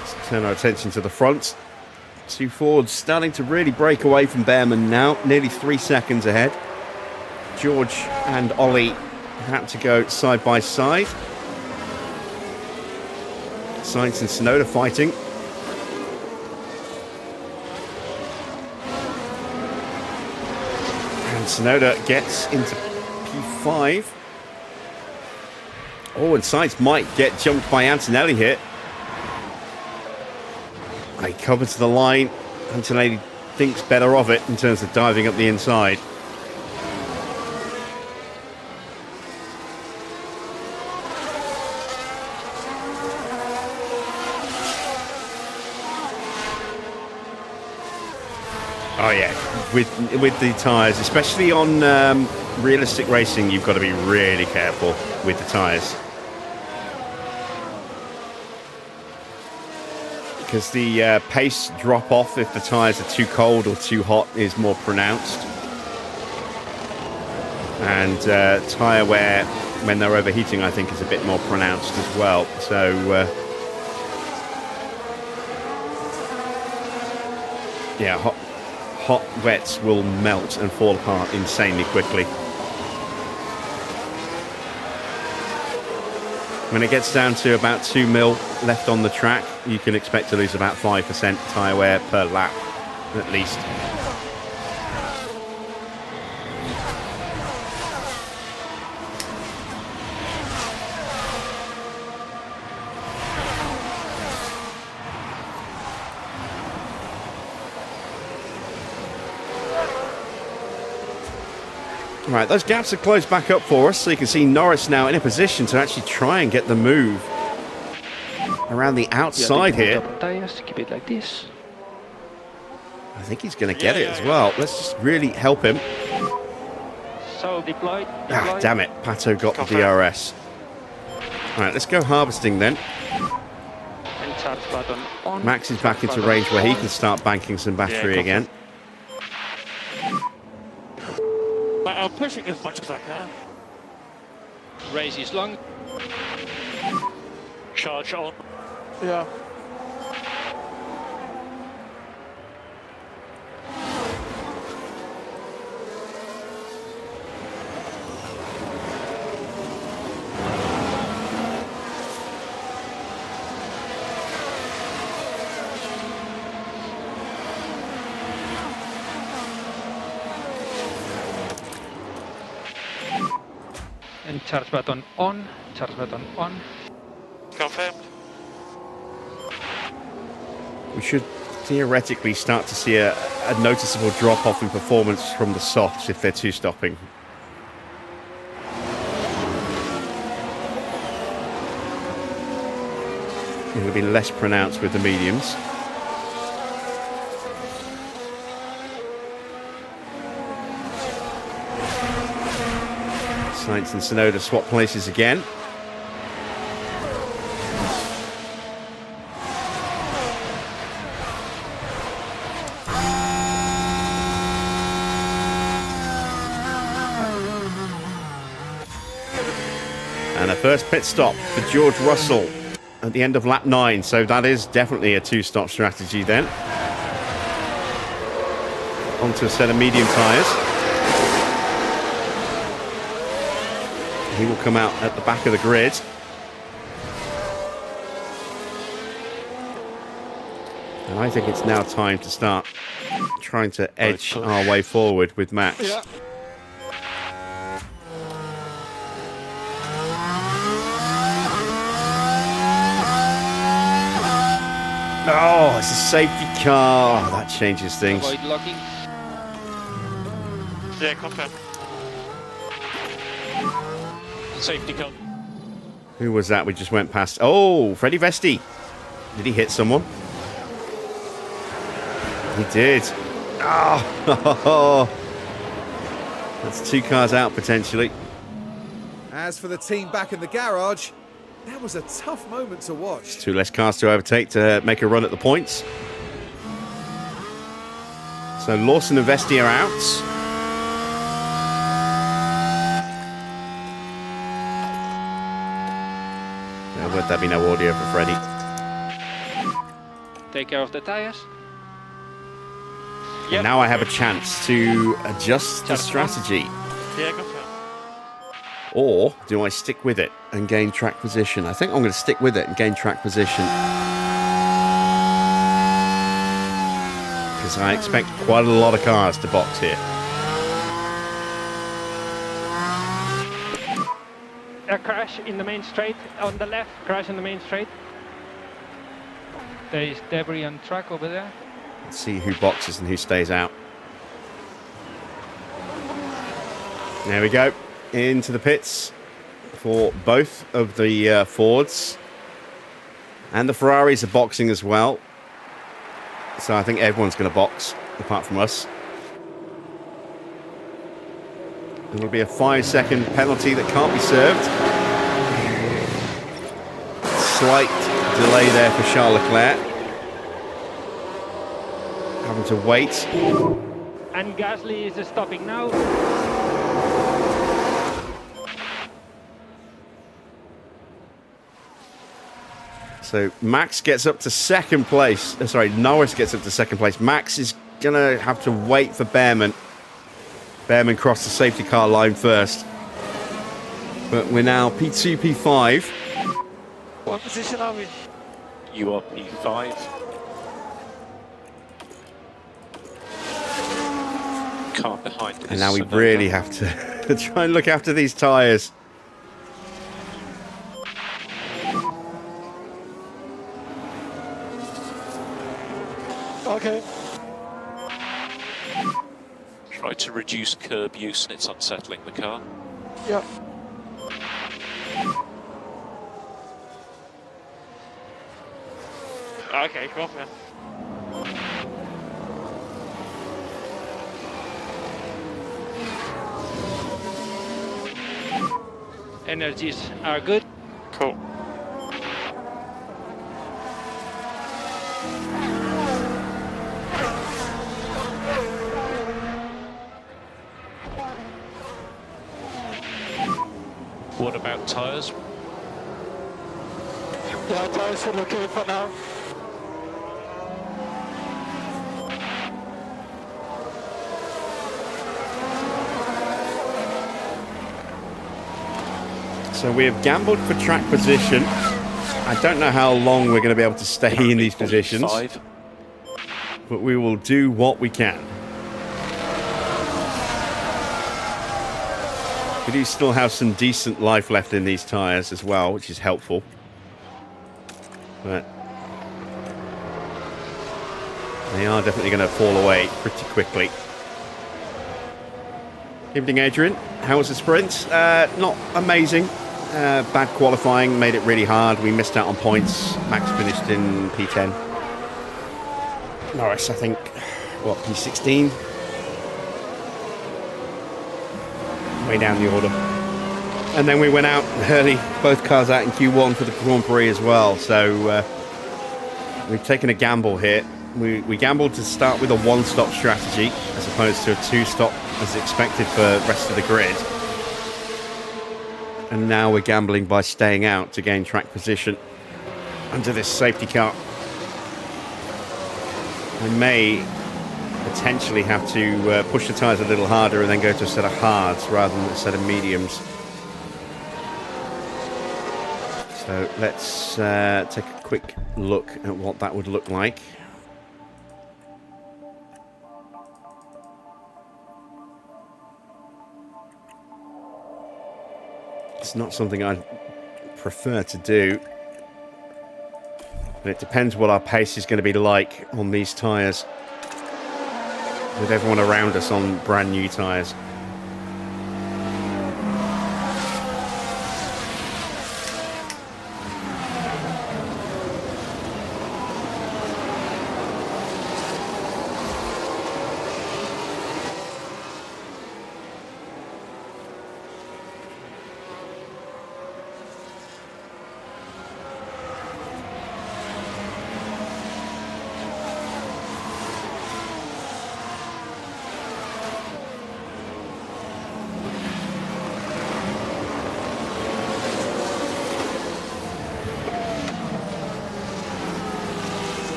Let's turn our attention to the front. Two Fords starting to really break away from Bearman now, nearly 3 seconds ahead. George and Ollie had to go side by side. Sainz and Tsunoda fighting. And Tsunoda gets into P5. Oh, and Sainz might get jumped by Antonelli here. He covers the line. Antonelli thinks better of it in terms of diving up the inside. Oh yeah, with the tyres, especially on realistic racing, you've got to be really careful with the tyres. because the pace drop off if the tyres are too cold or too hot is more pronounced. And tyre wear when they're overheating, I think, is a bit more pronounced as well. So yeah, hot wets will melt and fall apart insanely quickly. When it gets down to about 2 mil left on the track, you can expect to lose about 5% tyre wear per lap, at least. Right, those gaps are closed back up for us, so you can see Norris now in a position to actually try and get the move around the outside here. Tires, keep it like this. I think he's going to get it as well. Let's just really help him. So deployed. Ah, damn it. Pato got the DRS. Right, let's go harvesting then. And charge button on. Max is back into range where he can start banking some battery again. I'm pushing as much as I can. Race is long. Charge on. Yeah. And charge button on. Charge button on. Confirmed. We should theoretically start to see a noticeable drop-off in performance from the softs if they're two-stopping. It'll be less pronounced with the mediums. Sainz and Tsunoda swap places again. And a first pit stop for George Russell at the end of lap 9. So that is definitely a two-stop strategy then. Onto a set of medium tyres. He will come out at the back of the grid. And I think it's now time to start trying to edge our way forward with Max. Yeah. Oh, it's a safety car. Oh, that changes things. Avoid locking. Yeah, confirmed. Safety car. Who was that we just went past? Oh, Freddie Vesti. Did he hit someone? He did. Oh, that's 2 cars out potentially. As for the team back in the garage, that was a tough moment to watch. 2 less cars to overtake to make a run at the points. So Lawson and Vesti are out. Now, would there be no audio for Freddie? Take care of the tires. And now I have a chance to adjust the strategy. Yeah, confirmed. Or do I stick with it and gain track position? I think I'm going to stick with it and gain track position. Because I expect quite a lot of cars to box here. A crash in the main straight on the left. Crash in the main straight. There is debris on track over there. Let's see who boxes and who stays out. There we go. Into the pits for both of the Fords. And the Ferraris are boxing as well. So I think everyone's going to box, apart from us. It'll be a 5-second penalty that can't be served. Slight delay there for Charles Leclerc. having to wait. And Gasly is stopping now. So Max gets up to second place. Sorry, Norris gets up to second place. Max is going to have to wait for Bearman. Bearman crossed the safety car line first. But we're now P2, P5. What position are we? You are P5. Car behind us. And now we really have to try and look after these tyres. Okay. Try to reduce curb use and it's unsettling the car. Yeah. Okay, come on, man. Energies are good. Cool. What about tyres? Yeah, tires are okay for now. So we have gambled for track position. I don't know how long we're going to be able to stay in these positions, but we will do what we can. We do still have some decent life left in these tyres as well, which is helpful. But they are definitely going to fall away pretty quickly. Evening, Adrian. How was the sprint? Not amazing. Bad qualifying, made it really hard. We missed out on points. Max finished in P10. Norris, I think, what, P16? Way down the order. And then we went out early, both cars out in Q1 for the Grand Prix as well. So we've taken a gamble here. We gambled to start with a one-stop strategy as opposed to a two-stop as expected for the rest of the grid. And now we're gambling by staying out to gain track position under this safety car. I may potentially have to push the tyres a little harder and then go to a set of hards rather than a set of mediums. So let's take a quick look at what that would look like. It's not something I'd prefer to do, but it depends what our pace is going to be like on these tyres, with everyone around us on brand new tyres.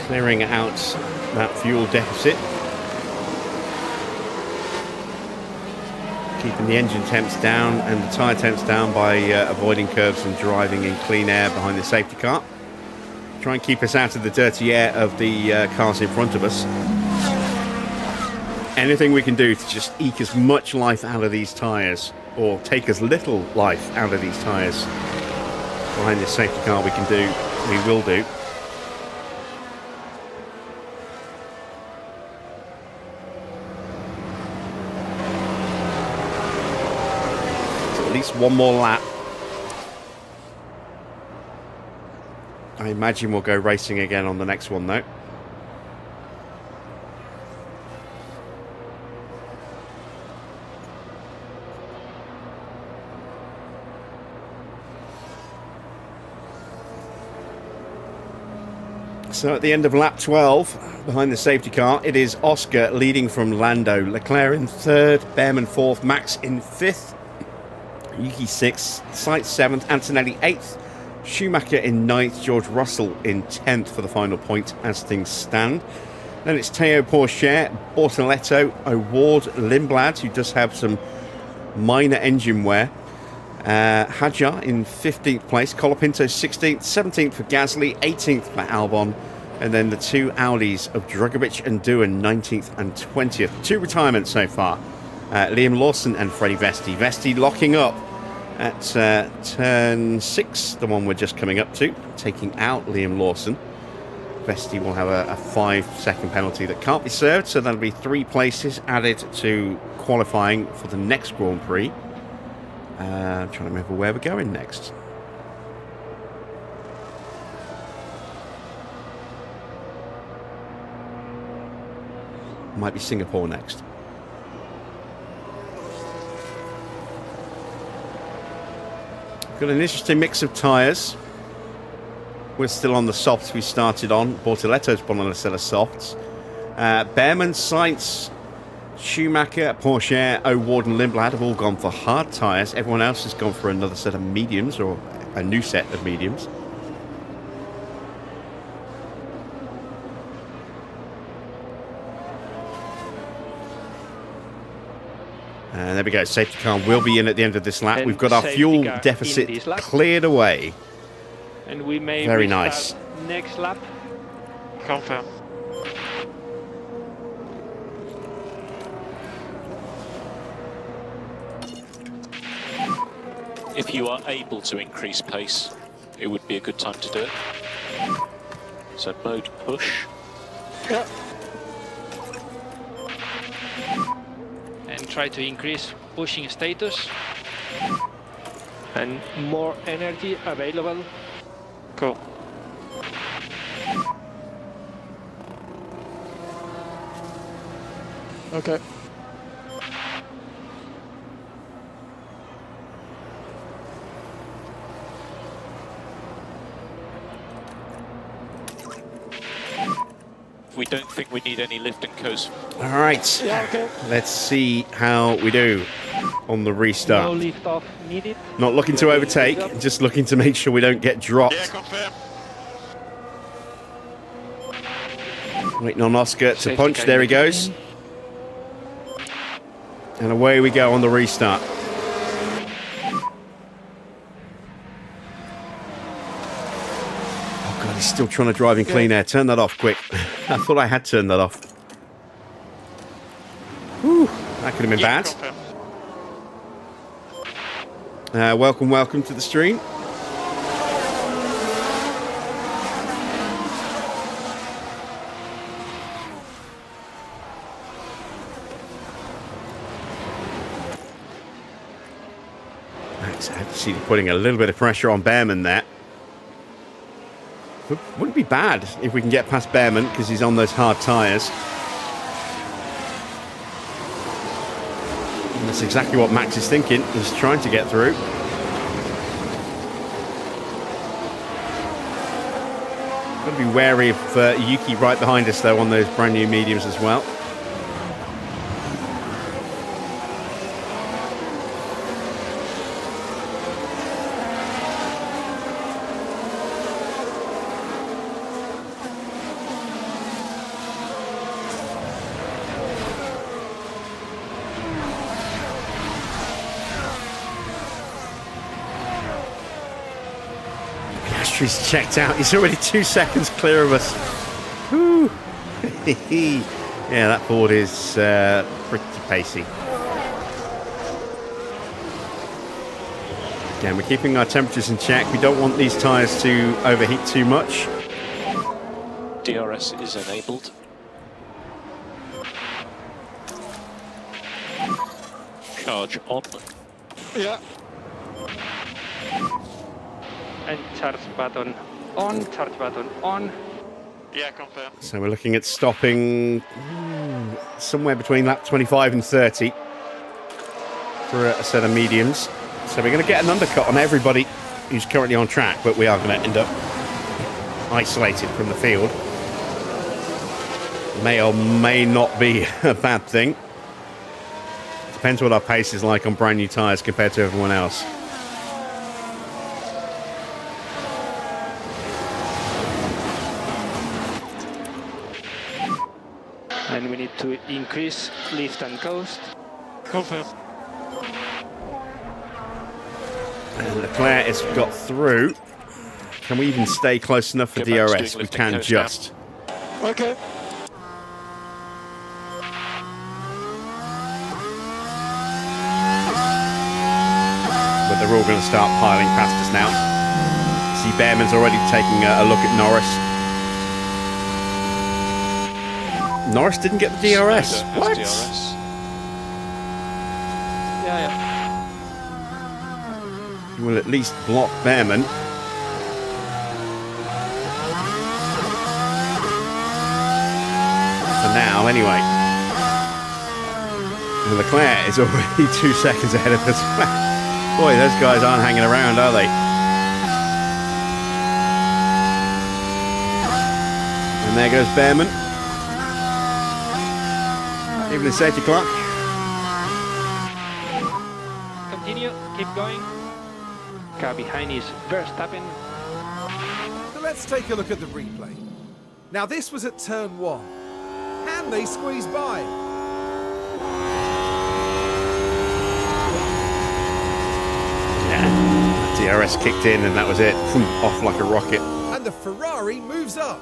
Clearing out that fuel deficit. Keeping the engine temps down and the tyre temps down by avoiding curves and driving in clean air behind the safety car. Try and keep us out of the dirty air of the cars in front of us. Anything we can do to just eke as much life out of these tyres, or take as little life out of these tyres behind this safety car we can do, we will do. At least one more lap. I imagine we'll go racing again on the next one though. So at the end of lap 12, behind the safety car, it is Oscar leading from Lando, Leclerc in 3rd, Bearman 4th, Max in 5th, Yuki 6th, Sainz 7th, Antonelli 8th, Schumacher in 9th, George Russell in 10th for the final point as things stand. Then it's Teo Pourchaire, Bortoletto, O'Ward, Lindblad, who does have some minor engine wear. Hadjar in 15th place, Colapinto 16th, 17th for Gasly, 18th for Albon, and then the two Audis of Drugovich and Doohan 19th and 20th. 2 retirements so far, Liam Lawson and Freddie Vesti. Vesti locking up at turn 6, the one we're just coming up to, taking out Liam Lawson. Vesti will have a 5-second penalty that can't be served, so that'll be 3 places added to qualifying for the next Grand Prix. I'm trying to remember where we're going next. Might be Singapore next. Got an interesting mix of tyres. We're still on the softs we started on. Bortoletto's on a set of softs. Bearman, Sainz, Schumacher, Pourchaire, O'Ward and Lindblad have all gone for hard tyres. Everyone else has gone for another set of mediums, or a new set of mediums. And there we go. Safety car will be in at the end of this lap. And we've got our fuel car deficit in this lap. cleared away. And we may Very restart nice. next lap. Confirm. If you are able to increase pace, it would be a good time to do it. So mode push. Yeah. And try to increase pushing status. And more energy available. Cool. Okay. We don't think we need any lift and coast. All right. Yeah, okay. Let's see how we do on the restart. No lift off needed. Not looking to overtake, just looking to make sure we don't get dropped. Yeah, confirm. Waiting on Oscar to Safety punch. car There he in. goes. And away we go on the restart. Oh God, he's still trying to drive in clean air. Turn that off quick. I thought I had turned that off. Whew, that could have been Yeah, bad. confirm. Welcome to the stream. Max actually putting a little bit of pressure on Bearman there. Wouldn't be bad if we can get past Bearman because he's on those hard tyres. And that's exactly what Max is thinking. He's trying to get through. Got to be wary of Yuki right behind us though on those brand new mediums as well. Piastri's checked out. He's already 2 seconds clear of us. Whew. Yeah, that board is pretty pacey. Again, we're keeping our temperatures in check. We don't want these tyres to overheat too much. DRS is enabled. Charge on. Yeah. And charge button on, charge button on. Yeah, confirm. So we're looking at stopping somewhere between lap 25 and 30 for a set of mediums. So we're going to get an undercut on everybody who's currently on track, but we are going to end up isolated from the field. May or may not be a bad thing. Depends what our pace is like on brand new tyres compared to everyone else. And we need to increase lift and coast. Confirm. And Leclerc has got through. Can we even stay close enough for Go back to DRS? doing We lifting can coast just. Okay. But they're all going to start piling past us now. See, Bearman's already taking a look at Norris. Norris didn't get the DRS. Snyder has What? DRS. Yeah. Will at least block Bearman. For now, anyway. And Leclerc is already 2 seconds ahead of us. Boy, those guys aren't hanging around, are they? And there goes Bearman. Even the safety clock. Continue, keep going. Car behind is Verstappen. So let's take a look at the replay. Now this was at turn 1. And they squeezed by. Yeah. DRS kicked in and that was it. Off like a rocket. And the Ferrari moves up.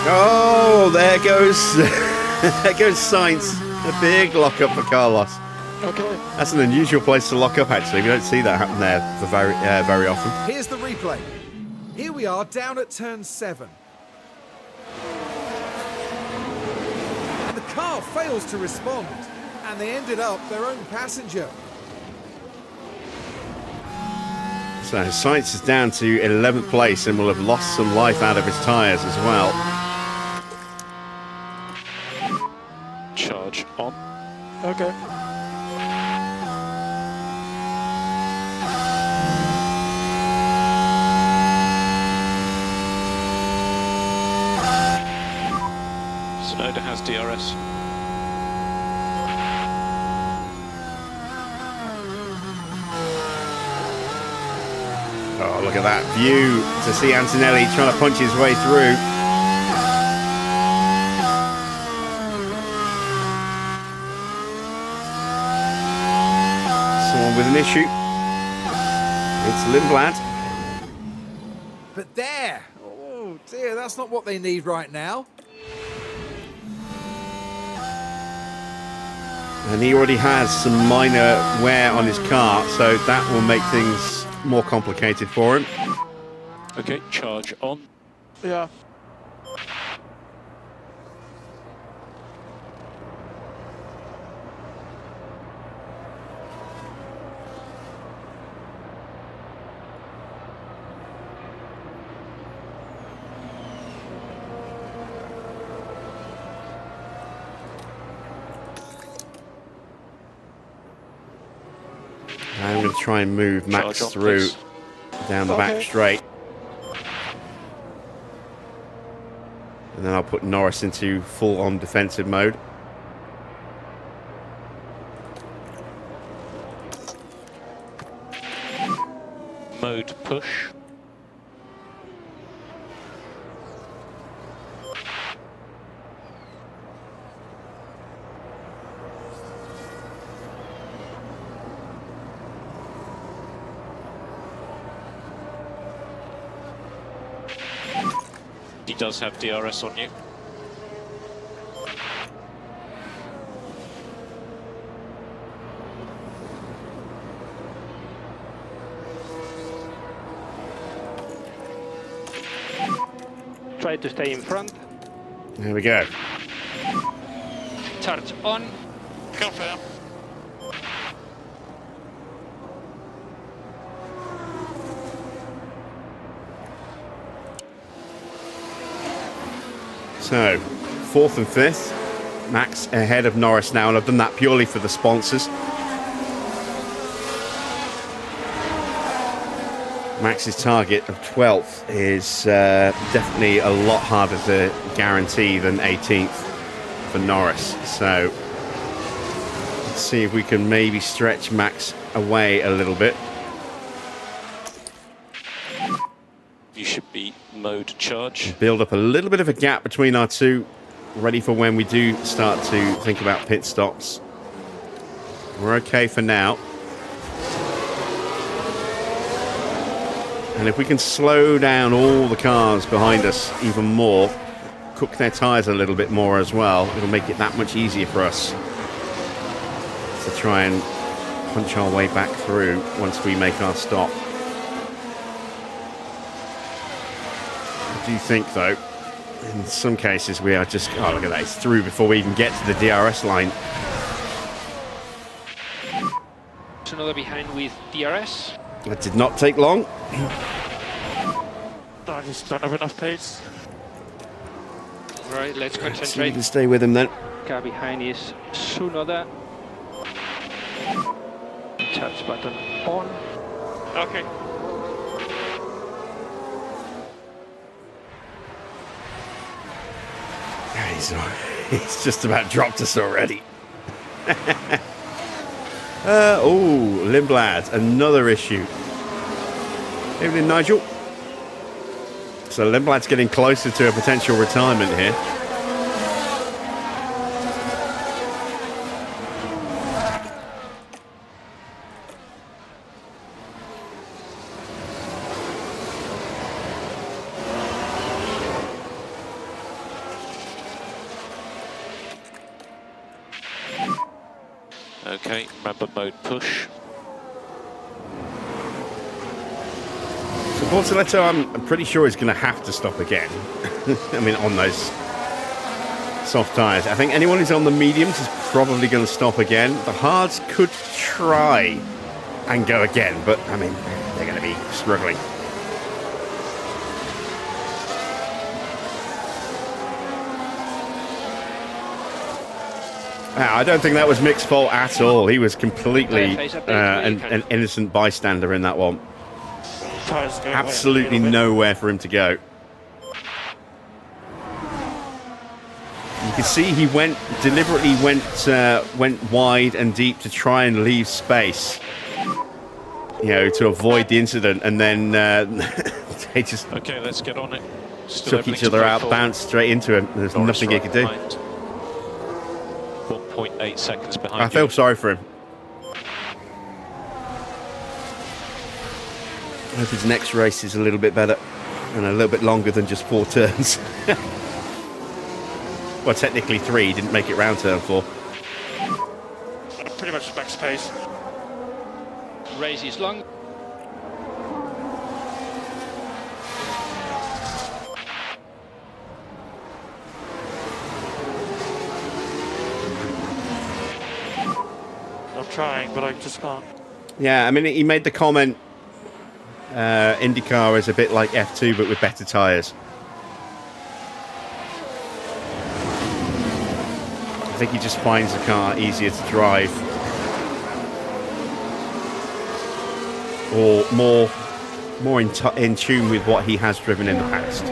Oh, there goes there goes Sainz. A big lockup for Carlos. Okay. That's an unusual place to lock up, actually. We don't see that happen there for very often. Here's the replay. Here we are down at turn 7. And the car fails to respond. And they ended up their own passenger. So Sainz is down to 11th place and will have lost some life out of his tyres as well. Charge on. Okay. Tsunoda has DRS. Oh, look at that view to see Antonelli trying to punch his way through. Someone with an issue. It's Lindblad. But there. Oh dear, that's not what they need right now. And he already has some minor wear on his car, so that will make things more complicated for him. Okay, charge on. Yeah. I'm going to try and move Max Charge on, through please. down the back Okay. straight. And then I'll put Norris into full-on defensive mode. Mode push. He does have DRS on you. Try to stay in front. There we go. Charge on. Confirm. So, 4th and 5th. Max ahead of Norris now, and I've done that purely for the sponsors. Max's target of 12th is definitely a lot harder to guarantee than 18th for Norris. So let's see if we can maybe stretch Max away a little bit. You should be mode charge. Build up a little bit of a gap between our two, ready for when we do start to think about pit stops. We're okay for now. And if we can slow down all the cars behind us even more, cook their tyres a little bit more as well, it'll make it that much easier for us to try and punch our way back through once we make our stop. I do think, though, in some cases we are just, oh, look at that, it's through before we even get to the DRS line. There's another behind with DRS. That did not take long. I just don't have enough pace. Right, let's So we concentrate. can stay with him then. Car behind is Tsunoda. Charge button on. Okay. He's just about dropped us already. Oh, Lindblad, another issue. Evening, Nigel. So Lindblad's getting closer to a potential retirement here. Okay, remember mode push. So Bortoletto, I'm pretty sure he's going to have to stop again. I mean, on those soft tyres. I think anyone who's on the mediums is probably going to stop again. The hards could try and go again, but I mean, they're going to be struggling. I don't think that was Mick's fault at all. He was completely an innocent bystander in that one. Absolutely nowhere for him to go. You can see he deliberately went wide and deep to try and leave space, you know, to avoid the incident, and then they just Okay, let's get on it. Still took each other out, bounced straight into him. There's Norris nothing he could do. 1.8 seconds behind I feel sorry for him. I hope his next race is a little bit better and a little bit longer than just 4 turns. Well, technically 3. He didn't make it round turn 4. Pretty much max pace. Race is long. I'm trying, but I just can't. Yeah, I mean, he made the comment, IndyCar is a bit like F2, but with better tyres. I think he just finds the car easier to drive, or more in tune with what he has driven in the past.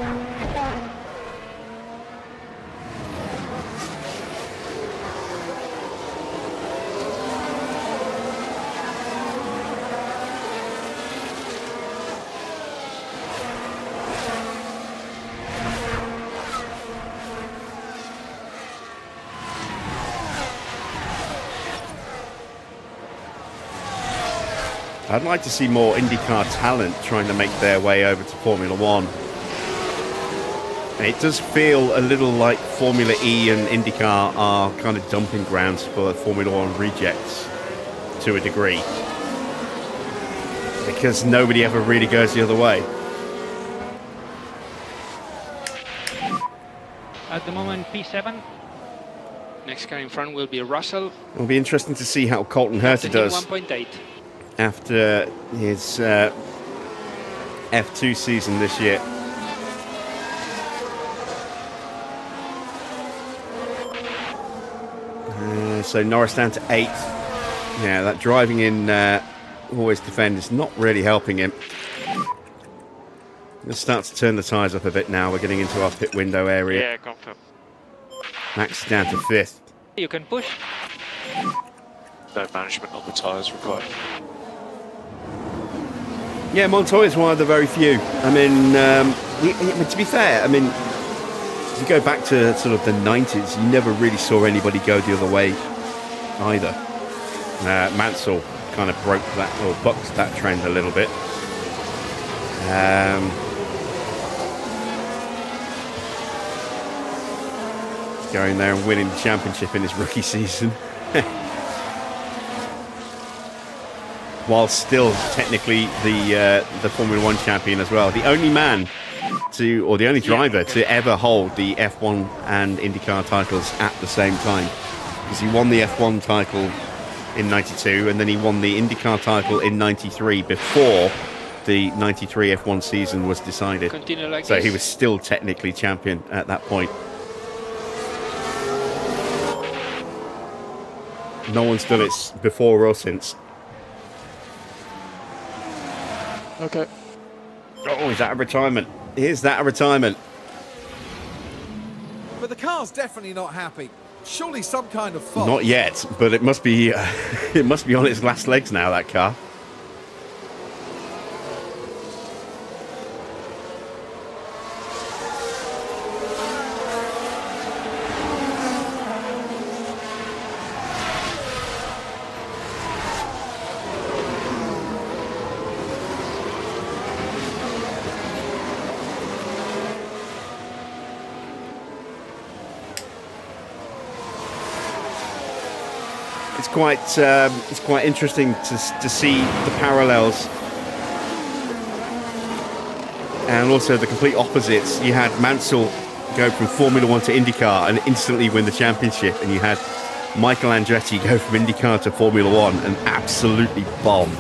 I'd like to see more IndyCar talent trying to make their way over to Formula One. And it does feel a little like Formula E and IndyCar are kind of dumping grounds for Formula One rejects to a degree, because nobody ever really goes the other way. At the moment, P7. Next car in front will be Russell. It'll be interesting to see how Colton Herta does 1.8. after his F2 season this year. So Norris down to 8th. Yeah, that driving in always defend is not really helping him. Let's start to turn the tyres up a bit now. We're getting into our pit window area. Yeah, confirm. Max down to 5th. You can push. No management on the tyres required. Yeah, Montoya is one of the very few. I mean, to be fair, I mean, if you go back to sort of the 90s, you never really saw anybody go the other way either. Mansell kind of broke that, or bucked that trend a little bit. Going there and winning the championship in his rookie season. While still technically the Formula 1 champion as well. The only man to, or the only driver to ever hold the F1 and IndyCar titles at the same time. Because he won the F1 title in 92 and then he won the IndyCar title in 93 before the 93 F1 season was decided. Continue like so this. he was still technically champion at that point. No one's done it before or since. Okay. Oh, is that a retirement? Is that a retirement? But the car's definitely not happy. Surely some kind of fault. Not yet, but it must be. It must be on its last legs now. That car. It's quite interesting to see the parallels and also the complete opposites. You had Mansell go from Formula 1 to IndyCar and instantly win the championship, and you had Michael Andretti go from IndyCar to Formula 1 and absolutely bomb.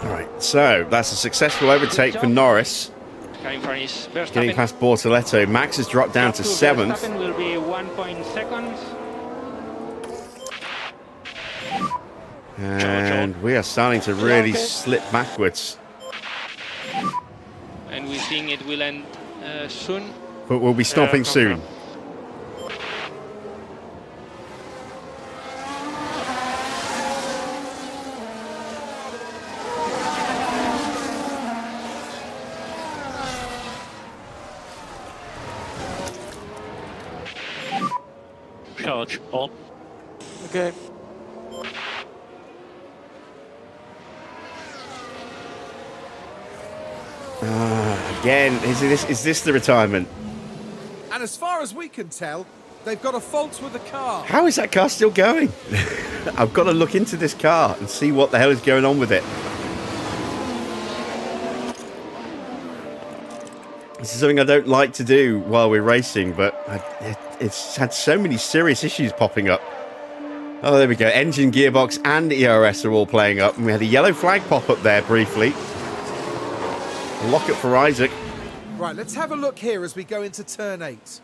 All right, so that's a successful overtake for Norris. Getting Getting past Bortoletto. Max has dropped down to 7th. Will be 1 seconds. And we are starting to really slip backwards. And we think it will end soon. But we'll be stopping soon. Charge on. Okay. Again, is this the retirement? And as far as we can tell, they've got a fault with the car. How is that car still going? I've got to look into this car and see what the hell is going on with it. This is something I don't like to do while we're racing, but it's had so many serious issues popping up. Oh, there we go. Engine, gearbox, and ERS are all playing up. And we had a yellow flag pop up there briefly. Lock it for Isaac. Right, let's have a look here as we go into turn 8.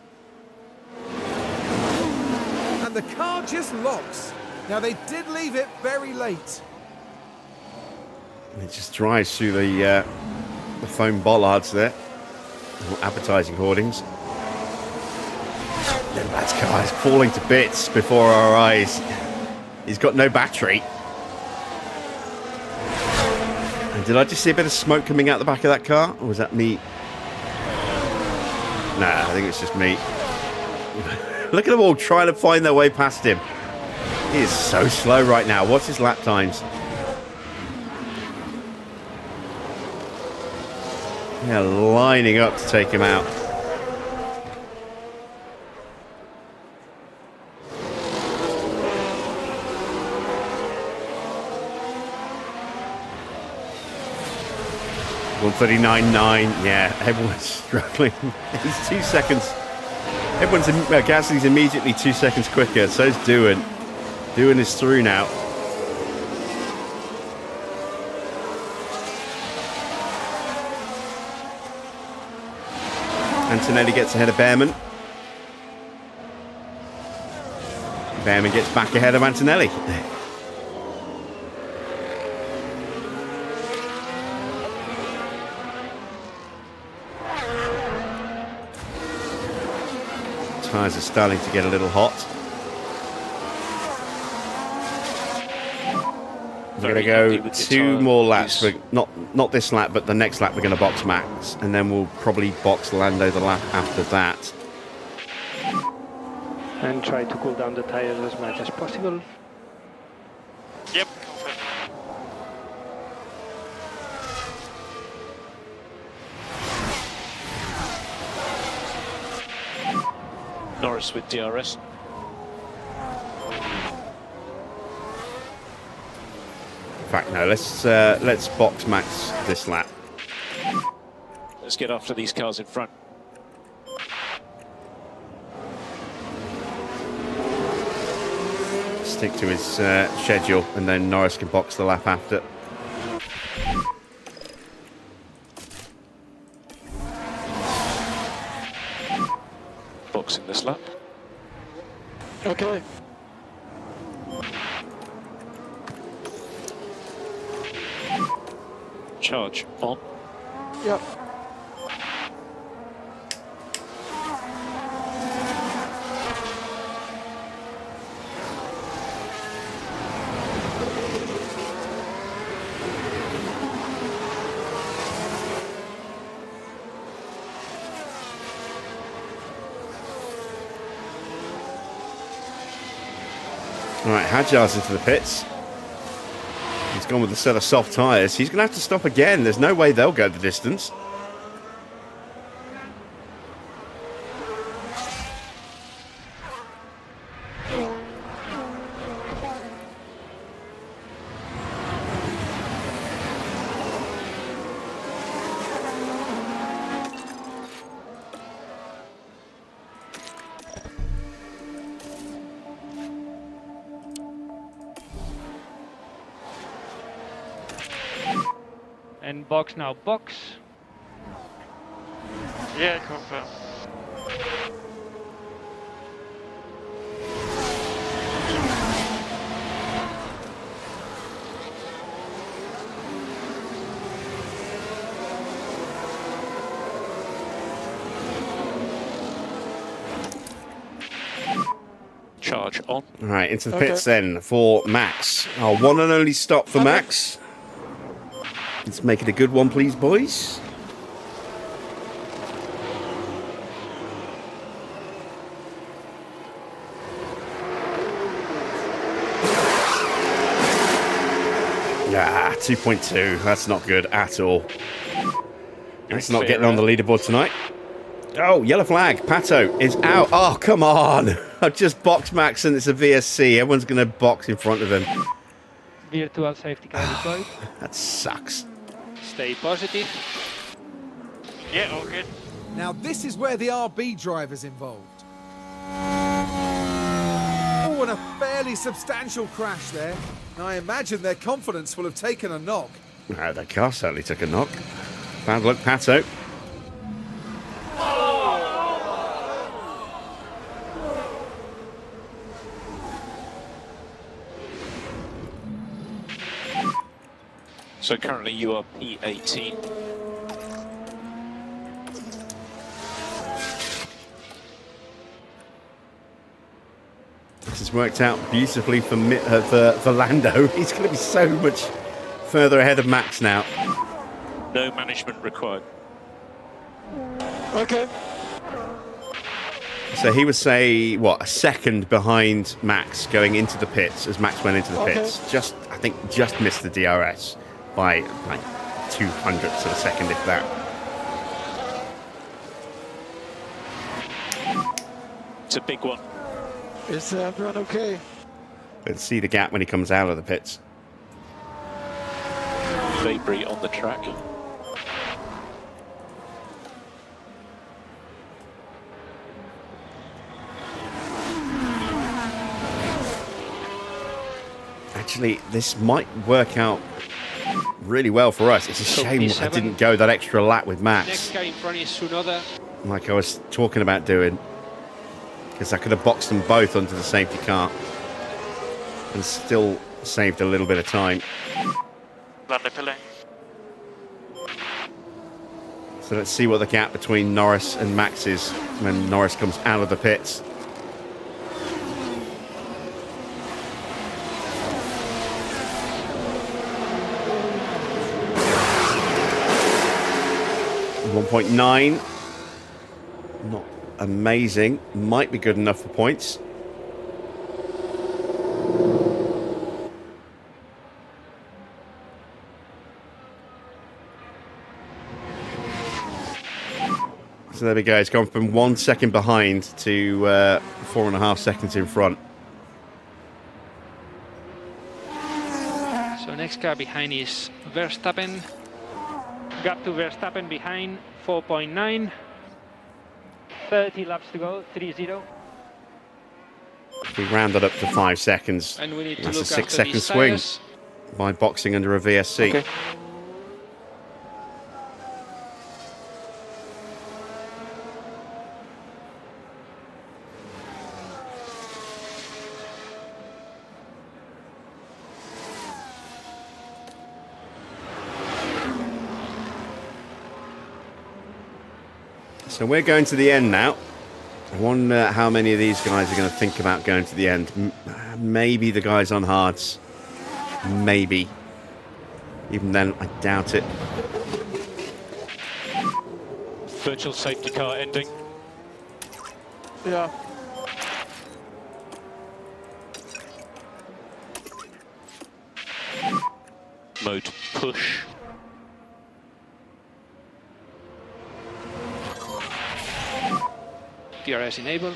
And the car just locks. Now, they did leave it very late. It just drives through the foam bollards there. Advertising hoardings. Then that car is falling to bits before our eyes. He's got no battery. And did I just see a bit of smoke coming out the back of that car? Or was that me? Nah, I think it's just me. Look at them all trying to find their way past him. He is so slow right now. What's his lap times? Yeah, lining up to take him out. .139.9. Yeah, everyone's struggling. It's 2 seconds. Everyone's Gasly's immediately 2 seconds quicker. So's Doohan. Doohan is through now. Antonelli gets ahead of Bearman. Bearman gets back ahead of Antonelli. Tyres are starting to get a little hot. We're going to go 2 more laps. Not this lap, but the next lap we're going to box Max, and then we'll probably box Lando the lap after that. And try to cool down the tires as much as possible. Yep. Norris with DRS. In fact, no. Let's box Max this lap. Let's get after these cars in front. Stick to his schedule, and then Norris can box the lap after. Boxing this lap. Okay. Charge on. Yep. All right, Hadjar's into the pits. He's gone with a set of soft tyres. He's going to have to stop again. There's no way they'll go the distance. And box now, box. Yeah, confirm. Charge on. All right, into the pits then for Max. Our one and only stop for Max. Let's make it a good one, please, boys. Ah, 2.2. That's not good at all. That's not getting on the leaderboard tonight. Oh, yellow flag. Pato is out. Oh, come on. I've just boxed Max and it's a VSC. Everyone's going to box in front of him. Virtual safety car deployed. That sucks. Stay positive. Yeah, all good. Now this is where the RB driver's involved. Oh, and a fairly substantial crash there. I imagine their confidence will have taken a knock. The car certainly took a knock. Bad luck, Pato. So currently you are P18. This has worked out beautifully for Lando. He's going to be so much further ahead of Max now. No management required. Okay. So he was, say, what, a second behind Max going into the pits as Max went into the pits. I think just missed the DRS by like 200ths of a second, if that. It's a big one. Is everyone okay? Let's see the gap when he comes out of the pits. Livery on the track. Actually, this might work out really well for us. It's a shame I didn't go that extra lap with Max. Next guy in front is Tsunoda. Like I was talking about doing. Because I could have boxed them both onto the safety car. And still saved a little bit of time. So let's see what the gap between Norris and Max is when Norris comes out of the pits. .9, not amazing, might be good enough for points. So there we go, it's gone from 1 second behind to 4.5 seconds in front. So next car behind is Verstappen. Gap to Verstappen behind 4.9. 30 laps to go, 3-0. If we round that up to 5 seconds, And we need to that's a look 6 after second these swing tires. by boxing under a VSC. Okay. So we're going to the end now. I wonder how many of these guys are going to think about going to the end. Maybe the guys on hards. Maybe. Even then, I doubt it. Virtual safety car ending. Yeah. Mode push. DRS enabled.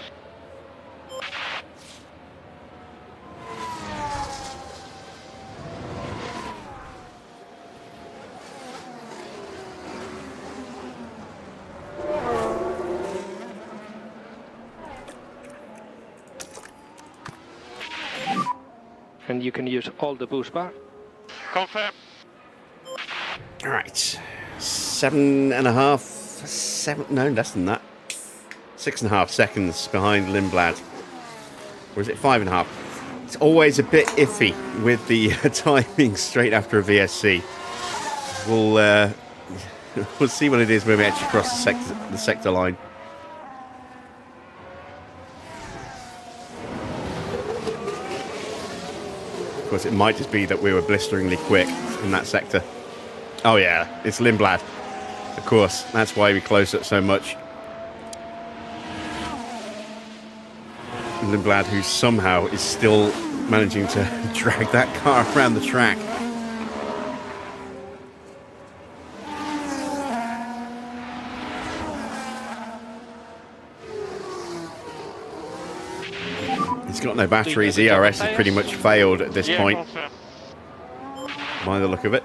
And you can use all the boost bar. Confirm. All right. 7.5, no, less than that. 6.5 seconds behind Lindblad. Or is it 5.5? It's always a bit iffy with the timing straight after a VSC. We'll we'll see what it is when we actually cross the sector line. Of course, it might just be that we were blisteringly quick in that sector. Oh yeah, it's Lindblad. Of course, that's why we closed up so much. Lindblad, who somehow is still managing to drag that car around the track. He's got no batteries. ERS has pretty much failed at this point, by the look of it.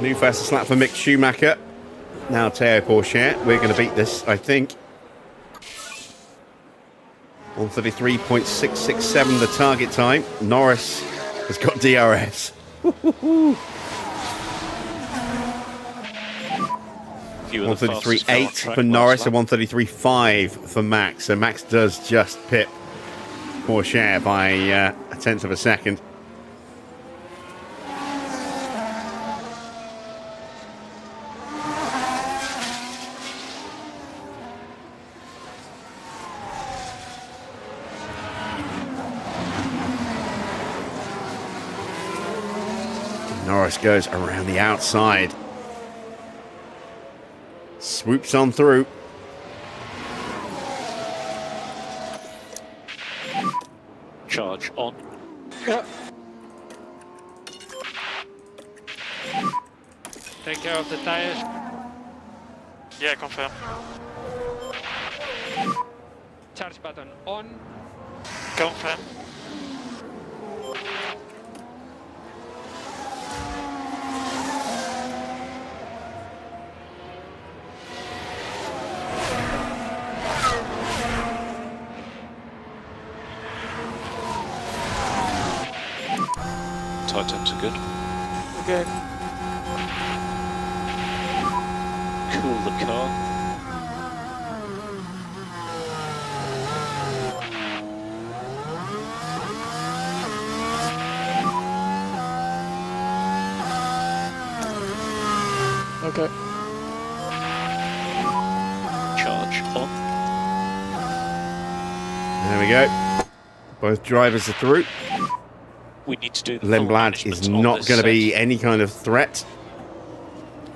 New fastest lap for Mick Schumacher. Now Théo Pourchaire. We're going to beat this, I think. 1:33.667 the target time. Norris has got DRS. 1:33.8 for Norris and 1:33.5 for Max. So Max does just pip Pourchaire by a tenth of a second. Norris goes around the outside. Swoops on through. Charge on. Yeah. Take care of the tires. Yeah, confirm. Charge button on. Confirm. Tire temps are good. Okay. Cool the car. Okay. Charge on. There we go. Both drivers are through. We need to do the Lindblad full is management on not this going to set. be any kind of threat.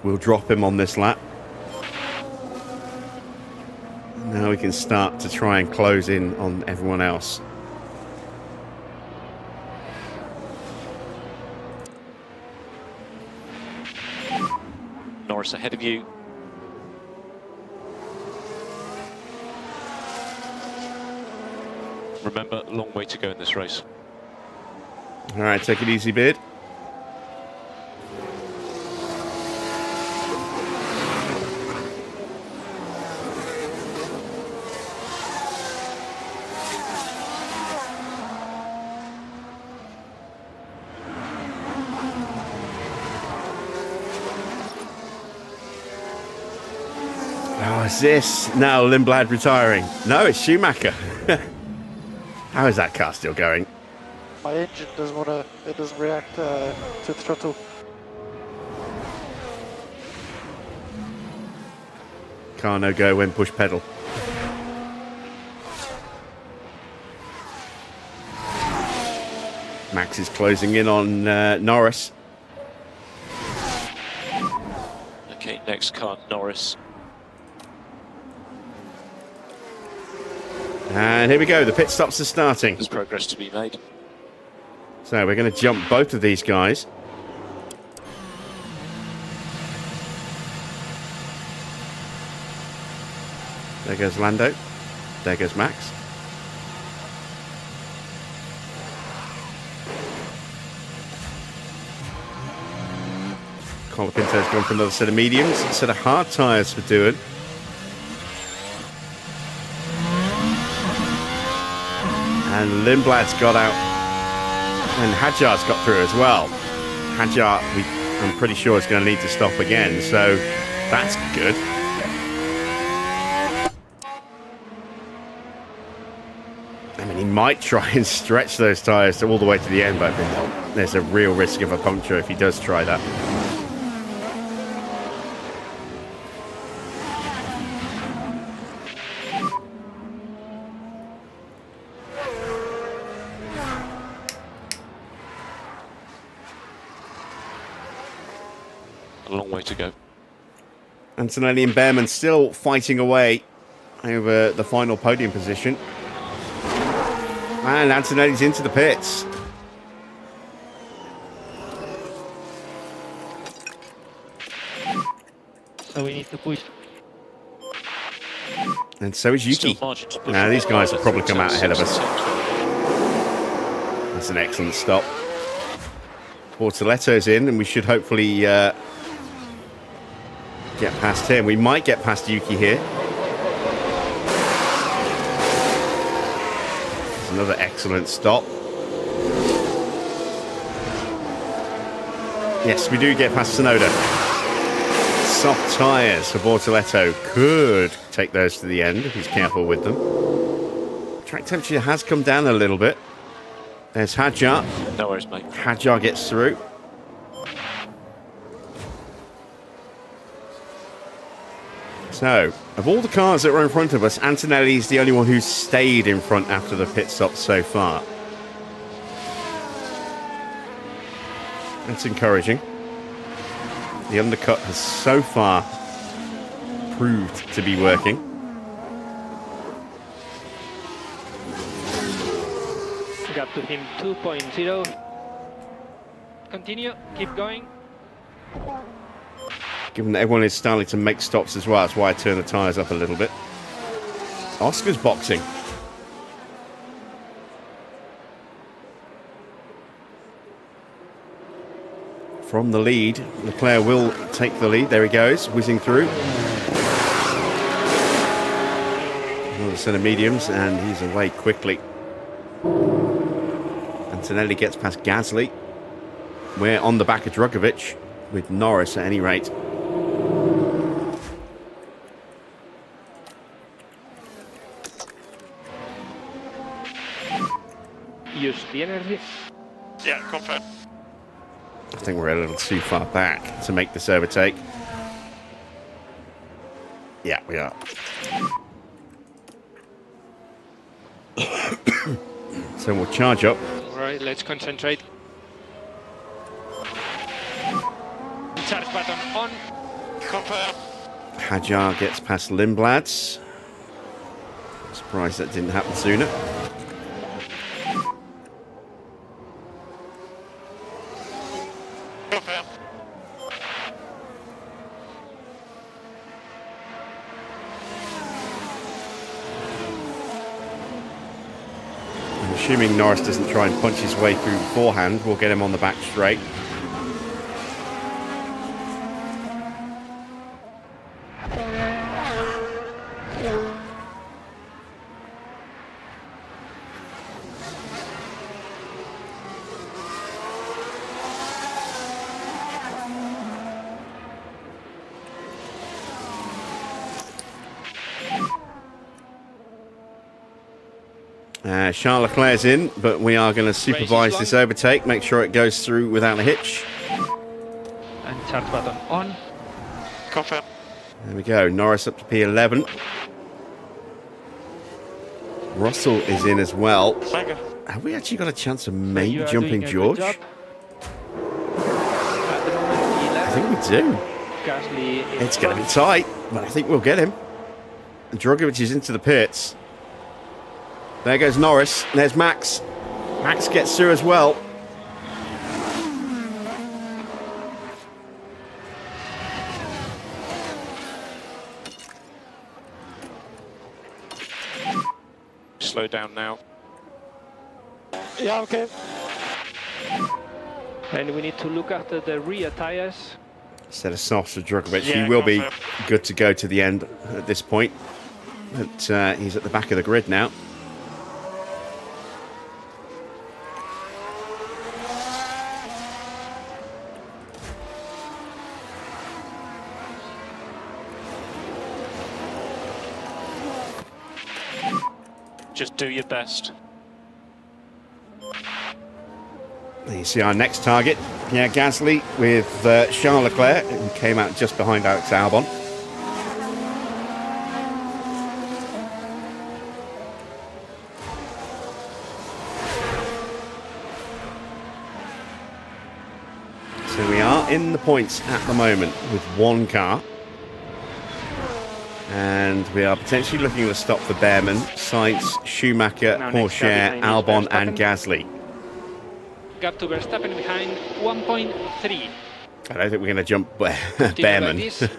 We'll drop him on this lap. Now we can start to try and close in on everyone else. Norris ahead of you. Remember, long way to go in this race. All right, take it easy, Beard. Oh, is this now Lindblad retiring? No, it's Schumacher. How is that car still going? My engine doesn't want to, it doesn't react to the throttle. Car no go when push pedal. Max is closing in on Norris. Okay, next car, Norris. And here we go, the pit stops are starting. There's progress to be made. So we're going to jump both of these guys. There goes Lando. There goes Max. Colapinto's gone for another set of mediums, a set of hard tyres for Doohan. And Lindblad's got out. And Hadjar's got through as well. Hadjar, I'm pretty sure, is going to need to stop again, so that's good. I mean, he might try and stretch those tyres all the way to the end, but I think there's a real risk of a puncture if he does try that. A long way to go. Antonelli and Bearman still fighting away over the final podium position. And Antonelli's into the pits. So we need to push. And so is Yuki. Still margin to push. Now these guys will probably come out ahead of us. That's an excellent stop. Bortoletto's in, and we should hopefully get past him. We might get past Yuki here. That's another excellent stop. Yes, we do get past Tsunoda. Soft tyres for Bortoletto. Could take those to the end if he's careful with them. Track temperature has come down a little bit. There's Hadjar. No worries, mate. Hadjar gets through. So, of all the cars that were in front of us, Antonelli's the only one who's stayed in front after the pit stop so far. That's encouraging. The undercut has so far proved to be working. Got to him 2.0. Continue, keep going. Given that everyone is starting to make stops as well, that's why I turn the tyres up a little bit. Oscar's boxing. From the lead, Leclerc will take the lead. There he goes, whizzing through. Another set of mediums, and he's away quickly. Antonelli gets past Gasly. We're on the back of Drugovich, with Norris at any rate. Use the energy. Yeah, confirm. I think we're a little too far back to make this overtake. Yeah, we are. So we'll charge up. Alright, let's concentrate. Charge button on. Confirm. Hajar gets past Lindblads. Surprised that didn't happen sooner. Confirm. I'm assuming Norris doesn't try and punch his way through beforehand. We'll get him on the back straight. Charles Leclerc's in, but we are going to supervise this overtake, make sure it goes through without a hitch. And charge button on. Confirm. There we go, Norris up to P11. Russell is in as well. Mega. Have we actually got a chance of You maybe are jumping doing a good George? job. At the moment, I think we do. Gasly is It's going to be front. tight, but I think we'll get him. And Drugovich is into the pits. There goes Norris. There's Max. Max gets through as well. Slow down now. Yeah, okay. And we need to look after the rear tires. Set of softs for Drugovich. Yeah, He will be confirm. good to go to the end at this point. But he's at the back of the grid now. Just do your best. There you see our next target. Yeah, Gasly with Charles Leclerc, who came out just behind Alex Albon. So we are in the points at the moment with one car. And we are potentially looking at a stop for Bearman, Sainz, Schumacher, Now next car Porsche, behind is Albon and Verstappen. Gasly. Gap to Verstappen behind 1.3. I don't think we're going to jump Continue Bearman. like this.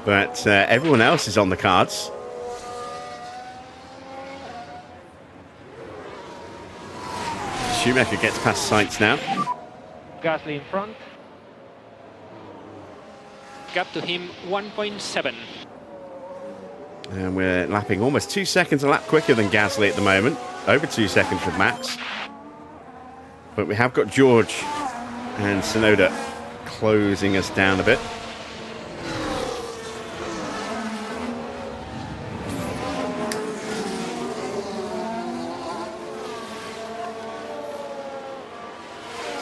But everyone else is on the cards. Schumacher gets past Sainz now. Gasly in front. Gap to him 1.7. And we're lapping almost 2 seconds a lap quicker than Gasly at the moment. Over 2 seconds with Max. But we have got George and Tsunoda closing us down a bit.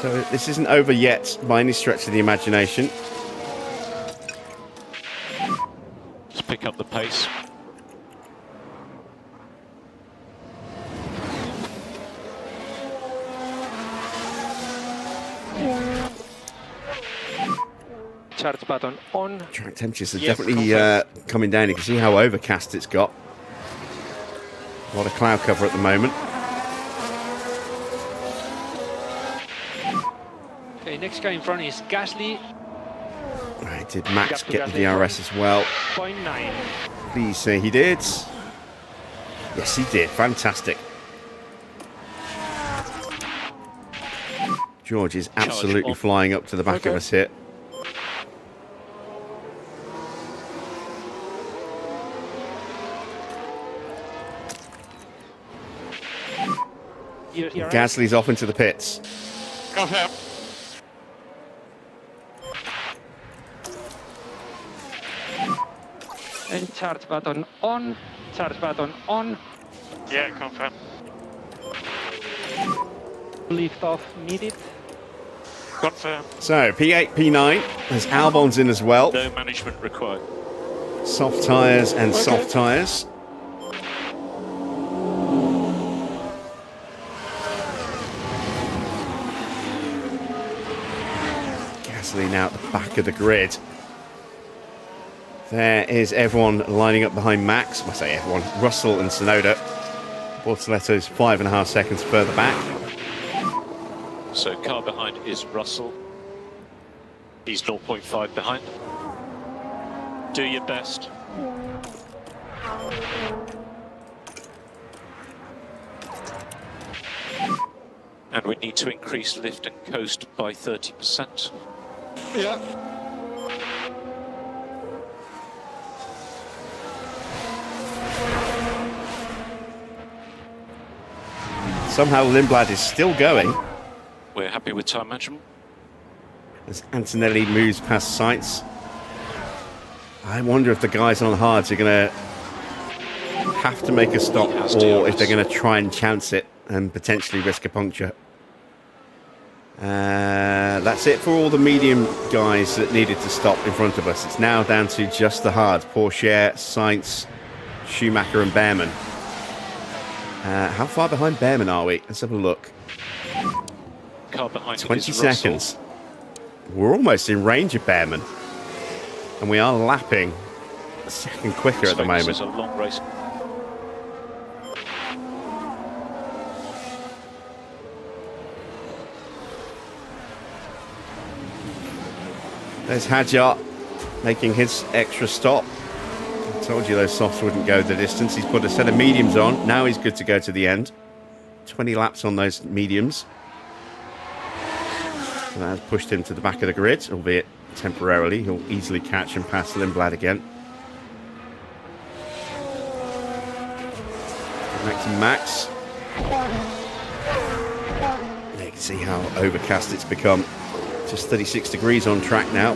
So this isn't over yet by any stretch of the imagination. Let's pick up the pace. charge button on. Track temperatures are Yes, definitely coming down. You can see how overcast it's got. A lot of cloud cover at the moment. Okay, next car in front is Gasly, Right, did Max Got to get the Gasly. DRS as well? 0.9. Please say he did. Yes, he did. Fantastic. George is absolutely on. flying up to the back of us here. You're right. Gasly's off into the pits. Confirm. And charge button on. Charge button on. Yeah, confirm. Lift off needed. Confirm. So, P8, P9. There's Albon's in as well. No management required. Soft tyres and soft tyres. Gasly now at the back of the grid. There is everyone lining up behind Max. I say everyone. Russell and Tsunoda. Bortoletto's 5.5 seconds further back. So car behind is Russell. He's 0.5 behind. Do your best. And we need to increase lift and coast by 30%. Yeah. Somehow Lindblad is still going We're happy with time management. as Antonelli moves past Sainz. I wonder if the guys on hards are going to have to make a stop, He has or DRS. if they're going to try and chance it and potentially risk a puncture. That's it for all the medium guys that needed to stop in front of us. It's now down to just the hards: Porsche, Sainz, Schumacher and Bearman. How far behind Bearman are we? Let's have a look. Car behind 20 is Russell. seconds. We're almost in range of Bearman. And we are lapping a second quicker at the So moment. This is a long race. There's Hadjar making his extra stop. I told you those softs wouldn't go the distance. He's put a set of mediums on. Now he's good to go to the end. 20 laps on those mediums. And that has pushed him to the back of the grid, albeit temporarily. He'll easily catch and pass Lindblad again. Back to Max. You can see how overcast it's become. Just 36 degrees on track now.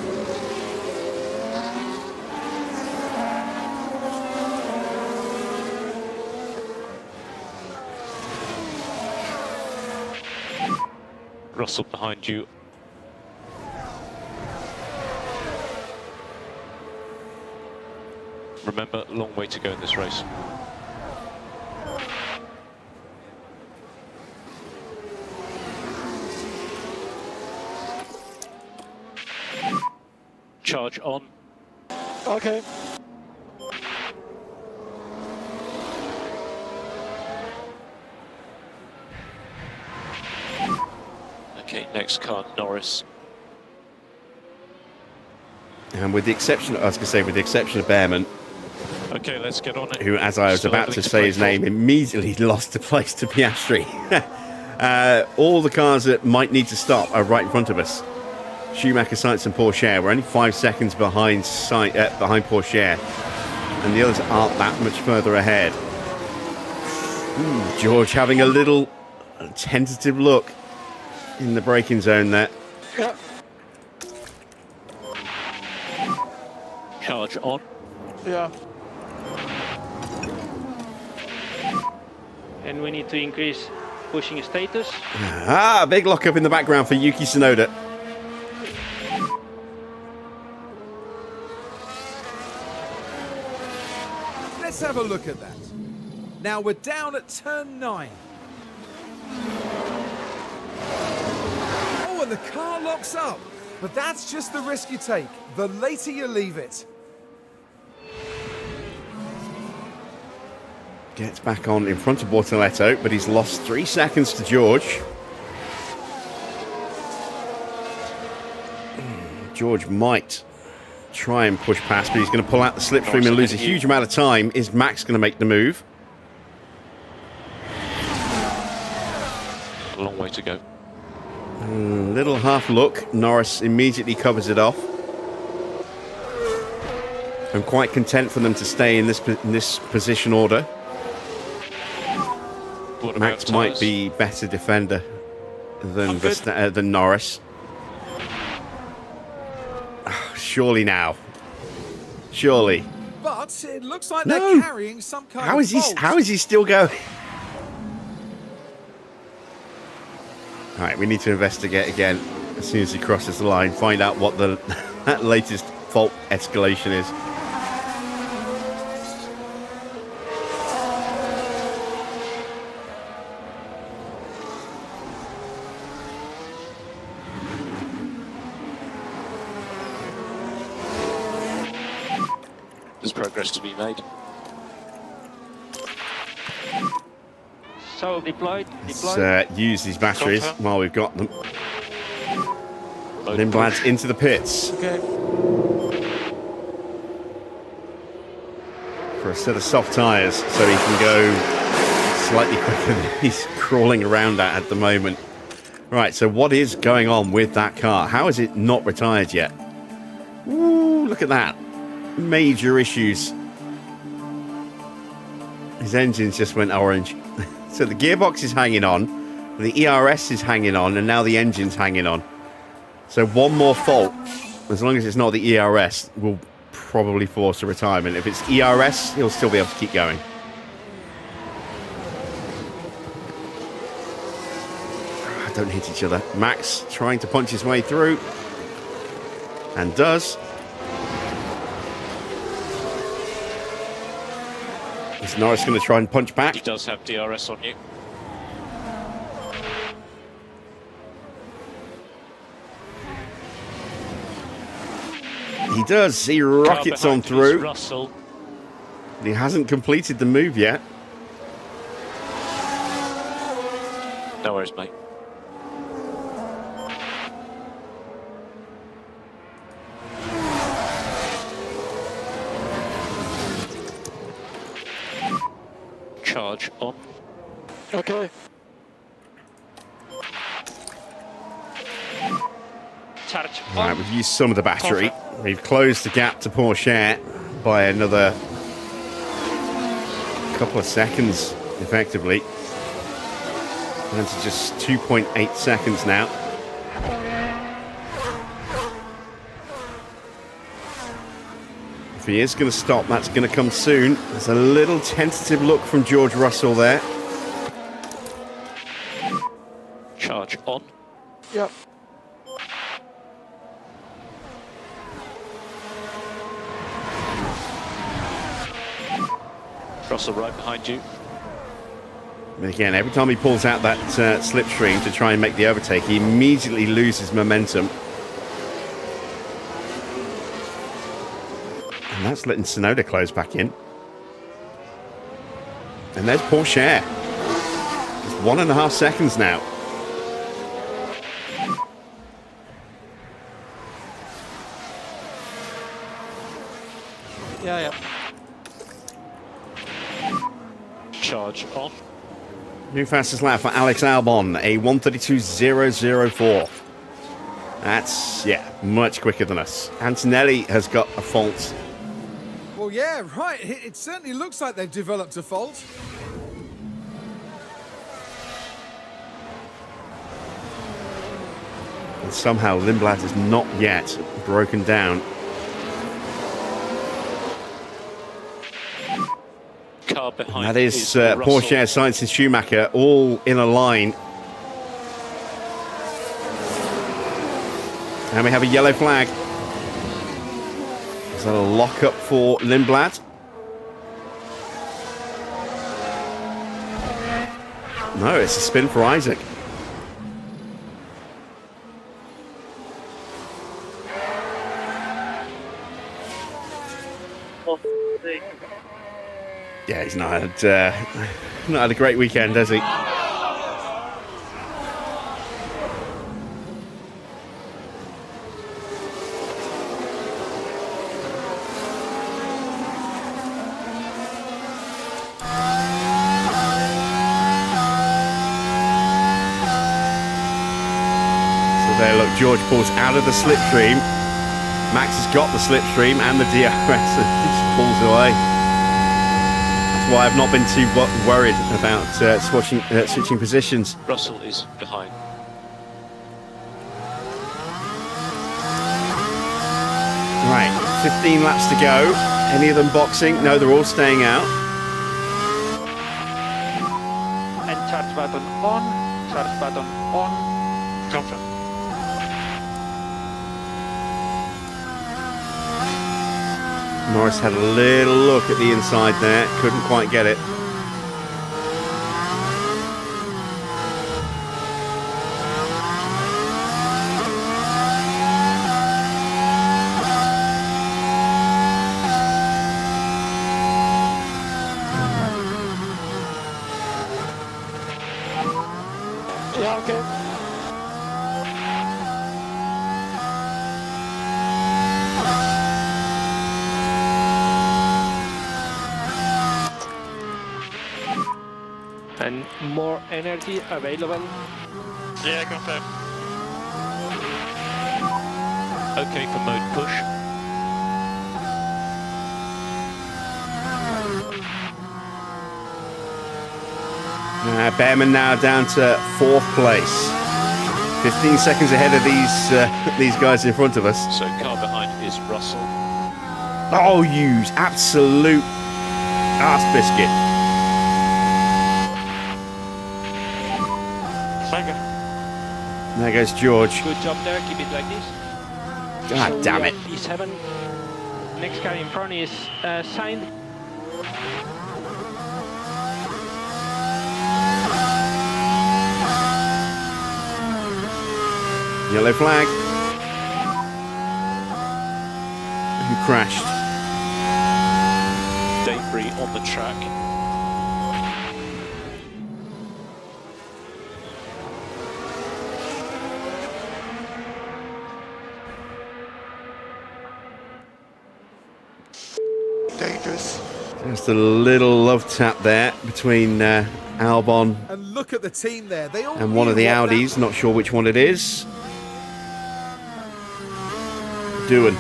Russell behind you. Remember, long way to go in this race. Charge on. Okay. Okay, next car, Norris. And with the exception, I was going to say, with the exception of Bearman, Okay, let's get on it. who, as I was Still about to everything say play his for. name, immediately lost the place to Piastri. All the cars that might need to stop are right in front of us. Schumacher, Sainz and Porsche. We're only 5 seconds behind behind Porsche. And the others aren't that much further ahead. Ooh, George having a little tentative look in the braking zone there. Yeah. Charge on. Yeah. And we need to increase pushing status. Big lock up in the background for Yuki Tsunoda. Let's have a look at that. Now we're down at turn 9. Oh, and the car locks up. But that's just the risk you take. The later you leave it. Gets back on in front of Bortoletto, but he's lost 3 seconds to George. George might try and push past, but he's going to pull out the slipstream and lose a huge amount of time. Is Max going to make the move? A long way to go. Little half look. Norris immediately covers it off. I'm quite content for them to stay in this position order. Max might be better defender than Norris. Surely now. Surely. But it looks like they're carrying some kind of fault. How is he still going? All right, we need to investigate again as soon as he crosses the line. Find out what the that latest fault escalation is. There's progress to be made. So deployed. Let's use these batteries while we've got them. Lindblad's into the pits. Okay. For a set of soft tyres so he can go slightly quicker than he's crawling around at the moment. Right, so what is going on with that car? How is it not retired yet? Ooh, look at that. Major issues. His engines just went orange. So the gearbox is hanging on, the ERS is hanging on, and now the engine's hanging on. So one more fault, as long as it's not the ERS, will probably force a retirement. If it's ERS, he'll still be able to keep going. Don't hit each other. Max trying to punch his way through, and does. Is Norris going to try and punch back? He does have DRS on you. He does. He rockets on through. Russell. He hasn't completed the move yet. No worries, mate. Charge on. Okay. Charge on. Right, we've used some of the battery. We've closed the gap to Porsche by another couple of seconds, effectively. Down to just 2.8 seconds now. If he is going to stop, that's going to come soon. There's a little tentative look from George Russell there. Charge on. Yep. Russell right behind you. And again, every time he pulls out that slipstream to try and make the overtake, he immediately loses momentum. And that's letting Tsunoda close back in. And there's Porsche. It's 1.5 seconds now. Yeah. Charge on. New fastest lap for Alex Albon, a 1:32.004. That's, yeah, much quicker than us. Antonelli has got a fault. Well, yeah, right. It certainly looks like they've developed a fault. And somehow Lindblad is not yet broken down. Car behind. That is Porsche, Sainz and Schumacher all in a line. And we have a yellow flag. Is that a lock-up for Lindblad? No, it's a spin for Isaac. not had a great weekend, has he? There, look, George pulls out of the slipstream. Max has got the slipstream and the DRS and he just pulls away. That's why I've not been too worried about switching positions. Russell is behind. Right, 15 laps to go. Any of them boxing? No, they're all staying out. And charge button on, charge button on. Confirm. Norris had a little look at the inside there, couldn't quite get it. Yeah, okay. And more energy available. Yeah, confirm. Okay for mode push. Bearman now down to 4th place. 15 seconds ahead of these guys in front of us. So car behind is Russell. Oh, you absolute arse biscuit. There goes George. Good job there, keep it like this. God So damn we it. are P7. Next car in front is signed. Yellow flag. Who crashed? Debris on the track. Dangerous. Just a little love tap there between Albon And look at the team there. They all and one of knew the what that Audis. Not sure which one it is. Doing.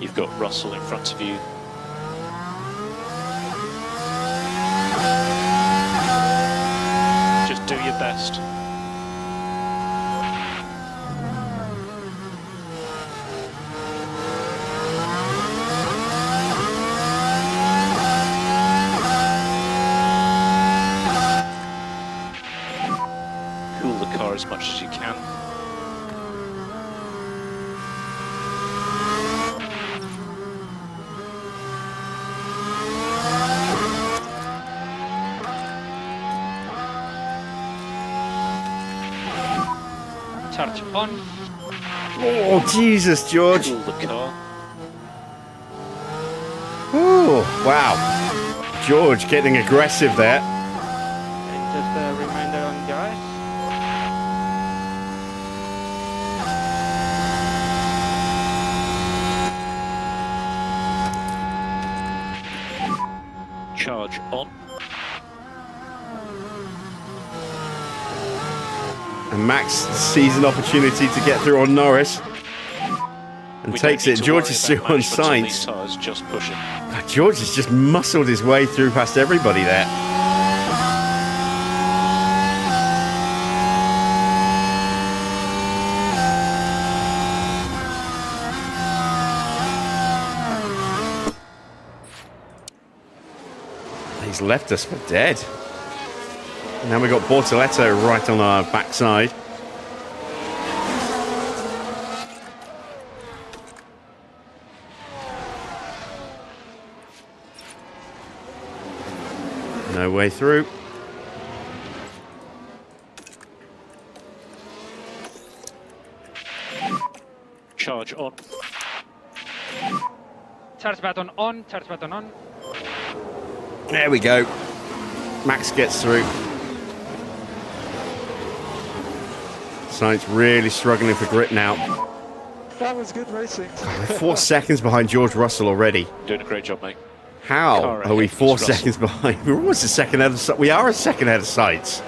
You've got Russell in front of you. Just do your best. Cool the car as much as you can. Charge on. Oh, Jesus, George. Cool the car. Oh, wow. George getting aggressive there. And just a reminder on guys. Charge on. And Max sees an opportunity to get through on Norris and We takes don't it. need to George worry is still about on management on these sight. tyres, just pushing. George has just muscled his way through past everybody there. He's left us for dead. And now we've got Bortoletto right on our backside. No way through. Charge on. Charge button on, charge button on. There we go. Max gets through. Sainz really struggling for grip now. That was good racing. We're 4 seconds behind George Russell already. Doing a great job, mate. How Car are we ahead, 4 Russell. seconds behind? We're almost a second ahead of. We are a second ahead of Sainz.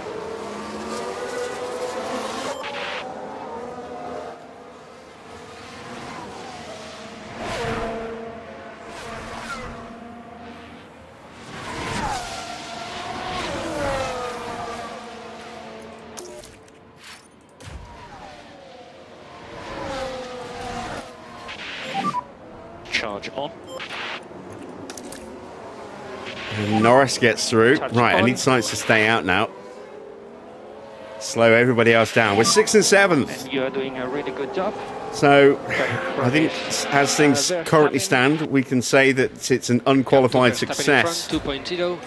Charge on. And Norris gets through. Touch Right, I on. need Sainz to stay out now. Slow everybody else down. We're 6th and 7th. And you are doing a really good job. So I think as things currently stand, we can say that it's an unqualified success 2.0.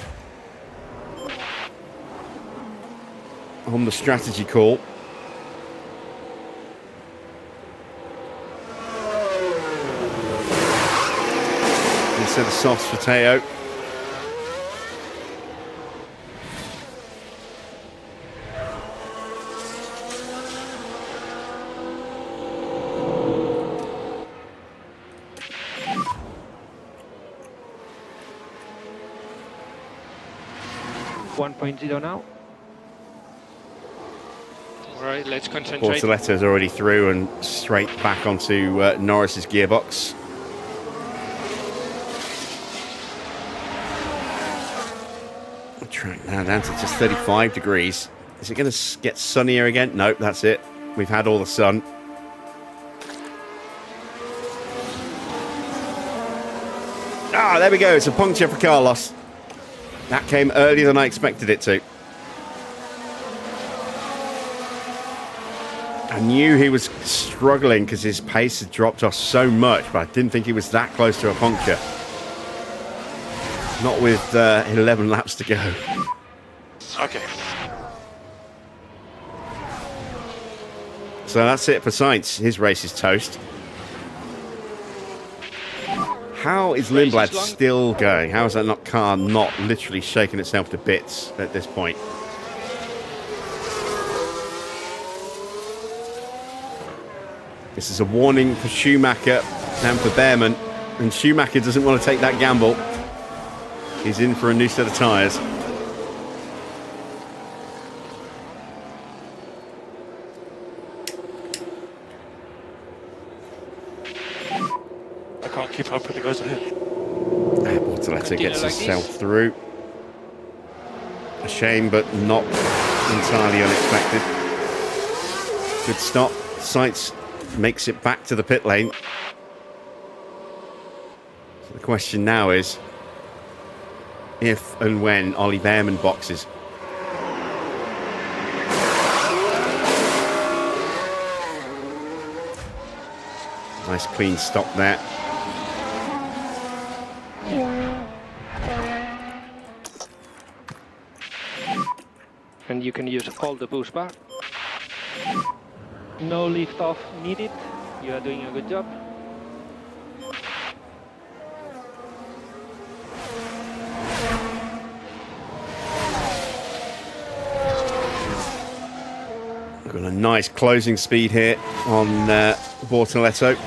on the strategy call. Instead of sauce for Teo. Now. All right, let's concentrate. Portoletto's already through and straight back onto Norris's gearbox. The track now down to just 35 degrees. Is it going to get sunnier again? Nope, that's it. We've had all the sun. Ah, there we go. It's a puncture for Carlos. That came earlier than I expected it to. I knew he was struggling because his pace had dropped off so much, but I didn't think he was that close to a puncture. Not with 11 laps to go. Okay. So that's it for Sainz. His race is toast. How is Lindblad still going? How is that car not literally shaking itself to bits at this point? This is a warning for Schumacher and for Bearman. And Schumacher doesn't want to take that gamble. He's in for a new set of tyres. I can't keep up with the guys ahead. Bortoletto gets himself through. A shame, but not entirely unexpected. Good stop. Sainz makes it back to the pit lane. So the question now is if and when Ollie Bearman boxes. Nice clean stop there. And you can use all the boost bar. No lift off needed. You are doing a good job. Got a nice closing speed here on Bortoletto.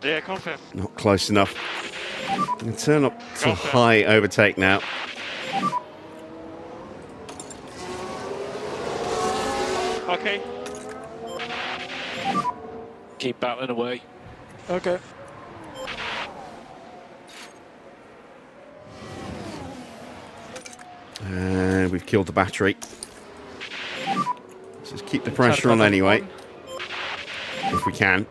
Yeah, confirm. Not close enough. Gonna turn up to high overtake now. Okay. Keep battling away. Okay. And we've killed the battery. Let's just keep the pressure on anyway, if we can.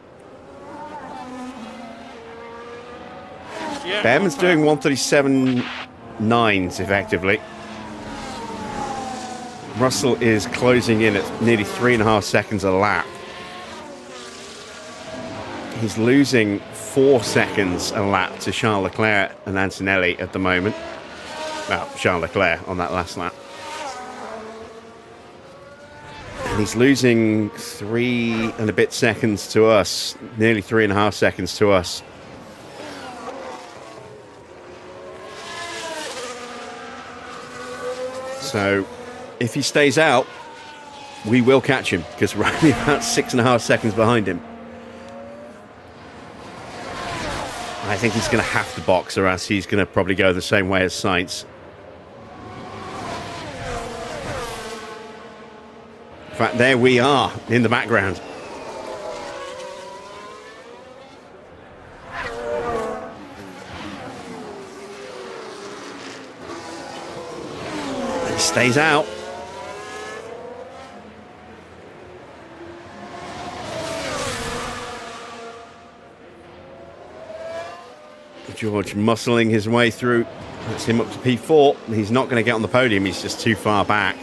Yeah, Bearman's doing 137.9s effectively. Russell is closing in at nearly 3.5 seconds a lap. He's losing 4 seconds a lap to Charles Leclerc and Antonelli at the moment. Well, Charles Leclerc on that last lap. And he's losing 3 and a bit seconds to us, nearly 3.5 seconds to us. So if he stays out, we will catch him because we're only about 6.5 seconds behind him. I think he's going to have to box, or else he's going to probably go the same way as Sainz. In fact, there we are in the background. He stays out. George muscling his way through. That's him up to P4. He's not going to get on the podium. He's just too far back.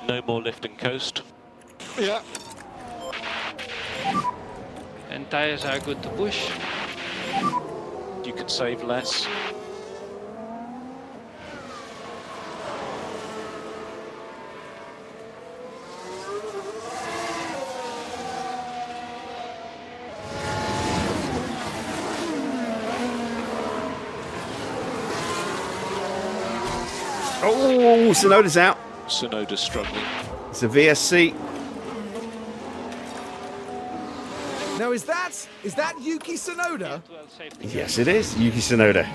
No more lift and coast. Yeah. And tires are good to push. You can save less. Oh, Tsunoda's out. Tsunoda's struggling. It's a VSC. Now is that Yuki Tsunoda? Yes, it is. Yuki Tsunoda.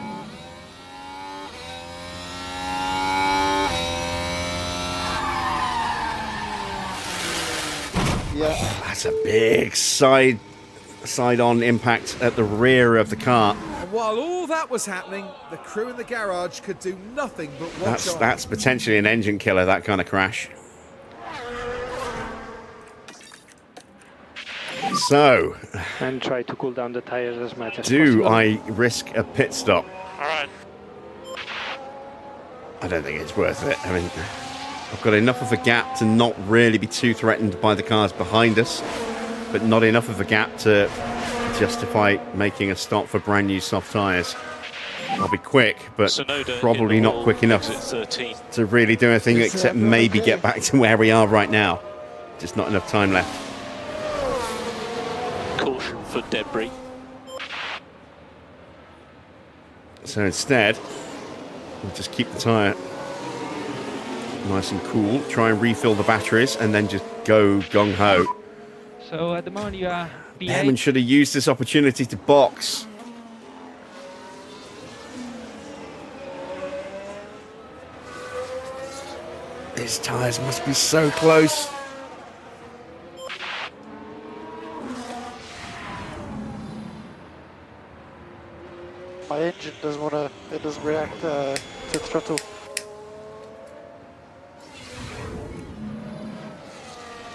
Yeah. That's a big side-on impact at the rear of the car. And while all that was happening, the crew in the garage could do nothing but watch on. That's potentially an engine killer, that kind of crash. So, And try to cool down the tires as much as do possible. I risk a pit stop? All right. I don't think it's worth it. I mean, I've got enough of a gap to not really be too threatened by the cars behind us, but not enough of a gap to justify making a stop for brand new soft tyres. I'll be quick, but Tsunoda probably in the not wall, quick enough exit 13. to really do anything Is except that maybe okay? get back to where we are right now. Just not enough time left. Caution for debris. So instead, we'll just keep the tyre nice and cool, try and refill the batteries, and then just go gung-ho. So at the moment you are Bearman behind. should have used this opportunity to box. His tyres must be so close. My engine doesn't want to, it doesn't react to the throttle.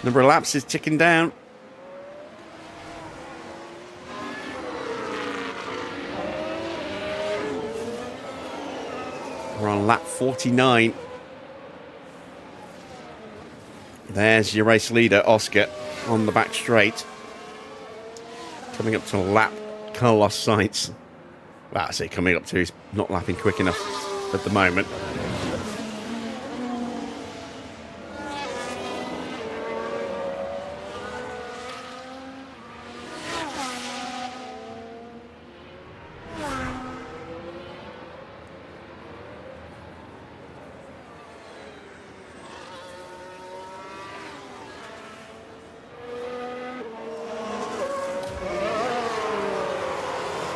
Number of laps is ticking down. We're on lap 49. There's your race leader, Oscar, on the back straight. Coming up to lap Carlos Sainz. Well, I say coming up to, he's not lapping quick enough at the moment.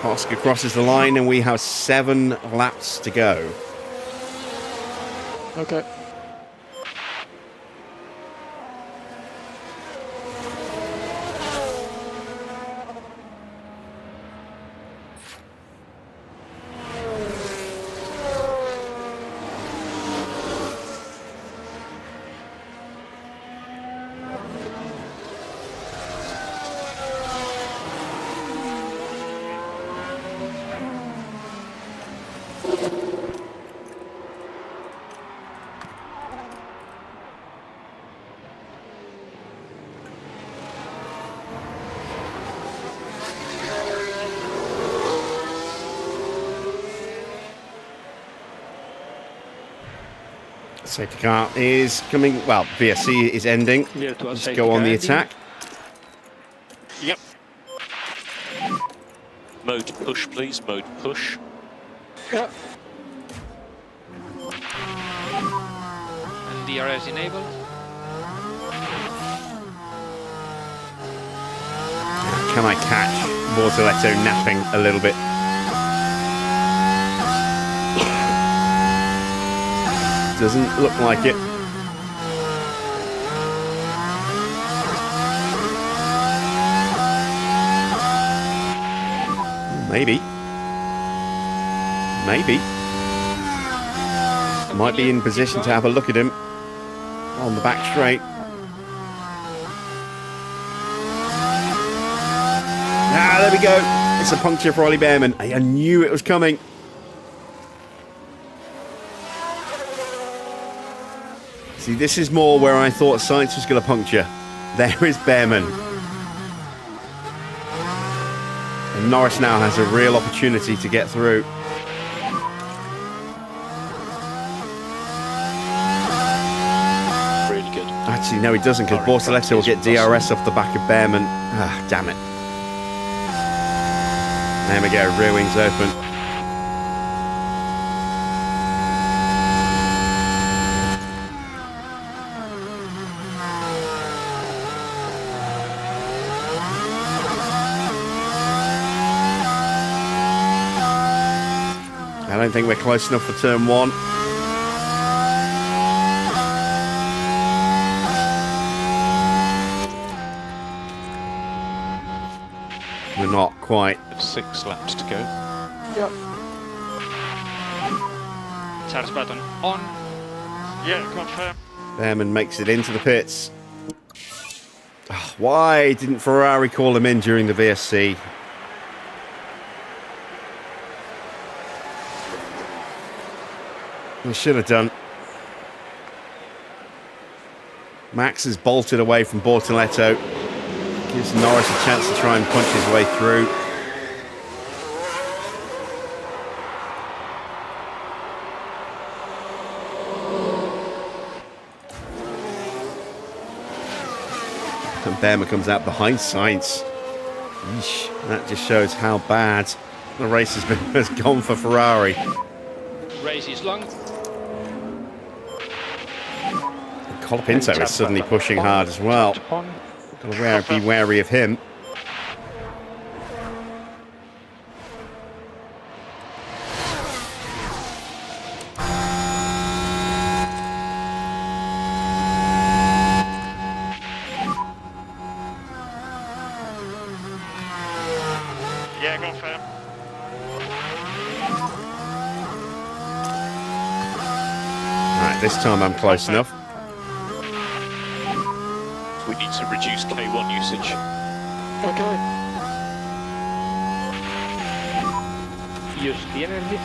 Oscar crosses the line and we have 7 laps to go. Okay. Safety car is coming. Well, VSC is ending. Let's go on the attack. Yep. Mode push, please. Mode push. Yeah. And DRS enabled. Can I catch Bortoletto napping a little bit? Doesn't look like it. Maybe. Maybe. Might be in position to have a look at him on the back straight. Ah, there we go. It's a puncture for Ollie Bearman. I knew it was coming. See, this is more where I thought Sainz was going to puncture. There is Bearman. And Norris now has a real opportunity to get through. Really good. Actually, no, he doesn't, because Bortoletto will get DRS off the back of Bearman. Ah, damn it. There we go, rear wings open. I don't think we're close enough for turn one. We're not quite. 6 laps to go. Yep. Charge button on. Yeah, confirm. Bearman makes it into the pits. Oh, why didn't Ferrari call him in during the VSC? They should have done. Max has bolted away from Bortoletto. Gives Norris a chance to try and punch his way through. And Bearman comes out behind Sainz. Eesh, that just shows how bad the race has gone for Ferrari. Race is long. Colapinto is suddenly pushing hard as well. Got to be wary of him. Yeah, confirm. Right, this time I'm close enough. We need to reduce K1 usage. Okay. Use the energy.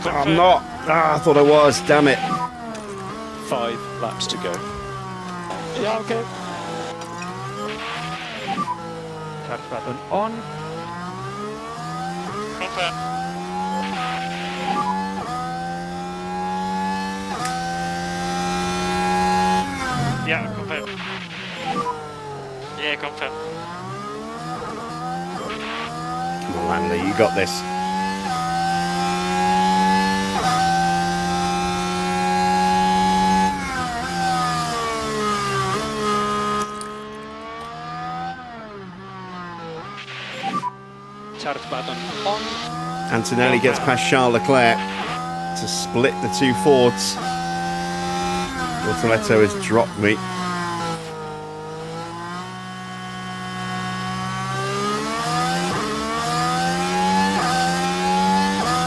I'm not. Ah, I thought I was. Damn it. 5 laps to go. Yeah, okay. Charge button on. Confirm. Yeah, confirm. Yeah, confirm. Come on, Lanley, you got this. Charge button on. Antonelli gets past Charles Leclerc to split the two Fords. Bortoletto has dropped me.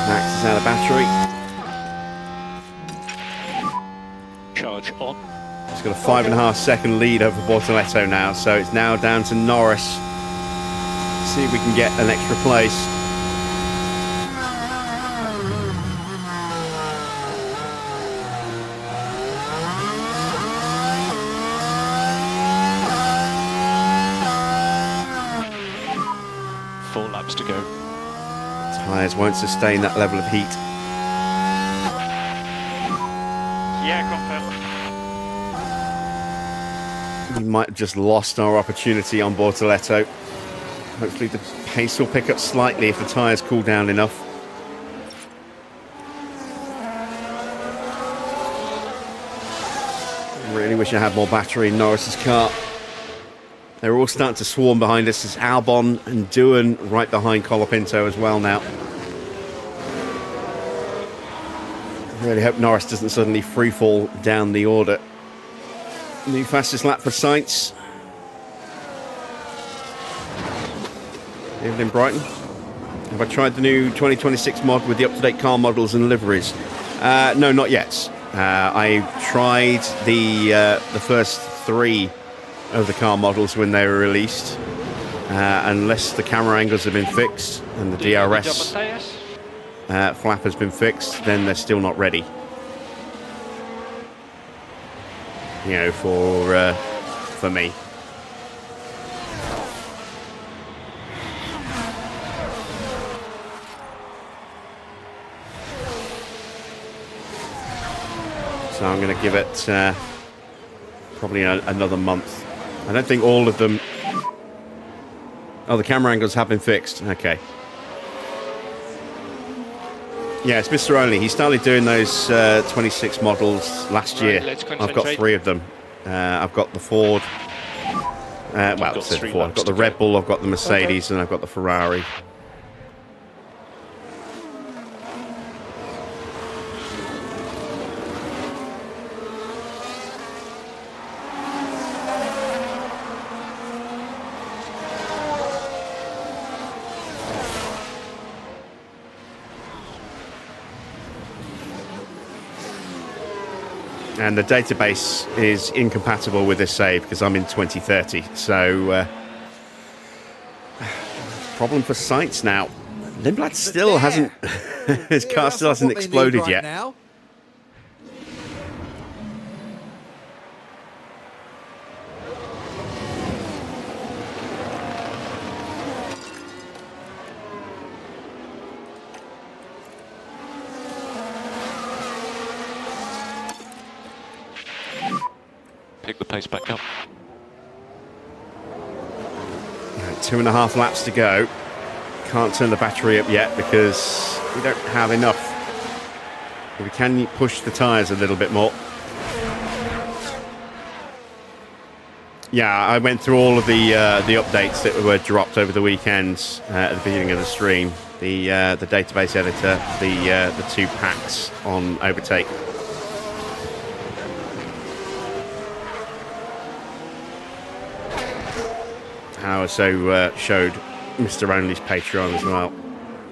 Max is out of battery. Charge on. He's got a 5.5 second lead over Bortoletto now, so it's now down to Norris. See if we can get an extra place. To go. Tyres won't sustain that level of heat. Yeah, confirm. We might have just lost our opportunity on Bortoletto. Hopefully the pace will pick up slightly if the tyres cool down enough. Really wish I had more battery in Norris's car. They're all starting to swarm behind us. There's Albon and Doohan right behind Colapinto as well now. I really hope Norris doesn't suddenly free fall down the order. New fastest lap for Sainz. Evening Brighton. Have I tried the new 2026 mod with the up-to-date car models and liveries? No, not yet. I tried the first 3 of the car models when they were released. Unless the camera angles have been fixed and the DRS flap has been fixed, then they're still not ready. You know, for me. So I'm going to give it probably another month. I don't think all of them... Oh, the camera angles have been fixed. Okay. Yeah, it's Mr. Only. He started doing those 26 models last year. I've got 3 of them. I've got the Ford. Well, it says Ford. I've got the Red Bull, I've got the Mercedes, and I've got the Ferrari. And the database is incompatible with this save because I'm in 2030. So, problem for Sainz now. Lindblad still hasn't, his car still hasn't exploded yet. Now. Pick the pace back up. 2.5 laps to go. Can't turn the battery up yet because we don't have enough. We can push the tyres a little bit more. Yeah, I went through all of the updates that were dropped over the weekend at the beginning of the stream. The database editor, the 2 packs on overtake. I also showed Mr. Only's Patreon as well.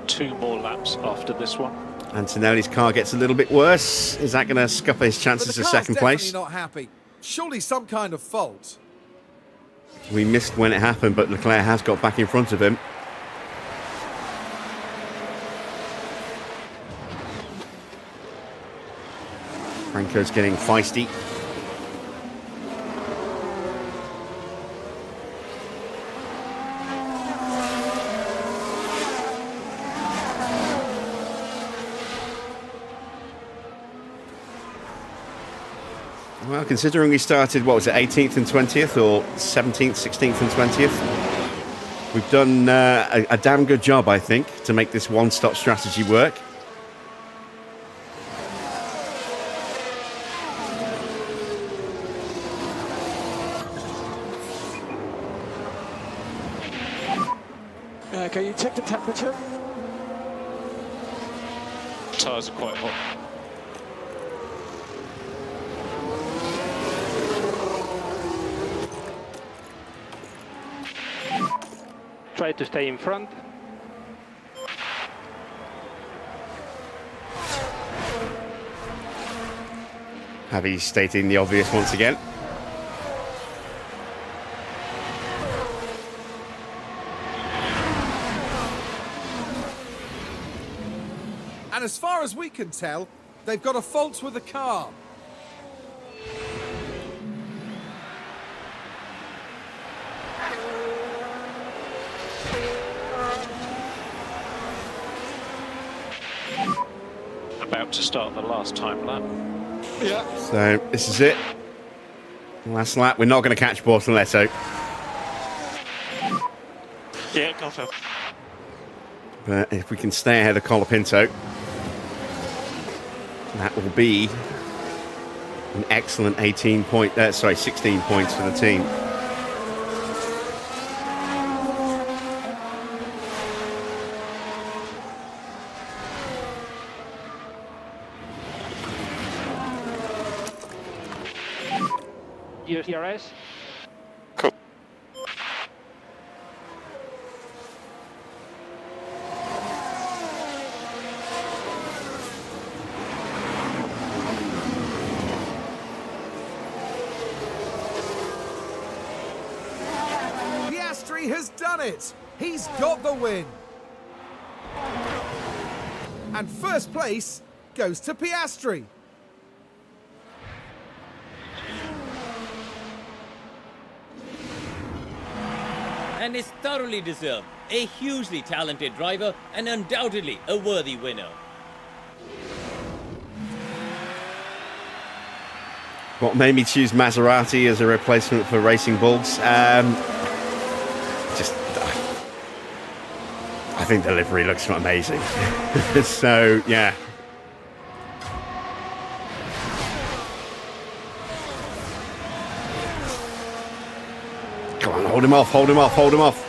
2 more laps after this one. Antonelli's car gets a little bit worse. Is that going to scupper his chances of second place? Not happy. Surely some kind of fault. We missed when it happened, but Leclerc has got back in front of him. Franco's getting feisty. Well, considering we started, what was it, 18th and 20th, or 17th, 16th and 20th? We've done a damn good job, I think, to make this one-stop strategy work. Can you check the temperature? Tyres are quite hot. Try to stay in front. Javi stating the obvious once again. And as far as we can tell, they've got a fault with the car. About to start the last time lap. Yeah. So this is it. Last lap. We're not going to catch Bortoletto. Yeah, go for it. But if we can stay ahead of Colapinto, that will be an excellent 16 points for the team. DRS. Cool. Piastri has done it. He's got the win. And first place goes to Piastri. And is thoroughly deserved. A hugely talented driver and undoubtedly a worthy winner. What made me choose Maserati as a replacement for Racing Bulls? I think the livery looks amazing. So, yeah. Come on, hold him off, hold him off, hold him off.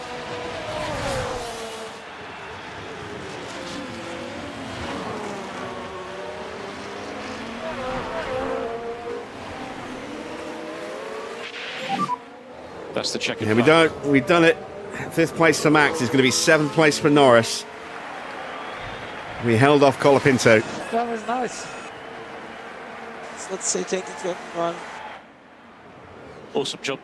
That's the checkered Yeah, flag. we've done it. 5th place for Max is going to be 7th place for Norris. We held off Colapinto. That was nice. So let's say take it to one. Awesome job.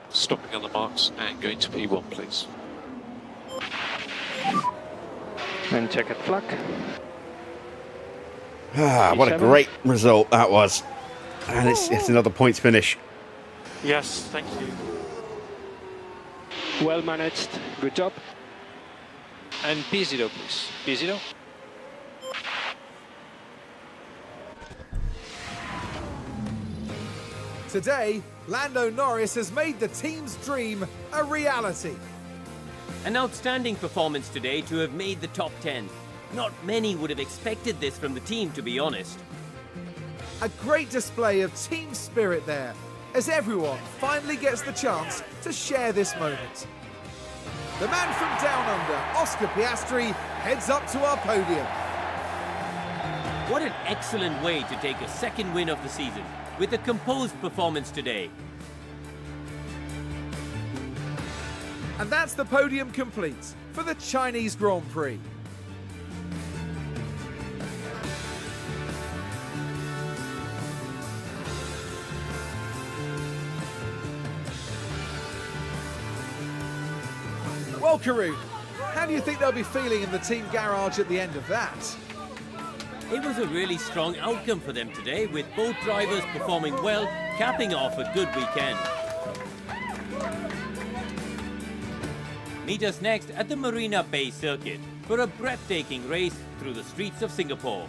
Stopping on the marks and going to P1, please. And checkered flag. Ah, what a P7. great result that was. And it's another points finish. Yes, thank you. Well managed. Good job. And P0, please. P0. Today, Lando Norris has made the team's dream a reality. An outstanding performance today to have made the top 10. Not many would have expected this from the team, to be honest. A great display of team spirit there, as everyone finally gets the chance to share this moment. The man from down under, Oscar Piastri, heads up to our podium. What an excellent way to take a second win of the season, with a composed performance today. And that's the podium complete for the Chinese Grand Prix. Well, Karun, how do you think they'll be feeling in the team garage at the end of that? It was a really strong outcome for them today, with both drivers performing well, capping off a good weekend. Meet us next at the Marina Bay Circuit for a breathtaking race through the streets of Singapore.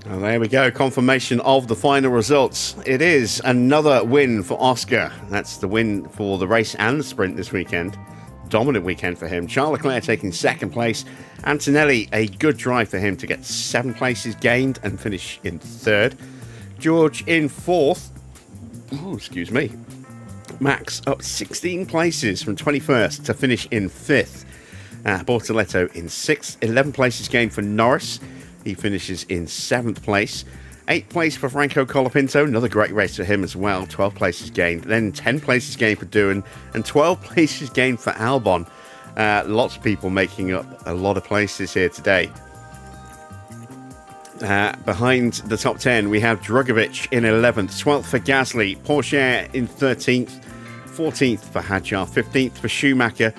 Oh, there we go. Confirmation of the final results. It is another win for Oscar. That's the win for the race and the sprint this weekend. Dominant weekend for him. Charles Leclerc taking 2nd place. Antonelli, a good drive for him to get 7 places gained and finish in 3rd. George in 4th. Oh, excuse me. Max up 16 places from 21st to finish in 5th. Bortoletto in 6th. 11 places gained for Norris. He finishes in 7th place. 8th place for Franco Colapinto. Another great race for him as well. 12 places gained. Then 10 places gained for Doohan. And 12 places gained for Albon. Lots of people making up a lot of places here today. Behind the top 10, we have Drugovich in 11th. 12th for Gasly. Porsche in 13th. 14th for Hadjar. 15th for Schumacher.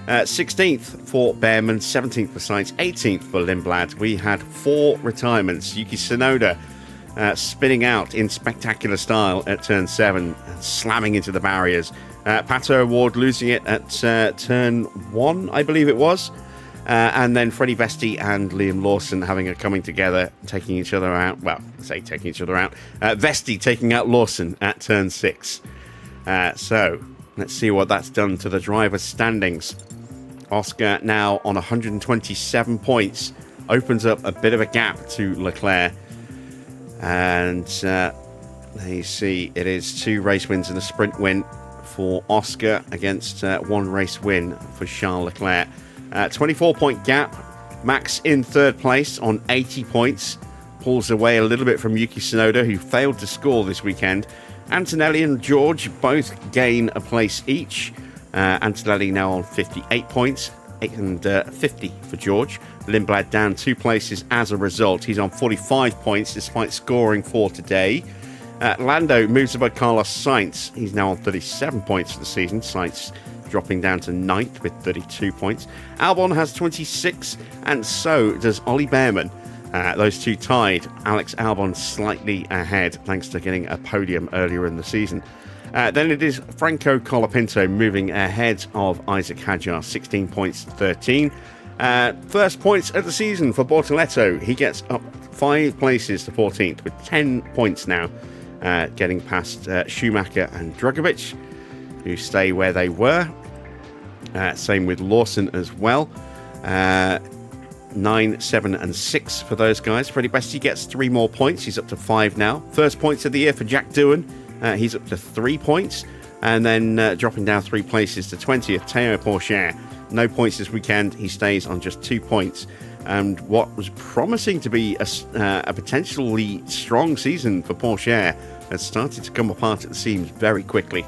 16th for Bearman, 17th for Sainz, 18th for Lindblad. We had 4 retirements. Yuki Tsunoda spinning out in spectacular style at turn 7, slamming into the barriers. Pato Award losing it at turn 1, I believe it was. And then Freddie Vesti and Liam Lawson having a coming together, taking each other out. Well, I say taking each other out. Vesti taking out Lawson at turn 6. So let's see what that's done to the driver's standings. Oscar now on 127 points. Opens up a bit of a gap to Leclerc. And there you see it is 2 race wins and a sprint win for Oscar against 1 race win for Charles Leclerc. 24-point gap. Max in 3rd place on 80 points. Pulls away a little bit from Yuki Tsunoda, who failed to score this weekend. Antonelli and George both gain a place each. Antonelli now on 58 points and 50 for George. Lindblad down 2 places as a result. He's on 45 points despite scoring 4 today. Lando moves above Carlos Sainz. He's now on 37 points for the season. Sainz dropping down to 9th with 32 points. Albon has 26, and so does Ollie Bearman. Those two tied. Alex Albon slightly ahead, thanks to getting a podium earlier in the season. Then it is Franco Colapinto moving ahead of Isaac Hadjar, 16 points to 13. First points of the season for Bortoletto. He gets up 5 places to 14th with 10 points now, getting past Schumacher and Drugovich, who stay where they were. Same with Lawson as well. 9, 7 and 6 for those guys. Freddie Besti gets 3 more points. He's up to 5 now. First points of the year for Jack Doohan. He's up to 3 points. And then dropping down 3 places to 20th, Théo Pourchaire. No points this weekend. He stays on just 2 points. And what was promising to be a potentially strong season for Pourchaire has started to come apart at the seams very quickly.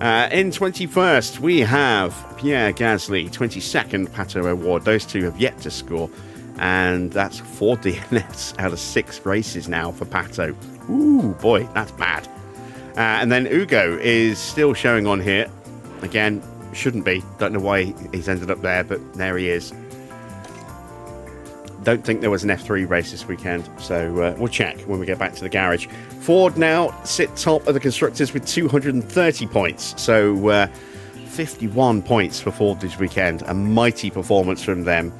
In 21st, we have Pierre Gasly, 22nd, Pato O'Ward. Those two have yet to score, and that's 4 DNFs out of 6 races now for Pato. Ooh, boy, that's bad. And then Ugo is still showing on here. Again, shouldn't be. Don't know why he's ended up there, but there he is. Don't think there was an F3 race this weekend, so we'll check when we get back to the garage. Ford now sit top of the constructors with 230 points, so 51 points for Ford this weekend. A mighty performance from them.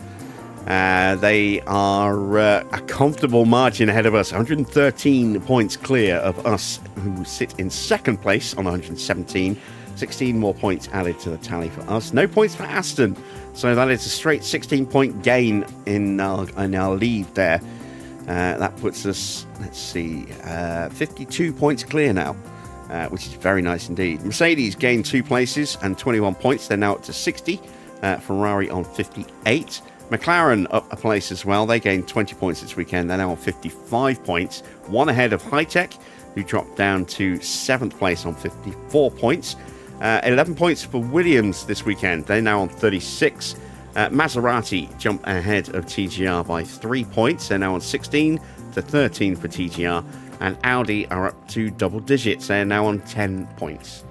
They are a comfortable margin ahead of us, 113 points clear of us, who sit in 2nd place on 117. 16 more points added to the tally for us. No points for Aston, so that is a straight 16-point gain in our lead there. That puts us, let's see, 52 points clear now, which is very nice indeed. Mercedes gained 2 places and 21 points. They're now up to 60. Ferrari on 58. McLaren up a place as well. They gained 20 points this weekend. They're now on 55 points. 1 ahead of HiTech, who dropped down to 7th place on 54 points. 11 points for Williams this weekend. They're now on 36. Maserati jump ahead of TGR by 3 points. They're now on 16 to 13 for TGR. And Audi are up to double digits. They're now on 10 points.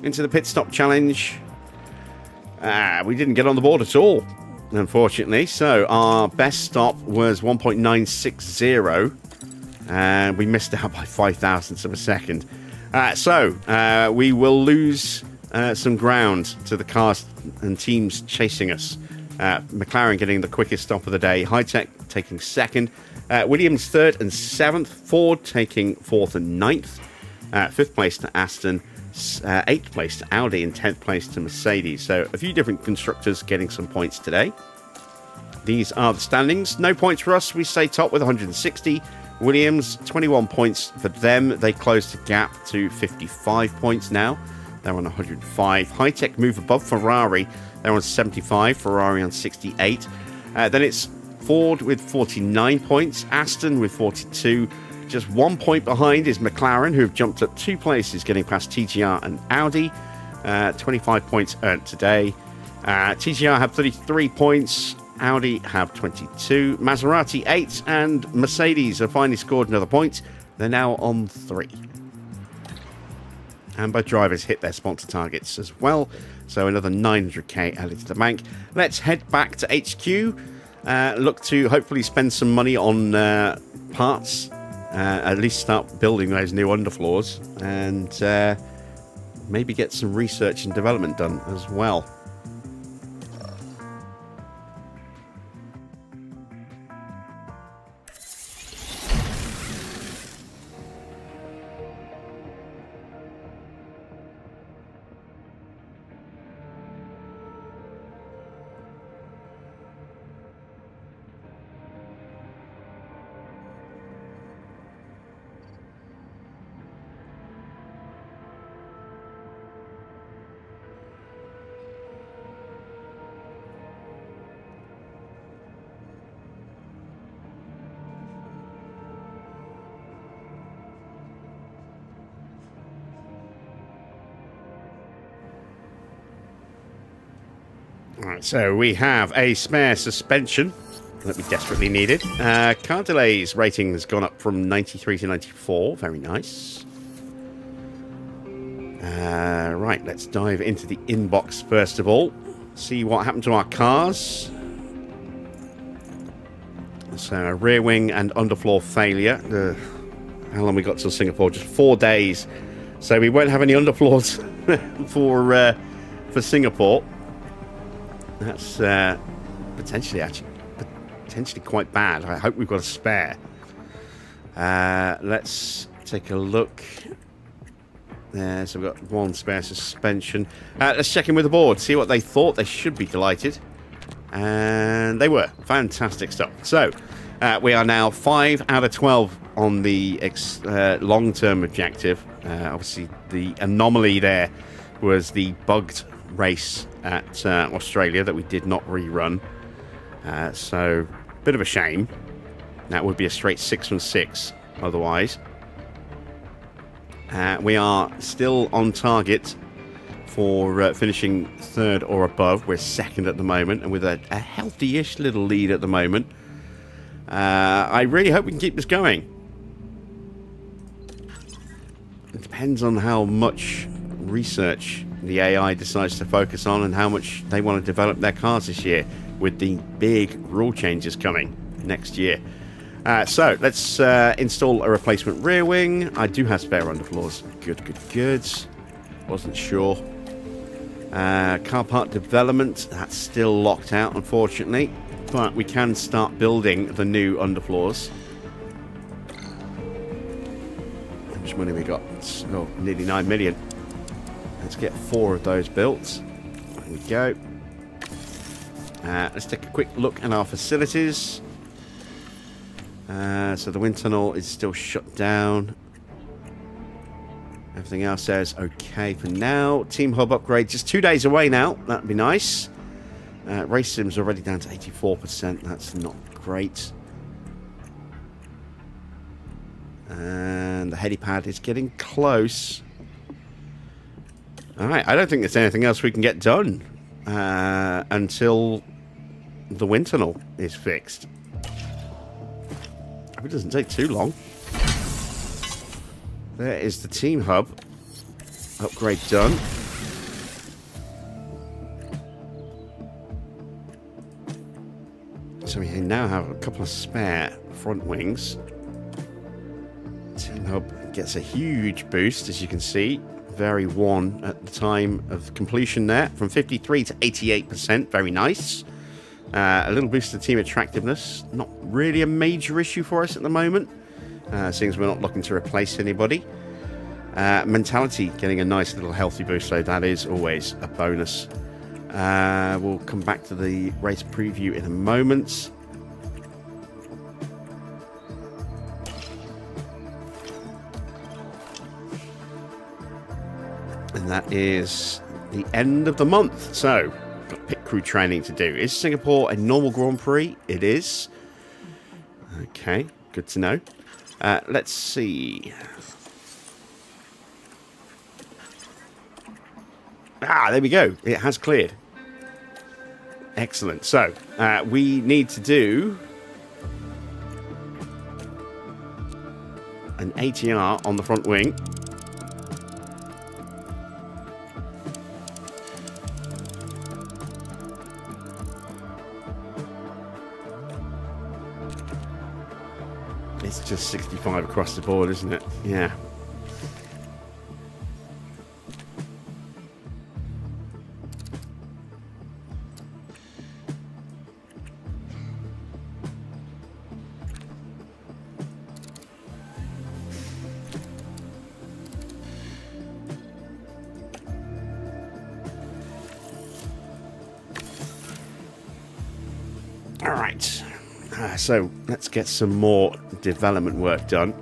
Into the pit stop challenge. We didn't get on the board at all, unfortunately. So our best stop was 1.960. And we missed out by 0.005 of a second. So we will lose some ground to the cars and teams chasing us. McLaren getting the quickest stop of the day. HiTech taking 2nd. Williams 3rd and 7th. Ford taking 4th and 9th. 5th place to Aston. 8th place to Audi and 10th place to Mercedes. So a few different constructors getting some points today. These are the standings. No points for us. We stay top with 160. Williams, 21 points for them. They closed the gap to 55 points now. They're on 105. HiTech move above Ferrari. They're on 75. Ferrari on 68. Then it's Ford with 49 points. Aston with 42. Just 1 point behind is McLaren, who have jumped up 2 places, getting past TGR and Audi. 25 points earned today. TGR have 33 points. Audi have 22, Maserati 8, and Mercedes have finally scored another point. They're now on 3. And both drivers hit their sponsor targets as well, so another 900k added to the bank. Let's head back to HQ, look to hopefully spend some money on parts, at least start building those new underfloors, and maybe get some research and development done as well. Alright, so we have a spare suspension that we desperately needed. Car delays rating has gone up from 93 to 94. Very nice. Right, let's dive into the inbox first of all. See what happened to our cars. So a rear wing and underfloor failure. How long we got till Singapore? Just 4 days. So we won't have any underfloors for Singapore. That's potentially quite bad. I hope we've got a spare. Let's take a look. There, so we've got one spare suspension. Let's check in with the board, see what they thought. They should be delighted. And they were. Fantastic stuff. So, we are now 5 out of 12 on the long-term objective. Obviously, the anomaly there was the bugged race at Australia that we did not rerun. So, bit of a shame. That would be a straight 6 from 6 otherwise. We are still on target for finishing 3rd or above. We're 2nd at the moment, and with a healthy-ish little lead at the moment. I really hope we can keep this going. It depends on how much research the AI decides to focus on and how much they want to develop their cars this year with the big rule changes coming next year. So, let's install a replacement rear wing. I do have spare underfloors. Good. Wasn't sure. Car part development. That's still locked out, unfortunately. But we can start building the new underfloors. How much money we got? Oh, nearly 9 million. Let's get 4 of those built. There we go. Let's take a quick look at our facilities. So the wind tunnel is still shut down. Everything else says okay for now. Team hub upgrade just 2 days away now. That'd be nice. Race sim's already down to 84%. That's not great. And the helipad is getting close. Alright, I don't think there's anything else we can get done until the wind tunnel is fixed. It doesn't take too long. There is the team hub. Upgrade done. So we now have a couple of spare front wings. Team hub gets a huge boost, as you can see. Very worn at the time of completion there. From 53 to 88%. Very nice. A little boost to team attractiveness. Not really a major issue for us at the moment, seeing as we're not looking to replace anybody. Mentality getting a nice little healthy boost, so that is always a bonus. We'll come back to the race preview in a moment. And that is the end of the month. So, got pit crew training to do. Is Singapore a normal Grand Prix? It is. Okay, good to know. Let's see. There we go. It has cleared. Excellent. So, we need to do an ATR on the front wing. It's just 65 across the board, isn't it? Yeah. All right. So let's get some more development work done.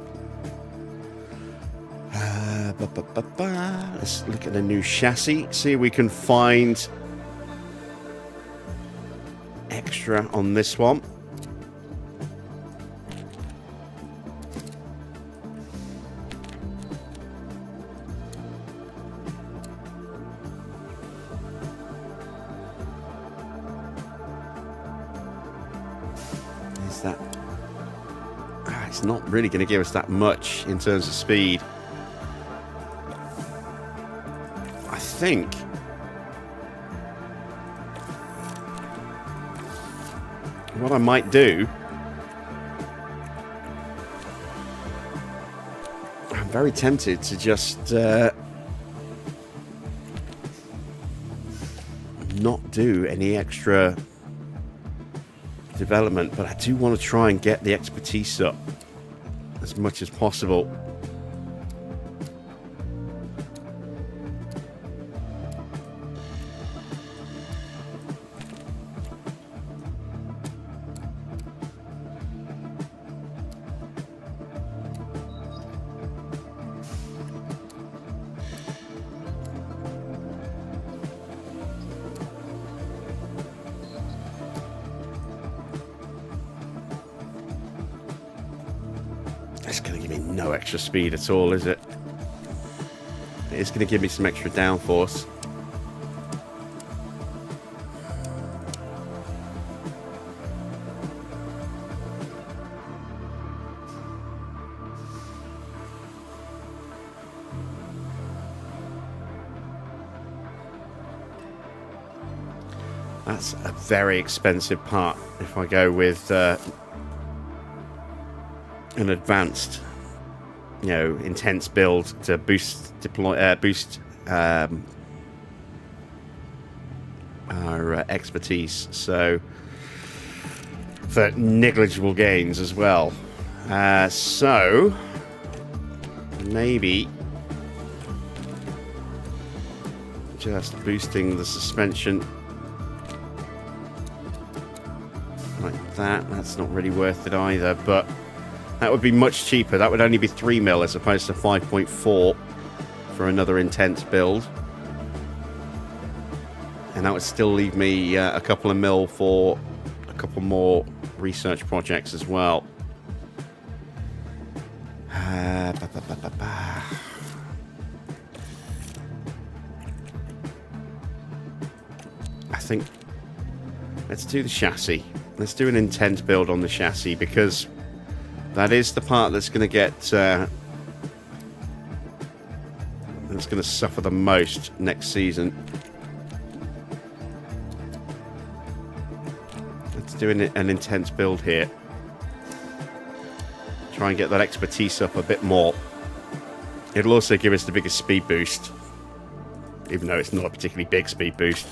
Let's look at a new chassis, see if we can find extra on this one. that? It's not really going to give us that much in terms of speed. I think what I might do, I'm very tempted to just not do any extra development, but I do want to try and get the expertise up as much as possible. It's going to give me no extra speed at all, is it? It's going to give me some extra downforce. That's a very expensive part if I go with an advanced, intense build to boost our expertise. So for negligible gains as well. So maybe just boosting the suspension like that. That's not really worth it either, but that would be much cheaper. That would only be 3 mil as opposed to 5.4 for another intense build. And that would still leave me a couple of mil for a couple more research projects as well. I think let's do the chassis. Let's do an intense build on the chassis, because that is the part that's going to get that's going to suffer the most next season. Let's do an intense build here. Try and get that expertise up a bit more. It'll also give us the biggest speed boost, even though it's not a particularly big speed boost.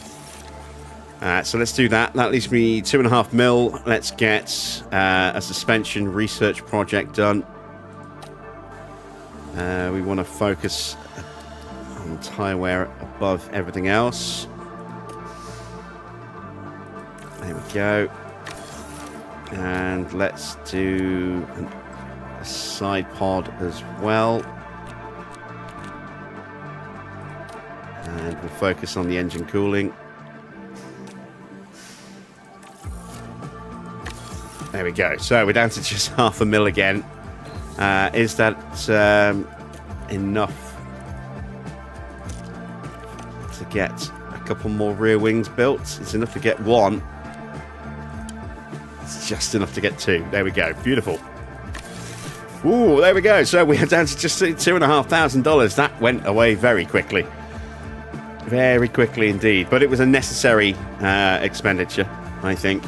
So let's do that. That leaves me 2.5 mil. Let's get a suspension research project done. We want to focus on tyre wear above everything else. There we go. And let's do a side pod as well. And we'll focus on the engine cooling. There we go. So we're down to just 0.5 mil again. Is that enough to get a couple more rear wings built? It's enough to get one. It's just enough to get two. There we go. Beautiful. Ooh, there we go. So we are down to just $2,500. That went away very quickly. Very quickly indeed. But it was a necessary expenditure, I think.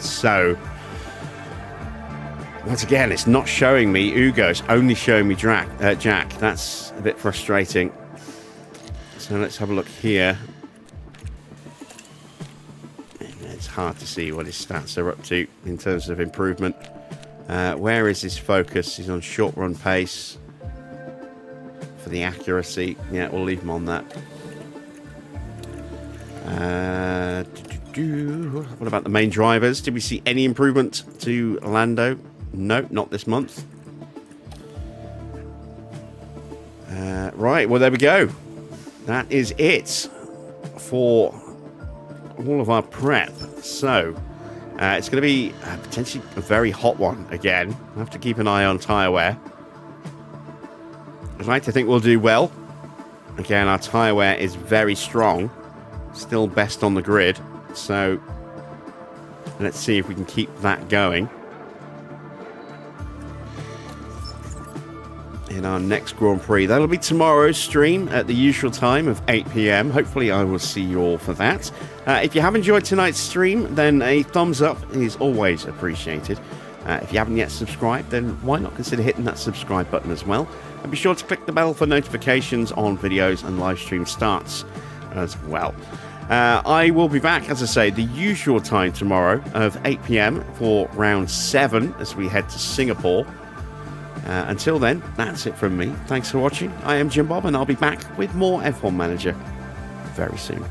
So once again, it's not showing me Ugo, it's only showing me Jack. That's a bit frustrating. So let's have a look here. It's hard to see what his stats are up to in terms of improvement. Where is his focus? He's on short run pace for the accuracy. Yeah, we'll leave him on that. What about the main drivers? Did we see any improvement to Lando? No, not this month. Right, well, there we go. That is it for all of our prep. So, it's going to be potentially a very hot one again. I have to keep an eye on tyre wear. I'd like to think we'll do well. Again, our tyre wear is very strong. Still best on the grid. So Let's see if we can keep that going in our next Grand Prix. That'll be tomorrow's stream at the usual time of 8 p.m. Hopefully I will see you all for that. If you have enjoyed tonight's stream, then a thumbs up is always appreciated. If you haven't yet subscribed, then why not consider hitting that subscribe button as well? And be sure to click the bell for notifications on videos and live stream starts as well. I will be back, as I say, the usual time tomorrow of 8 p.m. for round 7 as we head to Singapore. Until then, that's it from me. Thanks for watching. I am Jim Bob, and I'll be back with more F1 Manager very soon.